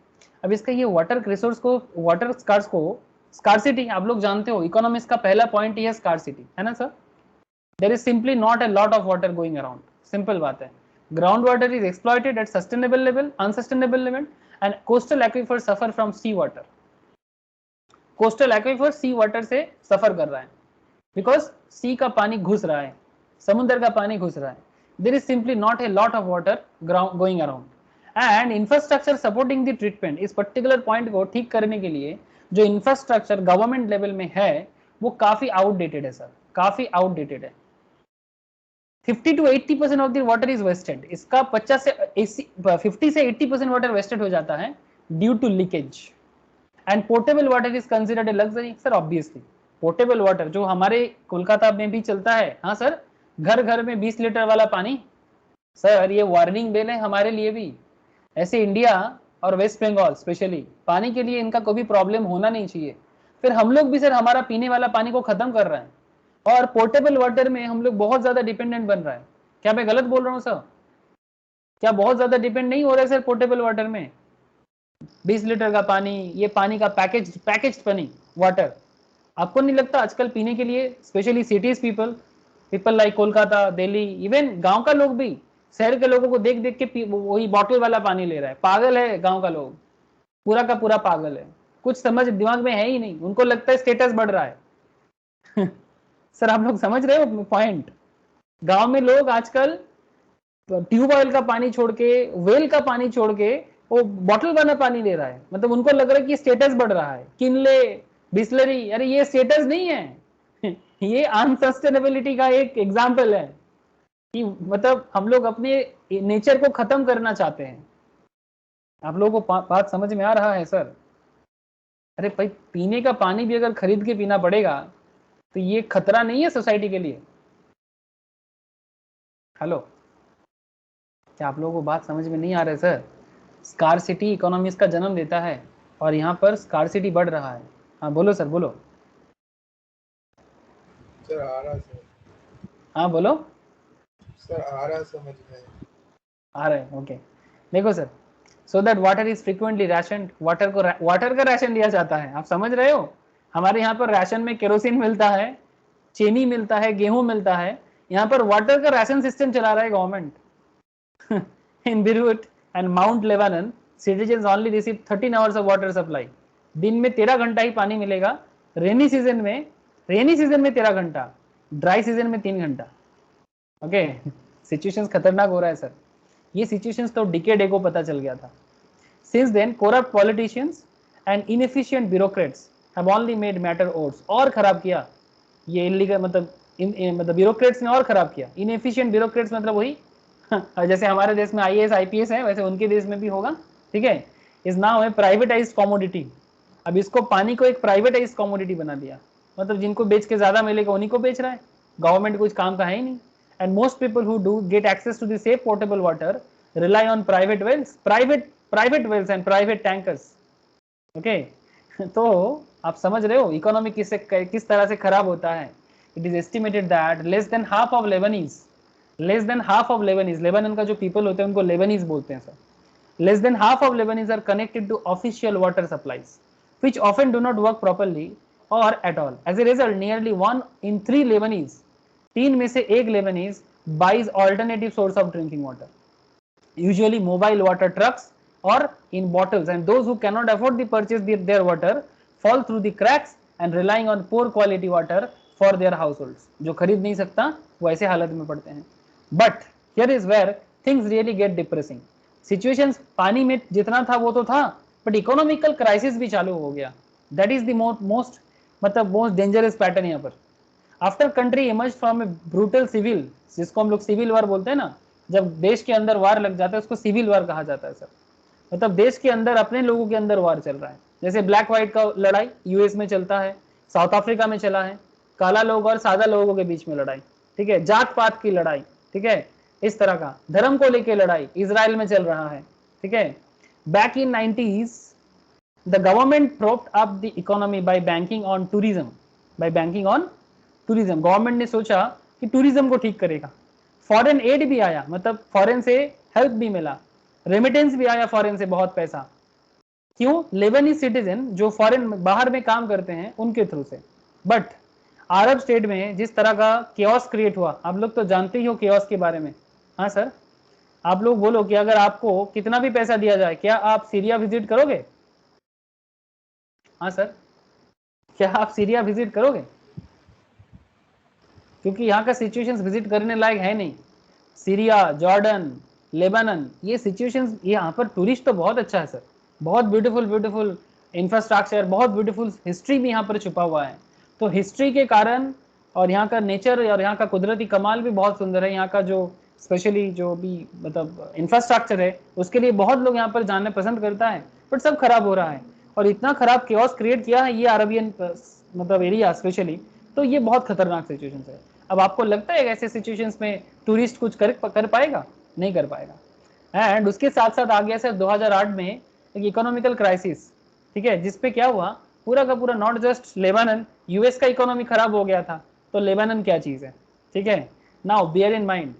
अब इसका ये वाटर रिसोर्स को, वाटर स्कार्स को, स्कार्सिटी आप लोग जानते हो, इकोनॉमिक्स का पहला पॉइंट ही है स्कार्सिटी, है ना sir. There is simply not a lot of water going around, simple बात है। Ground water is exploited at sustainable level, unsustainable level, and coastal aquifer suffer from sea water. Coastal aquifer sea water से सफर कर रहा है, बिकॉज सी का पानी घुस रहा है, समुद्र का पानी घुस रहा है। There is simply not a lot of water going around, and infrastructure supporting the treatment, इस पर्टिकुलर पॉइंट को ठीक करने के लिए जो इंफ्रास्ट्रक्चर गवर्नमेंट लेवल में है वो काफी आउटडेटेड है सर, काफी आउटडेटेड है। 50 to 80% of the water is wasted. इसका 50 से 80% वाटर वेस्टेड हो जाता है due to leakage. And portable water is considered a luxury. Sir obviously portable water जो हमारे कोलकाता में भी चलता है, हाँ सर, घर घर में 20 लीटर वाला पानी, सर ये वार्निंग बेल है हमारे लिए भी। ऐसे इंडिया और वेस्ट बंगाल स्पेशली पानी के लिए इनका कोई प्रॉब्लम होना नहीं चाहिए। फिर हम लोग भी सर हमारा पीने वाला पानी को खत्म कर रहे हैं, और पोर्टेबल वाटर में हम लोग बहुत ज्यादा डिपेंडेंट बन रहा है। क्या मैं गलत बोल रहा हूँ सर? क्या बहुत ज्यादा डिपेंड नहीं हो रहा है सर पोर्टेबल वाटर में? 20 लीटर का पानी, ये पानी का पैकेज पानी वाटर, आपको नहीं लगता आजकल पीने के लिए, specially cities people like Kolkata, Delhi, even गांव का लोग भी शहर के लोगों को देख देख के वही बॉटल वाला पानी ले रहा है। पागल है गांव का लोग, पूरा का पूरा पागल है, कुछ समझ दिमाग में है ही नहीं, उनको लगता है स्टेटस बढ़ रहा है सर आप लोग समझ रहे हो पॉइंट? गांव में लोग आजकल ट्यूबवेल का पानी छोड़ के, वेल का पानी छोड़ के वो बॉटल वाला पानी ले रहा है। मतलब उनको लग रहा है कि स्टेटस बढ़ रहा है, किनले, बिस्लरी। अरे ये स्टेटस नहीं है ये अनसस्टेनेबिलिटी का एक एग्जाम्पल है कि मतलब हम लोग अपने नेचर को खत्म करना चाहते हैं। आप लोगों को बात समझ में आ रहा है सर? अरे भाई पीने का पानी भी अगर खरीद के पीना पड़ेगा तो ये खतरा नहीं है सोसाइटी के लिए? हेलो, क्या आप लोगों को बात समझ में नहीं आ रहा है सर? स्कार्सिटी इकोनॉमिक्स का जन्म देता है और यहाँ पर स्कार्सिटी बढ़ रहा है। हाँ बोलो सर, बोलो सर। आ रहा सर। हाँ बोलो सर आ रहा समझ में। आ रहा है, ओके। देखो sir, so that water is frequently ration, water का राशन दिया जाता है। आप समझ रहे हो? हमारे यहाँ पर राशन में केरोसिन मिलता है, चीनी मिलता है, गेहूं मिलता है। यहाँ पर वाटर का राशन सिस्टम चला रहा है government in Beirut and Mount Lebanon citizens only receive 13 hours of water supply. दिन में 13 घंटा ही पानी मिलेगा। रेनी सीजन में 13 घंटा, ड्राई सीजन में 3 घंटा। ओके सिचुएशंस खतरनाक हो रहा है सर। ये सिचुएशंस तो डिकेड एगो पता चल गया था। Since then corrupt politicians and inefficient bureaucrats have only made matter worse। और खराब किया ये इलीगल, मतलब ब्यूरोक्रेट्स ने और खराब किया। इनएफिशिएंट ब्यूरोक्रेट्स मतलब वही जैसे हमारे देश में आईएएस आईपीएस है, वैसे उनके देश में भी होगा। ठीक है, is now A privatised commodity. अब इसको पानी को एक प्राइवेटाइज्ड कमोडिटी बना दिया। मतलब जिनको बेच के ज्यादा मिलेगा उन्हीं को बेच रहा है, गवर्नमेंट कुछ काम का है ही नहीं। And most people who do get access to the safe portable water rely on private wells and private tankers. Okay तो आप समझ रहे हो इकोनॉमी किस तरह से खराब होता है। It is estimated that less than half of Lebanese, Lebanon का जो पीपल होते हैं उनको लेबनीज बोलते हैं sir. Less than half of Lebanese are connected to official water supplies which often do not work properly or at all. As a result, nearly 1 in 3 Lebanese, 3 में से 1 Lebanese buys alternative source of drinking water, usually mobile water trucks or in bottles, and those who cannot afford to purchase their water fall through the cracks and relying on poor quality water for their households। जो खरीद नहीं सकता वो ऐसे हालत में पड़ते हैं। But here is where things really get depressing। Situations पानी में जितना था वो तो था, बट इकोनॉमिकल क्राइसिस भी चालू हो गया। That is the most dangerous pattern यहाँ पर। After country emerge from a brutal civil, जिसको हम लोग सिविल वार बोलते हैं ना, जब देश के अंदर वार लग जाता है उसको सिविल वार कहा जाता है सर। मतलब देश के अंदर अपने लोगों के अंदर वार चल रहा है। जैसे ब्लैक व्हाइट का लड़ाई यूएस में चलता है, साउथ अफ्रीका में चला है, काला लोग और सादा लोगों के बीच में लड़ाई, ठीक है, जात पात की लड़ाई, ठीक है, इस तरह का धर्म को लेकर लड़ाई इजराइल में चल रहा है, ठीक है। Back in 90s, the government propped up the economy by banking on tourism. Government ने सोचा कि टूरिज्म को ठीक करेगा। फॉरेन एड भी आया, मतलब फॉरेन से हेल्प भी मिला, रेमिटेंस भी आया फॉरेन से बहुत पैसा। क्यों? लेबनीज सिटीजन जो फॉरेन बाहर में काम करते हैं उनके थ्रू से। बट अरब स्टेट में जिस तरह का केओस क्रिएट हुआ, आप लोग तो जानते ही हो केओस के बारे में। हाँ सर, आप लोग बोलो कि अगर आपको कितना भी पैसा दिया जाए, क्या आप सीरिया विजिट करोगे? हाँ सर, क्या आप सीरिया विजिट करोगे? क्योंकि यहाँ का सिचुएशंस विजिट करने लायक है नहीं। सीरिया, जॉर्डन, लेबनान, ये सिचुएशंस, यहाँ पर टूरिस्ट तो बहुत अच्छा है सर, बहुत ब्यूटीफुल इंफ्रास्ट्रक्चर, बहुत ब्यूटीफुल हिस्ट्री भी यहाँ पर छुपा हुआ है। तो हिस्ट्री के कारण और यहाँ का नेचर और यहाँ का कुदरती कमाल भी बहुत सुंदर है। यहाँ का जो स्पेशली जो भी मतलब इंफ्रास्ट्रक्चर है उसके लिए बहुत लोग यहाँ पर जाना पसंद करता है, बट सब खराब हो रहा है। और इतना खराब केओस क्रिएट किया है ये अरबियन मतलब एरिया स्पेशली, तो ये बहुत खतरनाक सिचुएशन है। अब आपको लगता है ऐसे सिचुएशंस में टूरिस्ट कुछ कर पाएगा? नहीं कर पाएगा। एंड उसके साथ साथ आ गया सर 2008 में एक इकोनॉमिकल क्राइसिस, ठीक है, जिसपे क्या हुआ, पूरा का पूरा नॉट जस्ट लेबनान, यूएस का इकोनॉमी खराब हो गया था, तो लेबनान क्या चीज है, ठीक है। नाउ बियर इन माइंड,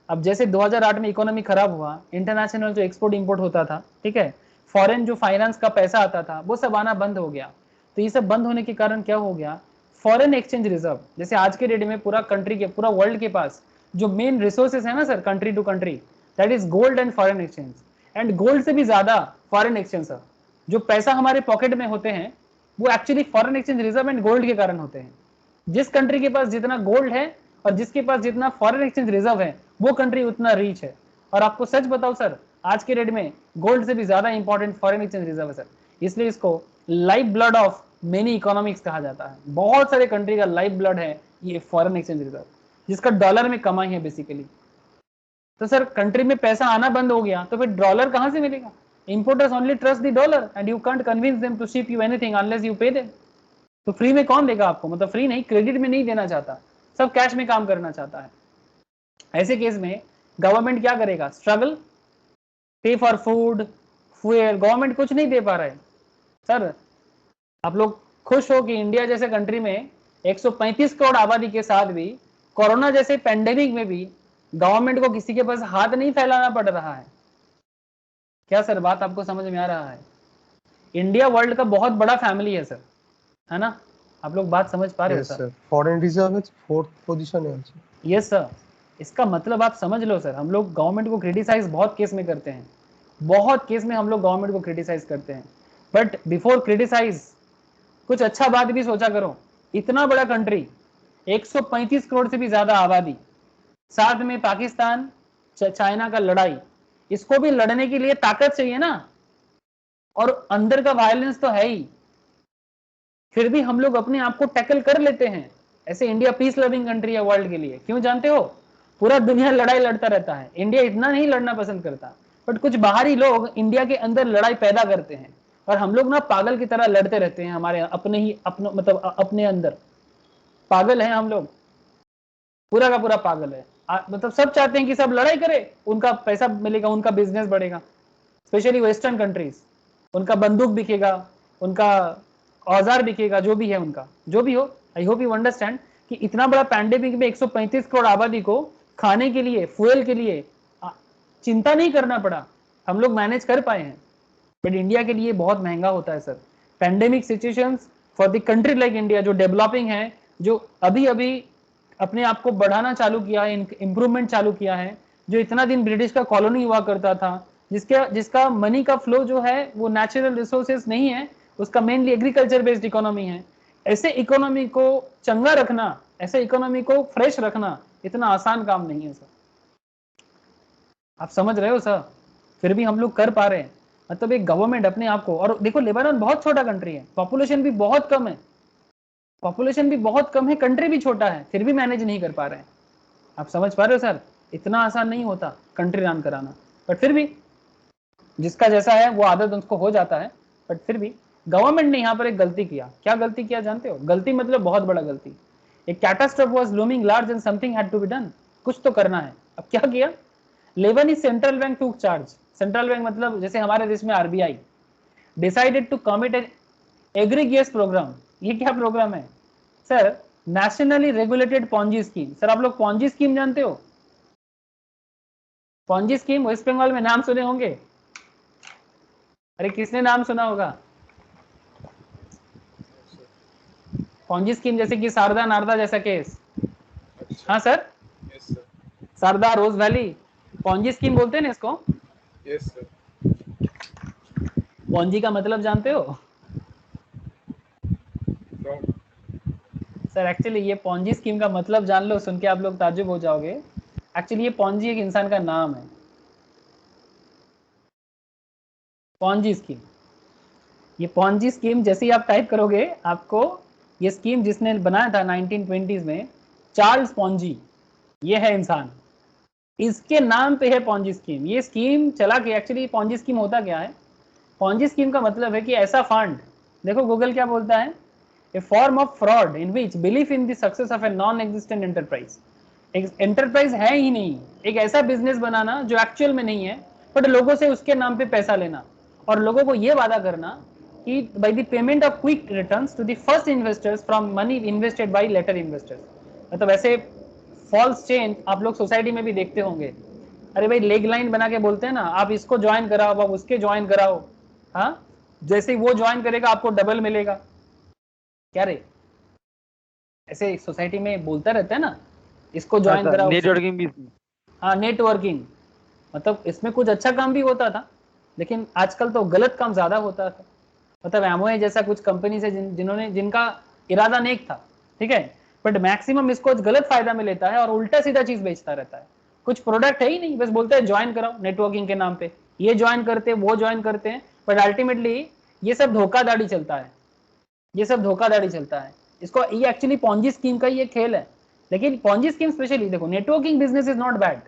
अब जैसे 2008 में इकोनॉमी खराब हुआ, इंटरनेशनल जो एक्सपोर्ट इंपोर्ट होता था, ठीक है, फॉरेन जो फाइनेंस का पैसा आता था वो सब आना बंद हो गया। तो ये सब बंद होने के कारण क्या हो गया, फॉरेन एक्सचेंज रिजर्व, जैसे आज के डेट में पूरा कंट्री के, पूरा वर्ल्ड के पास जो मेन रिसोर्सेज है ना sir, country to country, that is gold and foreign exchange. And gold से भी ज्यादा फॉरेन एक्सचेंज सर, जो पैसा हमारे पॉकेट में होते हैं वो actually foreign exchange reserve and gold के कारण होते हैं। जिस कंट्री के पास जितना गोल्ड है और जिसके पास जितना फॉरेन एक्सचेंज रिजर्व है वो कंट्री उतना रिच है। और आपको सच बताओ सर, आज के डेट में गोल्ड से भी ज्यादा इंपॉर्टेंट फॉरेन एक्सचेंज रिजर्व है सर। इसलिए इसको life blood of many economics कहा जाता है। बहुत सारे कंट्री का लाइफ ब्लड है ये फॉरेन एक्सचेंज रिजर्व, जिसका डॉलर में कमाई है बेसिकली। तो सर कंट्री में पैसा आना बंद हो गया तो फिर डॉलर कहां से मिलेगा? Importers only trust the dollar and you can't convince them to ship you anything unless you pay them. तो फ्री में कौन देगा आपको? मतलब फ्री नहीं, क्रेडिट में नहीं देना चाहता, सब कैश में काम करना चाहता है। ऐसे केस में गवर्नमेंट क्या करेगा? स्ट्रगल, पे फॉर फूड, फ्यूल, गवर्नमेंट कुछ नहीं दे पा रहा है। सर आप लोग खुश हो कि इंडिया जैसे कंट्री में 135 करोड़ आबादी के साथ भी कोरोना जैसे पेंडेमिक में भी गवर्नमेंट को किसी के पास हाथ नहीं फैलाना पड़ रहा है। क्या सर बात आपको समझ में आ रहा है? इंडिया वर्ल्ड का बहुत बड़ा फैमिली है सर, है ना? आप लोग बात समझ पा रहे हो sir? Foreign reserve 4th position है। यस सर, इसका मतलब आप समझ लो सर, हम लोग गवर्नमेंट को क्रिटिसाइज बहुत केस में करते हैं, बहुत केस में हम लोग गवर्नमेंट को क्रिटिसाइज करते हैं। बट बिफोर क्रिटिसाइज कुछ अच्छा बात भी सोचा करो। इतना बड़ा कंट्री, 135 करोड़ से भी ज्यादा आबादी, साथ में पाकिस्तान चाइना का लड़ाई, इसको भी लड़ने के लिए ताकत चाहिए ना, और अंदर का वायलेंस तो है ही, फिर भी हम लोग अपने आप को टैकल कर लेते हैं। ऐसे इंडिया पीस लविंग कंट्री है वर्ल्ड के लिए, क्यों जानते हो? पूरा दुनिया लड़ाई लड़ता रहता है, इंडिया इतना नहीं लड़ना पसंद करता, बट कुछ बाहरी लोग इंडिया के अंदर लड़ाई पैदा करते हैं और हम लोग ना पागल की तरह लड़ते रहते हैं। हमारे अपने ही मतलब अपने अंदर पागल है हम लोग, पूरा का पूरा पागल है। मतलब सब चाहते हैं कि सब लड़ाई करे, उनका पैसा मिलेगा, उनका बिजनेस बढ़ेगा। स्पेशली वेस्टर्न कंट्रीज, उनका बंदूक बिकेगा, उनका औजार बिकेगा, जो भी है उनका, जो भी हो। आई होप यू अंडरस्टैंड कि इतना बड़ा पैंडेमिक में 135 करोड़ आबादी को खाने के लिए, फ्यूल के लिए चिंता नहीं करना पड़ा, हम लोग मैनेज कर पाए हैं। बट इंडिया के लिए बहुत महंगा होता है sir pandemic situations for the country like India, जो डेवलपिंग है, जो अभी अभी अपने आप को बढ़ाना चालू किया है, इंप्रूवमेंट चालू किया है, जो इतना दिन ब्रिटिश का कॉलोनी हुआ करता था, जिसका मनी का फ्लो जो है वो नेचुरल रिसोर्सेज नहीं है, उसका मेनली एग्रीकल्चर बेस्ड इकोनॉमी है। ऐसे इकोनॉमी को चंगा रखना, ऐसे इकोनॉमी को फ्रेश रखना इतना आसान काम नहीं है सर। आप समझ रहे हो सर? फिर भी हम लोग कर पा रहे हैं। मतलब एक गवर्नमेंट अपने आप को, और देखो लेबनान बहुत छोटा कंट्री है, पॉपुलेशन भी बहुत कम है, पॉपुलेशन भी बहुत कम है, कंट्री भी छोटा है, फिर भी मैनेज नहीं कर पा रहे हैं। आप समझ पा रहे हो सर? इतना आसान नहीं होता कंट्री रन कराना, बट फिर भी जिसका जैसा है वो आदत उसको हो जाता है। बट फिर भी गवर्नमेंट ने यहाँ पर एक गलती किया। क्या गलती किया जानते हो? गलती मतलब बहुत बड़ा गलती। एक catastrophe was looming large and something had to be done. कुछ तो करना है। अब क्या किया? Lebanese central bank took charge. Central bank मतलब जैसे हमारे देश में RBI decided to commit an egregious programme. ये क्या प्रोग्राम है sir? Nationally regulated Ponzi scheme. Sir आप लोग पॉन्जी स्कीम जानते हो? पॉन्जी स्कीम वेस्ट बंगाल में नाम सुने होंगे। अरे किसने नाम सुना होगा? पॉन्जी स्कीम जैसे कि शारदा नारदा जैसा केस। हाँ सर, शारदा रोज वैली पॉन्जी स्कीम बोलते हैं ना इसको। Yes sir. पॉन्जी का मतलब जानते हो सर? एक्चुअली ये पॉन्जी स्कीम का मतलब जान लो, सुन के आप लोग ताज्जुब हो जाओगे। एक्चुअली ये पॉन्जी एक इंसान का नाम है। पॉन्जी स्कीम, ये पॉन्जी स्कीम जैसे ही आप टाइप करोगे, आपको ये स्कीम जिसने बनाया था 1920s में, चार्ल्स पॉन्जी, ये है इंसान, इसके नाम पे है पॉन्जी स्कीम। ये स्कीम चला के, एक्चुअली पॉन्जी स्कीम होता क्या है? पॉन्जी स्कीम का मतलब है कि ऐसा फंड, देखो गूगल क्या बोलता है, a form of fraud in which belief in the success of a non existent enterprise. एक एंटरप्राइज है ही नहीं, एक ऐसा बिजनेस बनाना जो एक्चुअल में नहीं है, बट लोगों से उसके नाम पे पैसा लेना और लोगों को ये वादा करना कि by the payment of quick returns to the first investors from money invested by later investors. मतलब ऐसे फॉल्स चेंज आप लोग सोसाइटी में भी देखते होंगे। अरे भाई लेग लाइन बना के बोलते हैं ना, आप इसको ज्वाइन कराओ, आप उसके ज्वाइन कराओ, हाँ, जैसे ही वो ज्वाइन करेगा आपको डबल मिलेगा। क्या रे, ऐसे सोसाइटी में बोलता रहता है ना, इसको ज्वाइन कराओ, नेटवर्किंग भी। हाँ नेटवर्किंग। मतलब इसमें कुछ अच्छा काम भी होता था, लेकिन आजकल तो गलत काम ज्यादा होता था। मतलब एमओए जैसा कुछ कंपनी से जिनका इरादा नेक था, ठीक है, बट मैक्सिमम इसको गलत फायदा में लेता है और उल्टा सीधा चीज बेचता रहता है। कुछ प्रोडक्ट है ही नहीं, बस बोलते हैं ज्वाइन कराओ नेटवर्किंग के नाम पे, ये ज्वाइन करते हैं वो ज्वाइन करते हैं, बट अल्टीमेटली ये सब धोखाधड़ी चलता है, ये सब धोखाधड़ी चलता है। इसको ये एक्चुअली पॉन्जी स्कीम का ये खेल है। लेकिन पॉन्जी स्कीम स्पेशली देखो, networking business is not bad,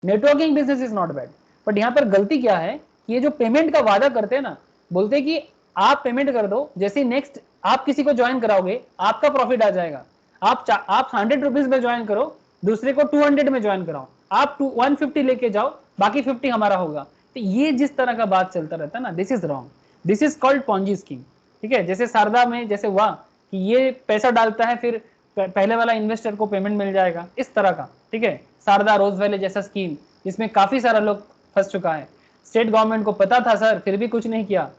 networking business is not bad, but यहाँ पर गलती क्या है कि ये जो पेमेंट का वादा करते हैं ना, बोलते हैं कि आप पेमेंट कर दो, जैसे नेक्स्ट आप किसी को ज्वाइन कराओगे आपका प्रॉफिट आ जाएगा, आप 100 रुपीज में ज्वाइन करो, दूसरे को 200 में ज्वाइन कराओ, आप 150 लेके जाओ, बाकी 50 हमारा होगा। तो ये जिस तरह का बात चलता रहता है ना, this is wrong, this is called Ponzi scheme. ठीक है, जैसे शारदा में जैसे हुआ कि ये पैसा डालता है फिर पहले वाला इन्वेस्टर को पेमेंट मिल जाएगा, इस तरह का। ठीक है, शारदा रोज वैली जैसा स्कीम, इसमें काफी सारा लोग फंस चुका है। स्टेट गवर्नमेंट को पता था सर, फिर भी कुछ नहीं किया,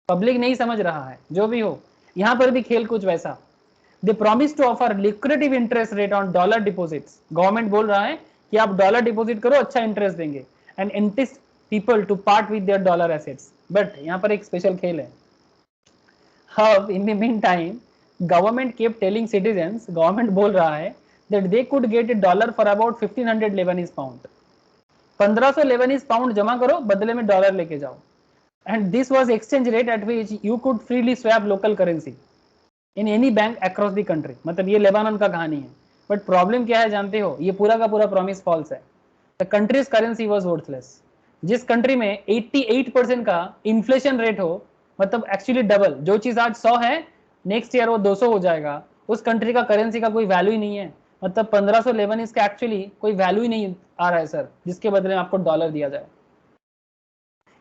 पब्लिक नहीं समझ रहा है। जो भी हो, यहाँ पर भी खेल कुछ वैसा। They promise to offer lucrative interest rate on dollar deposits, government बोल रहा है कि आप डॉलर डिपॉजिट करो, अच्छा इंटरेस्ट देंगे, and interest people to part with their dollar assets. But यहाँ पर एक स्पेशल खेल है। अब in the meantime government kept telling citizens, government बोल रहा है that they could get a dollar for about 1500 Lebanese pound, 1500 Lebanese pound जमा करो, बदले में डॉलर लेके जाओ, and this was exchange rate at which you could freely swap local currency in any bank across the country। मतलब ये लेबानन का कहानी है। बट प्रॉब्लम क्या है जानते हो, ये पूरा का पूरा प्रॉमिस फॉल्स है। The countries currency was worthless. जिस कंट्री में 88% का इन्फ्लेशन रेट हो, मतलब एक्चुअली डबल, जो चीज आज 100 है नेक्स्ट ईयर वो 200 हो जाएगा, उस कंट्री का करेंसी का कोई वैल्यू ही नहीं है। मतलब 1500 लेबनीज का एक्चुअली कोई वैल्यू ही नहीं आ रहा है सर, जिसके बदले में आपको डॉलर दिया जाए।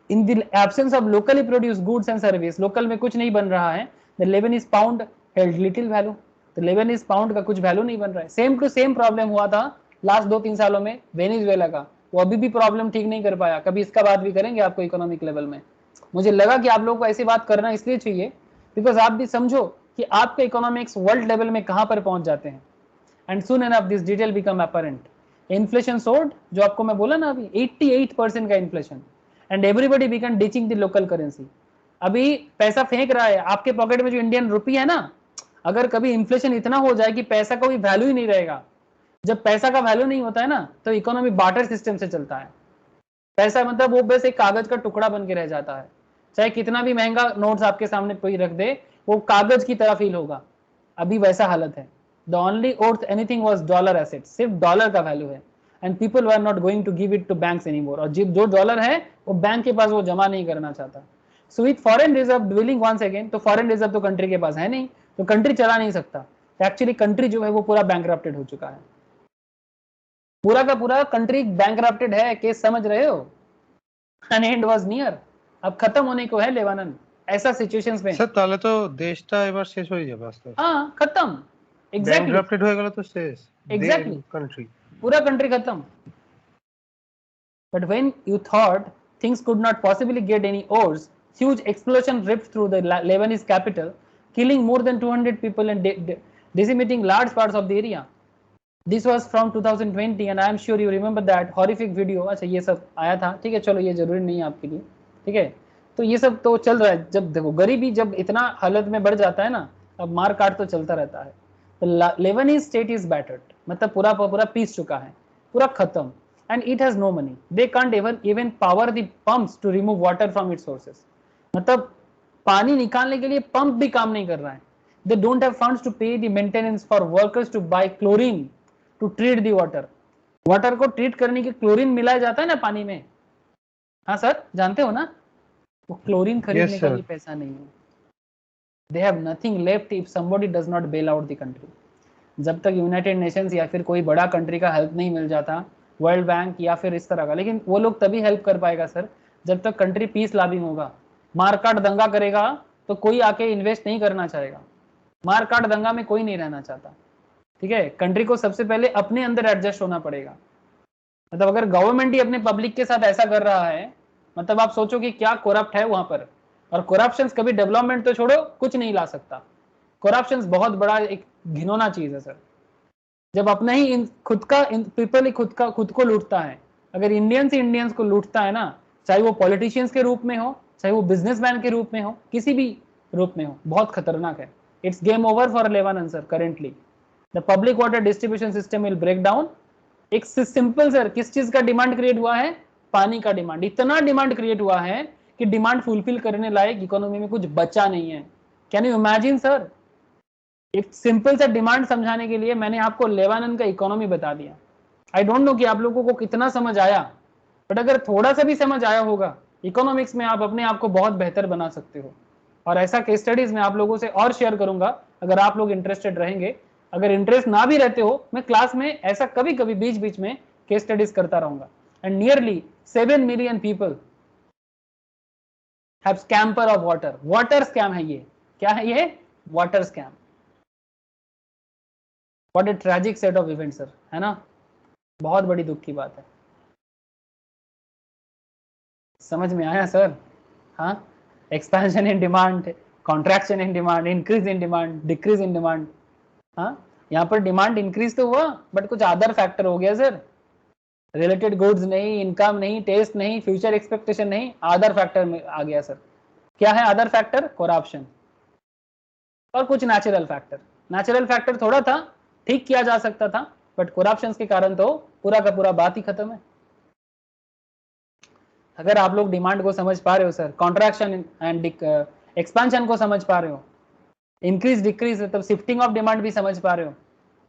In the absence of locally produce goods and service, local में कुछ नहीं बन रहा है, the Lebanese pound held little value, तो लेबनीज पाउंड का कुछ वैल्यू नहीं बन रहा है। सेम टू सेम प्रॉब्लम हुआ था लास्ट 2-3 सालों में वेनेजुएला का, वो अभी भी प्रॉब्लम ठीक नहीं कर पाया। कभी इसका बात भी करेंगे आपको इकोनॉमिक लेवल में। मुझे लगा कि आप लोगों को ऐसी बात करना इसलिए चाहिए बिकॉज आप भी समझो कि आपके इकोनॉमिक्स वर्ल्ड लेवल में कहां पर पहुंच जाते हैं। And soon enough this detail become apparent. Inflation soared, जो आपको मैं बोला ना अभी 88% का inflation, and everybody began ditching the local currency. अभी पैसा फेंक रहा है आपके पॉकेट में, जो इंडियन रुपी है ना, अगर कभी इन्फ्लेशन इतना हो जाए कि पैसा का कोई वैल्यू ही नहीं रहेगा, जब पैसा का वैल्यू नहीं होता है ना, तो इकोनॉमी बार्टर सिस्टम से चलता है। पैसा मतलब वो बस एक कागज का टुकड़ा बन के रह जाता है, चाहे कितना भी महंगा नोट्स आपके सामने कोई रख दे, वो कागज की तरह फील होगा। अभी वैसा हालत है। The only worth anything was dollar asset, सिर्फ डॉलर का वैल्यू है, and people were not going to give it to banks anymore. और जो डॉलर है वो बैंक के पास वो जमा नहीं करना चाहता। So with foreign reserve dwindling once again, तो फॉरेन रिजर्व तो कंट्री के पास है नहीं, तो कंट्री चला नहीं सकता। एक्चुअली कंट्री जो है वो पूरा बैंकरप्टेड हो चुका है, पूरा का पूरा कंट्री बैंकरप्टेड है। केस समझ रहे हो? एन एंड वाज नियर, अब खत्म होने को है लेबानन ऐसा सिचुएशंस में। স্যার তাহলে তো দেশটা এবার শেষ হয়ে যাবে আস্তে আস্তে। हाँ खत्म, एग्जैक्टली ব্যাংকরাপ্টেড হয়ে গেল তো শেষ। Exactly. कंट्री पूरा कंट्री खत्म। But when you thought things could not possibly get any worse, huge explosion ripped through the Lebanese capital, killing more than 200 people and decimating large parts of the area. This was from 2020 and I am sure you remember that horrific video। अच्छा ये सब आया था, ठीक है, चलो ये जरूरी नहीं है आपके लिए, ठीक है। तो ये सब तो चल रहा है। जब देखो गरीबी जब इतना हालत में बढ़ जाता है ना, अब मार काट तो चलता रहता है। तो लेबनीज स्टेट इज बैटर्ड, मतलब पूरा पूरा पीस चुका है, पूरा खत्म। And it has no money, they can't even power the pumps to remove water from its sources. मतलब पानी निकालने के लिए पंप भी काम नहीं कर रहा है। They don't have funds to pay the maintenance for workers to buy chlorine to treat the water. Water को ट्रीट करने के क्लोरीन मिलाया जाता है ना पानी में, हाँ सर जानते हो ना, वो क्लोरीन खरीदने का भी पैसा नहीं है। They have nothing left if somebody does not bail out the country. जब तक यूनाइटेड नेशंस या फिर कोई बड़ा कंट्री का हेल्प नहीं मिल जाता, वर्ल्ड बैंक या फिर इस तरह का, लेकिन वो लोग तभी हेल्प कर पाएगा सर जब तक कंट्री पीस लाविंग होगा। मारकाट दंगा करेगा तो कोई आके इन्वेस्ट नहीं करना चाहेगा, मारकाट दंगा में कोई नहीं रहना चाहता, ठीक है। कंट्री को सबसे पहले अपने अंदर एडजस्ट होना पड़ेगा। मतलब अगर गवर्नमेंट ही अपने पब्लिक के साथ ऐसा कर रहा है, मतलब आप सोचो कि क्या करप्ट है वहां पर। और करप्शन कभी डेवलपमेंट तो छोड़ो, कुछ नहीं ला सकता। करप्शन बहुत बड़ा एक घिनौना चीज है सर। जब अपना ही पीपल ही खुद को लूटता है। अगर इंडियंस को लूटता है ना, चाहे वो पॉलिटिशियंस के रूप में हो, चाहे वो बिजनेसमैन के रूप में हो, किसी भी रूप में हो, बहुत खतरनाक है। It's game over for Lebanon sir currently. The public water distribution system will break down. एक सिंपल सर किस चीज का डिमांड क्रिएट हुआ है? पानी का डिमांड। इतना डिमांड क्रिएट हुआ है कि डिमांड फुलफिल करने लायक इकोनॉमी में कुछ बचा नहीं है। Can you imagine sir? एक सिंपल सा डिमांड समझाने के लिए मैंने आपको लेबानन का इकोनॉमी बता दिया। आई डोंट नो कि आप लोगों को कितना समझ आया, बट अगर थोड़ा सा भी समझ आया होगा, इकोनॉमिक्स में आप अपने आप को बहुत बेहतर बना सकते हो। और ऐसा केस स्टडीज में आप लोगों से और शेयर करूंगा अगर आप लोग इंटरेस्टेड रहेंगे। अगर इंटरेस्ट ना भी रहते हो, मैं क्लास में ऐसा कभी कभी बीच बीच में केस स्टडीज करता रहूंगा। And nearly 7 million people have scamper of water. Water scam है ये। क्या है ये? Water scam. What A tragic set of event sir, है ना? बहुत बड़ी दुख की बात है। समझ में आया सर? हाँ, expansion in demand, contraction in demand, increase in demand, decrease in demand. हाँ, यहाँ पर डिमांड इंक्रीज तो हुआ बट कुछ अदर फैक्टर हो गया सर। रिलेटेड गुड्स नहीं, इनकम नहीं, टेस्ट नहीं, फ्यूचर एक्सपेक्टेशन नहीं, अदर फैक्टर में आ गया सर। क्या है अदर फैक्टर? करप्शन और कुछ नेचुरल फैक्टर। नेचुरल फैक्टर थोड़ा था, ठीक किया जा सकता था, बट करप्शन के कारण तो पूरा का पूरा बात ही खत्म है। अगर आप लोग डिमांड को समझ पा रहे हो सर, कॉन्ट्रैक्शन एंड एक्सपेंशन को समझ पा रहे हो, इंक्रीज डिक्रीज मतलब शिफ्टिंग ऑफ डिमांड भी समझ पा रहे हो,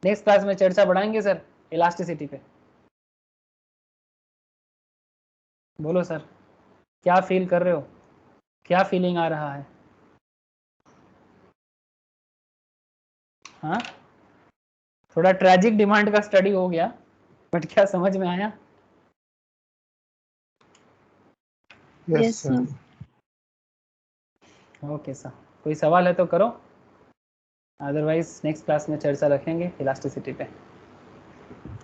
नेक्स्ट क्लास में चर्चा बढ़ाएंगे सर इलास्टिसिटी पे। बोलो सर, क्या फील कर रहे हो? क्या फीलिंग आ रहा है? हाँ, थोड़ा ट्रैजिक डिमांड का स्टडी हो गया, बट क्या समझ में आया? Yes sir. ओके सर, कोई सवाल है तो करो, अदरवाइज नेक्स्ट क्लास में चर्चा रखेंगे इलास्टिसिटी पे।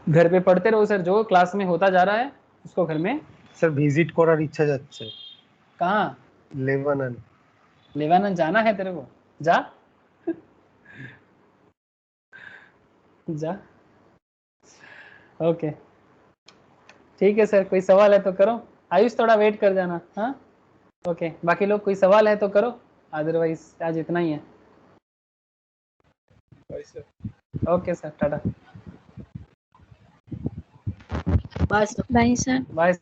घर पे पढ़ते रहो सर, जो क्लास में होता जा रहा है उसको घर में। স্যার ভিজিট করার ইচ্ছা যাচ্ছে कहाँ? লেবানন। लेबानन जाना है तेरे को? जा जा। ओके ठीक है सर, कोई सवाल है तो करो। आयुष थोड़ा वेट कर जाना। हाँ ओके, बाकी लोग कोई सवाल है तो करो, अदरवाइज आज इतना ही है। Okay sir, tata, bye sir. Bye.